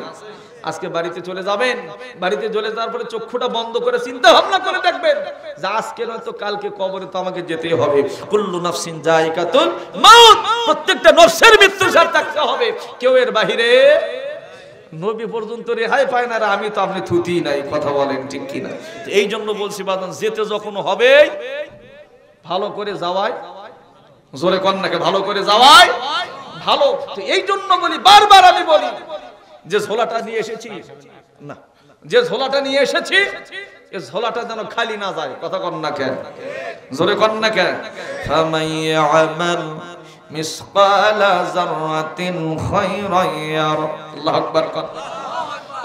আজকে বাড়িতে চলে যাবেন, বাড়িতে চলে যাওয়ার পরে চক্ষুটা বন্ধ করে চিন্তা ভাবনা করে দেখবেন যে আজকে নয়তো কালকে কবরে তো আমাকে যেতে হবে। কুল্লু নাফসিন যায়িকাতুল মাউত, প্রত্যেকটা নফসের মৃত্যুর সাথে থাকতে হবে। কেউ এর বাহিরে নবী পর্যন্ত রেহাই পায় না। আমি তো আপনি থুতি নাই। কথা বলেন ঠিক কি না? এই জন্য বলছি বাজান, যেতে যখন হবে ভালো করে যাওয়াই, জোরে কন্যাকে ভালো করে যাওয়াই ভালো। তো এই জন্য বলি, বারবার আমি বলি, যে ঝোলাটা নিয়ে এসেছি না, যে ঝোলাটা নিয়ে এসেছি এই ঝোলাটা যেন খালি না যায়। কথা কন না কেন? জোরে কন না কেন? ফামাইয়ামাল মিসকালা যাররাতিন খায়রান ইয়ারা। আল্লাহু আকবার। কন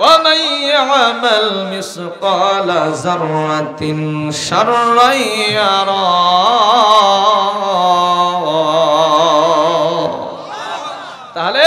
ওয়া মাইয়ামাল মিসকালা যাররাতিন শাররান ইয়ারা। তাহলে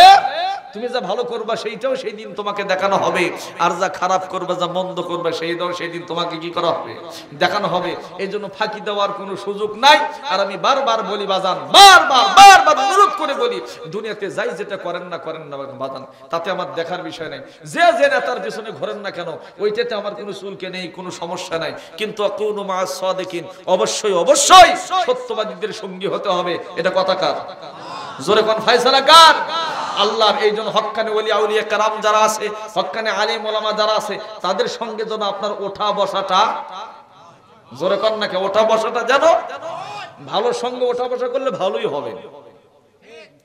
তুমি যা ভালো করবা সেইটাও সেই দিন তোমাকে দেখানো হবে, আর যা খারাপ করবা, যা মন্দ করবা সেইটাও সেই দিন তোমাকে কি করা হবে? দেখানো হবে। এই জন্য ফাঁকি দেওয়ার কোনো সুযোগ নাই। আর আমি বারবার বলি বাজান, বারবার অনুরোধ করে বলি, দুনিয়াতে যাই যেটা করেন না বাজান, তাতে আমার দেখার বিষয় নাই। যে নেতার পিছনে ঘোরেন না কেন, ওইটাতে আমার কোনো চুলকে নেই, কোনো সমস্যা নাই। কিন্তু আকুনু মা'আস সাদিকিন, অবশ্যই সত্যবাদীদের সঙ্গী হতে হবে। এটা কথা কার? জোরে কোন ফয়সালা কার? আল্লাহর। এই জন্য হক্কানি ওলি আউলিয়া কেরাম যারা আছে, হক্কানি আলিম ওলামা যারা আছে, তাদের সঙ্গে যেন আপনার ওঠা বসাটা, জোরে কোন নাকি, ওঠা বসাটা যেন ভালো সঙ্গে ওঠা বসা করলে ভালোই হবে,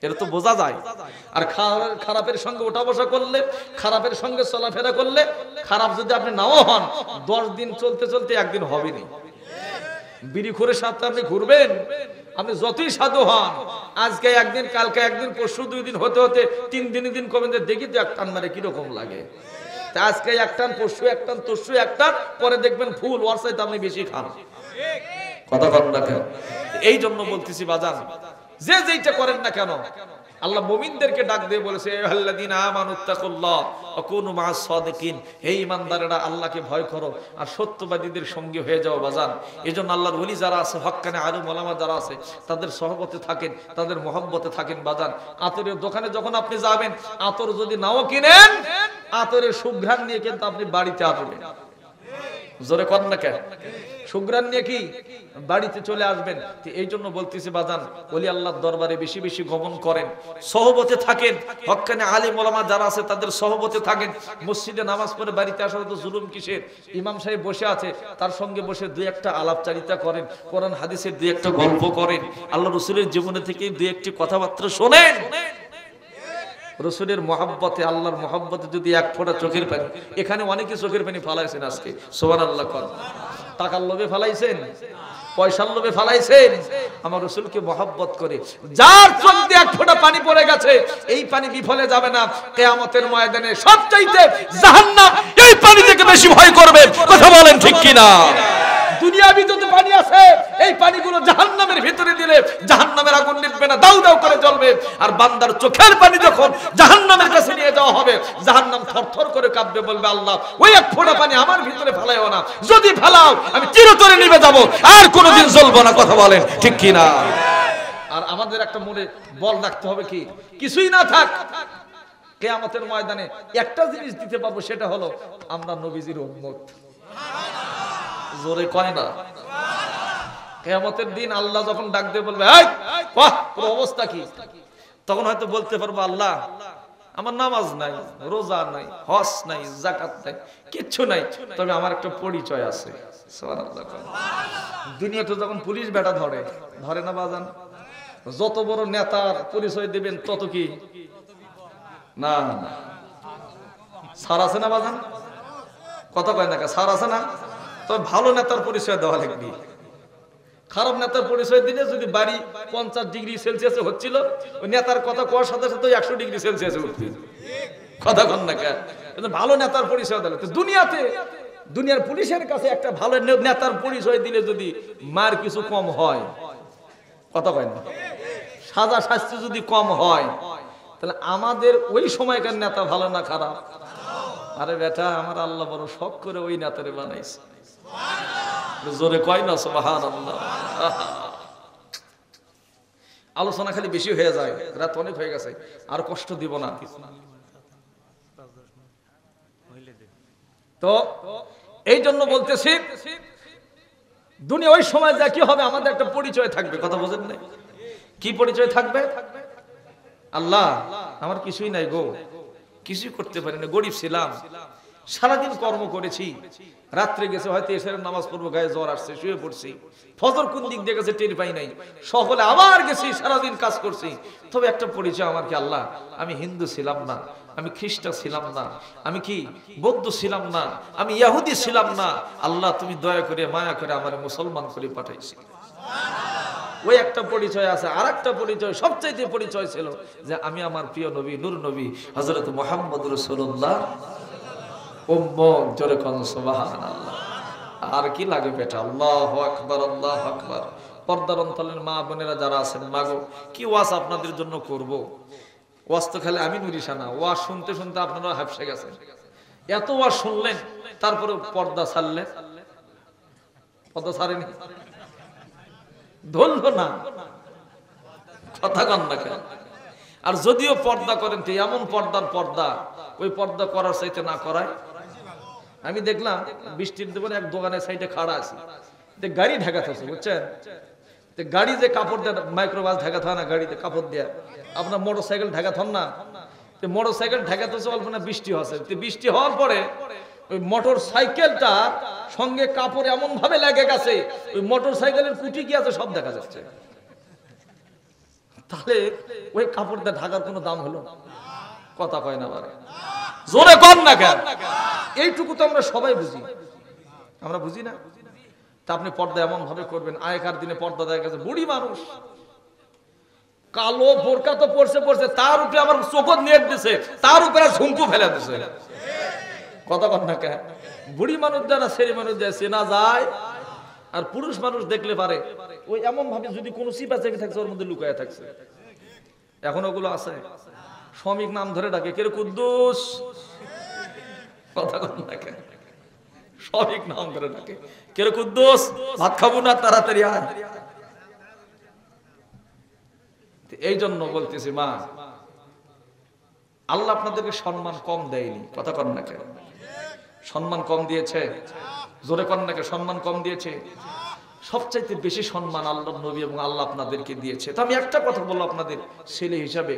এটা তো বোঝা যায়। আর খারাপের সঙ্গে ওঠা বসা করলে, খারাপের সঙ্গে চলাফেরা করলে, খারাপ যদি আপনি নাও হন, 10 দিন চলতে চলতে একদিন হবে না। বিড়িখোরের সাথে আপনি ঘুরবেন, আপনি যতই সাধু হন, আজকে একদিন, কালকে একদিন, পরশু 2 দিন, হতে হতে 3 দিন কমেন, দেখি তো এক টান মারে কিরকম লাগে। তা আজকে এক টান, পরশু এক টান, তরশু এক টান, পরে দেখবেন ফুল ওর চাইতে আপনি বেশি খান। কথা কন না কেন? এই জন্য বলতেছি বাজান, যে যেইটা করেন না কেন, আল্লাহ মুমিনদেরকে ডাক দিয়ে বলেছে, আল্লাযীনা আমানুত্তাকুল্লাহ ওয়া কুনু মা'আস সাদিকিন, হে ঈমানদারেরা আল্লাহকে ভয় করো আর সত্যবাদীদের সঙ্গী হয়ে যাও বাজান। এজন্য আল্লাহর ওলি যারা আছে, হক্কানে আলিম ওলামা যারা আছে, তাদের সহবতে থাকেন, তাদের মহব্বতে থাকেন বাজান। আতরের দোকানে যখন আপনি যাবেন, আতর যদি নাও কিনেন, আতরের সুঘ্রাণ নিয়ে কিন্তু আপনি বাড়িতে আসবেন। জোরে কর না কেন? সুঘ্রাণ নিয়ে কি বাড়িতে চলে আসবেন। এই জন্য বলতেছি বাজান, ওলি আল্লাহর দরবারে বেশি বেশি গমন করেন, সহবতে থাকেন, হক্কানে আলিম ওলামা যারা আছে তাদের সহবতে থাকেন। মসজিদে নামাজ পড়ে বাড়িতে আসা তো জুলুম কিসের? ইমাম সাহেব বসে আছে, তার সঙ্গে বসে 2-1টা আলাপচারিতা করেন, কোরআন হাদিসের 2-1টা গল্প করেন, আল্লাহ রাসূলের জীবনে থেকে 2-1টি কথাবার্তা শোনেন। রসুলের মহাব্বতে, আল্লাহর মহাব্বতে যদি এক ফোঁটা চোখের পানি, এখানে অনেকে চোখের পানি ফালাইছেন আজকে, সুবহানাল্লাহ। টাকার লোভে ফালাইছেন, পয়সার লোভে ফালাইছেন। আমার রসুলকে মহব্বত করে যার চোখ দিয়ে এক ফোঁটা পানি পড়ে গেছে, এই পানি বিফলে যাবে না। কিয়ামতের ময়দানে সবচাইতে জাহান্নাম এই পানি থেকে বেশি ভয় করবে। কথা বলেন ঠিক কিনা? দুনিয়াবি যত পানি আছে, এই পানিগুলো জাহান্নামের ভিতরে দিলে জাহান্নামের আগুন নিভবে না, দাউ দাউ করে জ্বলবে। আর বান্দার চোখের পানি যখন জাহান্নামের কাছে নিয়ে যাওয়া হবে, জাহান্নাম থরথর করে কাঁপবে, বলবে আল্লাহ ওই এক ফোঁটা পানি আমার ভিতরে ফেলাইও না, যদি ফেলাও আমি চিরতরে নিভে যাব, আর কোনোদিন জ্বলবো না। কথা বলেন ঠিক কিনা? আর আমাদের একটা মনে বল রাখতে হবে, কি কিছুই না থাক, কিয়ামতের ময়দানে একটা জিনিস দিতে পাবো, সেটা হলো আমরা নবীজির উম্মত। জোরে কয় না? কিয়ামতের দিন আল্লাহ যখন ডাক দিয়ে বলবে, এই বাহ তোর অবস্থা কি, তখন হয়তো বলতে পারবো, আল্লাহ আমার নামাজ নাই, রোজা নাই, হজ নাই, যাকাত নাই, কিচ্ছু নাই, তবে আমার একটা পরিচয় আছে। সুবহানাল্লাহ। দুনিয়াতে যখন পুলিশ বেটা ধরে না বাজান, যত বড় নেতার পরিচয় দিবেন তত কি না, সার আছে না বাজান? কথা কয় না, সার আছে না? তবে ভালো নেতার পরিচয় দেওয়া লাগবে। খারাপ নেতার পরিচয় দিলে যদি বাড়ি 50 ডিগ্রি সেলসিয়াসে হচ্ছিল, ওই নেতার কথা কোয়ার সাথে সাথে 100 ডিগ্রি সেলসিয়াসে উঠবে। কথা কন না কেন? ভালো নেতার পরিচয় দিলে দুনিয়াতে, দুনিয়ার পুলিশের কাছে একটা ভালো নেতার পরিচয় দিলে যদি মার কিছু কম হয়, কথা কয় না, সাজা শাস্তি যদি কম হয়, তাহলে আমাদের ওই সময়কার নেতা ভালো না খারাপ? আরে বেটা, আমার আল্লাহ বড় শখ করে ওই নেতারে বানাইছে। জোরে কয় না সুবহানাল্লাহ। আলোচনা খালি বেশি হয়ে যায়, রাত অনেক হয়ে গেছে, আর কষ্ট দিব না। তো এই জন্য বলতেছি, দুনিয়া ওই সময় যা কি হবে, আমাদের একটা পরিচয় থাকবে। কথা বোঝেন না? কি পরিচয় থাকবে? আল্লাহ আমার কিছুই নাই গো, কিছুই করতে পারি না, গরিব ছিলাম, সারাদিন কর্ম করেছি, রাত্রে গেছে হয়তো এশারের নামাজ পড়বো, গায়ে জ্বর আসছে, শুয়ে পড়ছি, ফজর কোন দিক দিয়ে গেছে টের পাই নাই, সকলে আবার গেছি, সারাদিন কাজ করছি। তবে একটা পরিচয় আমার কি, আল্লাহ আমি হিন্দু ছিলাম না, আমি খ্রিস্টান ছিলাম না, আমি কি বৌদ্ধ ছিলাম না, আমি ইহুদি ছিলাম না, আল্লাহ তুমি দয়া করে মায়া করে আমার মুসলমান করে পাঠাইছি। ওই একটা পরিচয় আছে। আর একটা পরিচয়, সবচাইতে পরিচয় ছিল যে আমি আমার প্রিয় নবী, নূর নবী হযরত মুহাম্মদ রাসূলুল্লাহ উম্মত। জোরে কোন সুবহানাল্লাহ। আর কি লাগে বেটা? আল্লাহু আকবার, আল্লাহু আকবার। পর্দার অন্তরের মা বোনেরা যারা আছেন, মাগো কি ওয়াজ আপনাদের জন্য করব। ওয়াজ তো খালি আমি নুরিশানা, ওয়াজ শুনতে শুনতে আপনারা হাফসে গেছেন, এত ওয়াজ শুনলেন, তারপরে পর্দা ছাড়লেন। পর্দা ছাড়েনি, ধরলো না, কথা কন না কেন? আর যদিও পর্দা করেন, তো এমন পর্দার পর্দা, ওই পর্দা করার চাইতে না করায়। আমি দেখলাম বৃষ্টির দেবেন এক দোকানের সাইডে খাড়া আছে, গাড়ি ঢাকাতে আছে, বুঝছেন? গাড়ি যে কাপড় দেয়, মাইক্রোবাস ঢাকাতে হয় না, গাড়িতে কাপড় দেয়, আপনার মোটর সাইকেল ঢাকাতে হন না, মোটর সাইকেল ঢাকাতে হচ্ছে, অল্প না বৃষ্টি হচ্ছে, বৃষ্টি হওয়ার পরে ওই মোটর সাইকেলটা সঙ্গে কাপড় এমন ভাবে লেগে গেছে, ওই মোটর সাইকেলের কুটি কি আছে সব দেখা যাচ্ছে। তাহলে ওই কাপড় দিয়ে ঢাকার কোনো দাম হলো? কথা কয় না, জোরে কর না কেন? এইটুকু তো আমরা সবাই বুঝি, আমরা বুঝি না? তা আপনি পর্দা এমন ভাবে করবেন, আগেকার দিনে পর্দা দেখা গেছে বুড়ি মানুষ কালো বোরকা তো পরছে পরছে, তার উপরে আমার চোখত নেট দিছে, তার উপরে ঝুমকু ফেলে দিছে। কথা কন না কেন? বুড়ি মানুষ যারা, ছেলে মানুষ যায় চেনা যায়, আর পুরুষ মানুষ দেখলে পারে ওই এমন ভাবে যদি কোনো চিপা চেপে থাকছে, ওর মধ্যে লুকায় থাকছে। এখন ওগুলো আছে, শ্রমিক নাম ধরে ডাকে, কে রে কুদ্দুস, কথা কন না কেন? শ্রমিক নাম ধরে ডাকে, কে রে কুদ্দুস, ভাত খাবো না, তাড়াতাড়ি আয়। এই জন্য বলতেছি, মা আল্লাহ আপনাদেরকে সম্মান কম দেয়নি। কথা কন না কেন? সম্মান কম দিয়েছে, জোরে কন না কেন? সম্মান কম দিয়েছে। সবচাইতে বেশি সম্মান আল্লাহ নবী এবং আল্লাহ আপনাদেরকে দিয়েছে। তো আমি একটা কথা বলবো, আপনাদের ছেলে হিসাবে,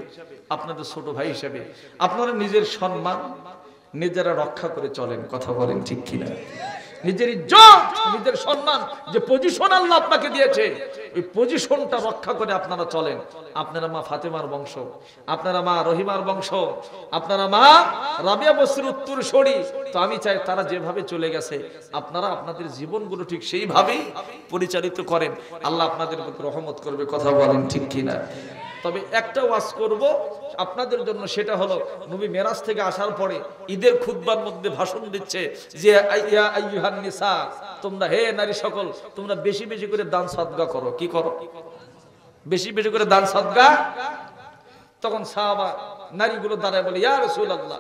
আপনাদের ছোট ভাই হিসাবে, আপনারা নিজের সম্মান নিজেরা রক্ষা করে চলেন। কথা বলেন ঠিক কিনা? নিজের ইজ্জত, নিজের সম্মান, যে পজিশন আল্লাহ আপনাকে দিয়েছে, ওই পজিশনটা রক্ষা করে আপনারা চলেন। আপনারা মা ফাতেমার বংশ, আপনারা মা রহিমার বংশ, আপনারা মা রাবিয়া বসরির উত্তরসূরি। তো আমি চাই তারা যেভাবে চলে গেছে, আপনারা আপনাদের জীবনগুলো ঠিক সেইভাবেই পরিচালিত করেন। আল্লাহ আপনাদের প্রতি রহমত করবে। কথা বলেন ঠিক কিনা? তবে একটা ওয়াজ করব আপনাদের জন্য, সেটা হলো নবী মেরাজ থেকে আসার পরে ঈদের খুতবার মধ্যে ভাষণ দিচ্ছে যে ইয়া আইয়ুহান নিসা, তোমরা হে নারী সকল, তোমরা বেশি বেশি করে দান সদকা করো। কি করো? বেশি বেশি করে দান সদকা। তখন সাহাবা নারীগুলো দাঁড়ায় বলে, ইয়া রাসূলুল্লাহ,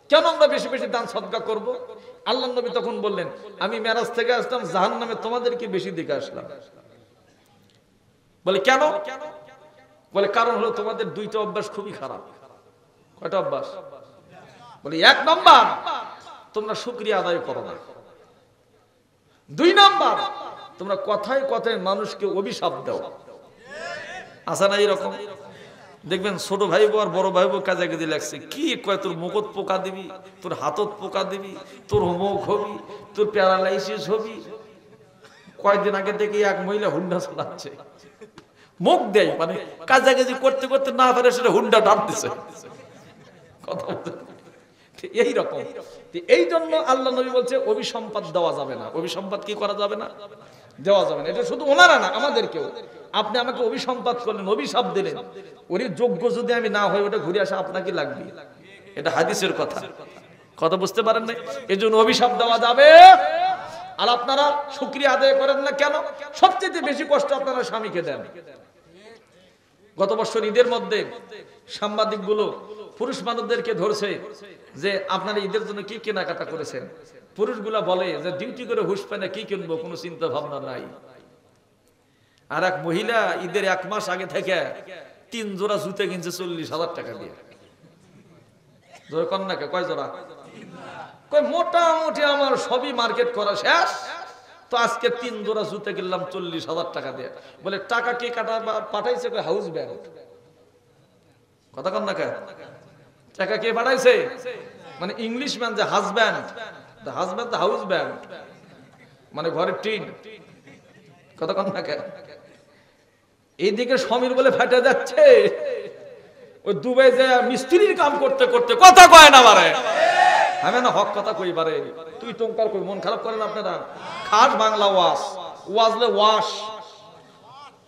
কেন আমরা বেশি বেশি দান সদকা করব? আল্লাহর নবী তখন বললেন, আমি মেরাজ থেকে আসলাম, জাহান্নামে তোমাদেরকে বেশি দেখে আসলাম। বলে কেন? বলে কারণ হলো তোমাদের দুইটা অভ্যাস খুবই খারাপ। কয়টা অভ্যাস? বলে এক নম্বর, তোমরা শুকরিয়া আদায় করো না। দুই নম্বর, তোমরা কথায় কথায় মানুষকে অভিশাপ দাও। আছে না এরকম? দেখবেন ছোট ভাই বউ আর বড় ভাই বউ কাজাকাজি লাগছে, কি কয়, তোর মুখত পোকা দিবি, তোর হাতত পোকা দিবি, তোর হোমক হবি, তোর প্যারালাইসিস হবি। কয়েকদিন আগে থেকে এক মহিলা হুন্ডা চালাচ্ছে, মুখ দেয়, মানে কাজাকাজি করতে করতে না পারে সেটা হুন্ডা ডাক দিছে। কথা বলতে এই রকম। এই জন্য আল্লাহ নবী বলছে অভিসম্পাদ দেওয়া যাবে না। অভিসম্পাদ কি করা যাবে না? দেওয়া যাবে না। এটা শুধু ওনারা না, আমাদেরকেও। আপনি আমাকে অভিসম্পাদ করলেন, অভিশাপ দিলেন, ওর যোগ্য যদি আমি না হই, ওটা ঘুরে আসা আপনাকে লাগবে। এটা হাদিসের কথা, কথা বুঝতে পারেন না? এই জন্য অভিশাপ দেওয়া যাবে। আর আপনারা শুকরিয়া আদায় করেন না কেন? সবচেয়ে বেশি কষ্ট আপনারা স্বামীকে দেন। গত বছর ঈদের মধ্যে সাংবাদিকগুলো পুরুষ মানুষদেরকে ধরছে যে আপনারা ঈদের জন্য কি কেনাকাটা করেছেন। পুরুষগুলা বলে যে ডিউটি করে হুশ পায় না, কি কিনবো, কোনো চিন্তা ভাবনা নাই। আর এক মহিলা ঈদের 1 মাস আগে থেকে 3 জোড়া জুতা কিনছে 40,000 টাকা দিয়ে। জোড়া কন্যাকে কয় জোড়া? কয় মোটামুটি আমার সবই মার্কেট করা শেষ, তো আজকে 3 জোড়া জুতা কিনলাম 40,000 টাকা দিয়ে। বলে টাকা কে কাটা পাঠাইছে? কয় হাউস ব্যাংক। কথা কন্যাকে টাকা কে পাঠাইছে? মানে ইংলিশ ম্যান যে husband, the husband the house bank, মানে ঘরের টিন। কথা কন্যাকে এইদিকে সমীর বলে ফাটা যাচ্ছে, ওই দুবাই যে মিস্ত্রির কাম করতে করতে কথা কয় না পারে। আমি না হক কথা কই পারে, তুই টঙ্কার কই। মন খারাপ করেন আপনারা? খাস বাংলা ওয়াশ, ওয়াজলে ওয়াশ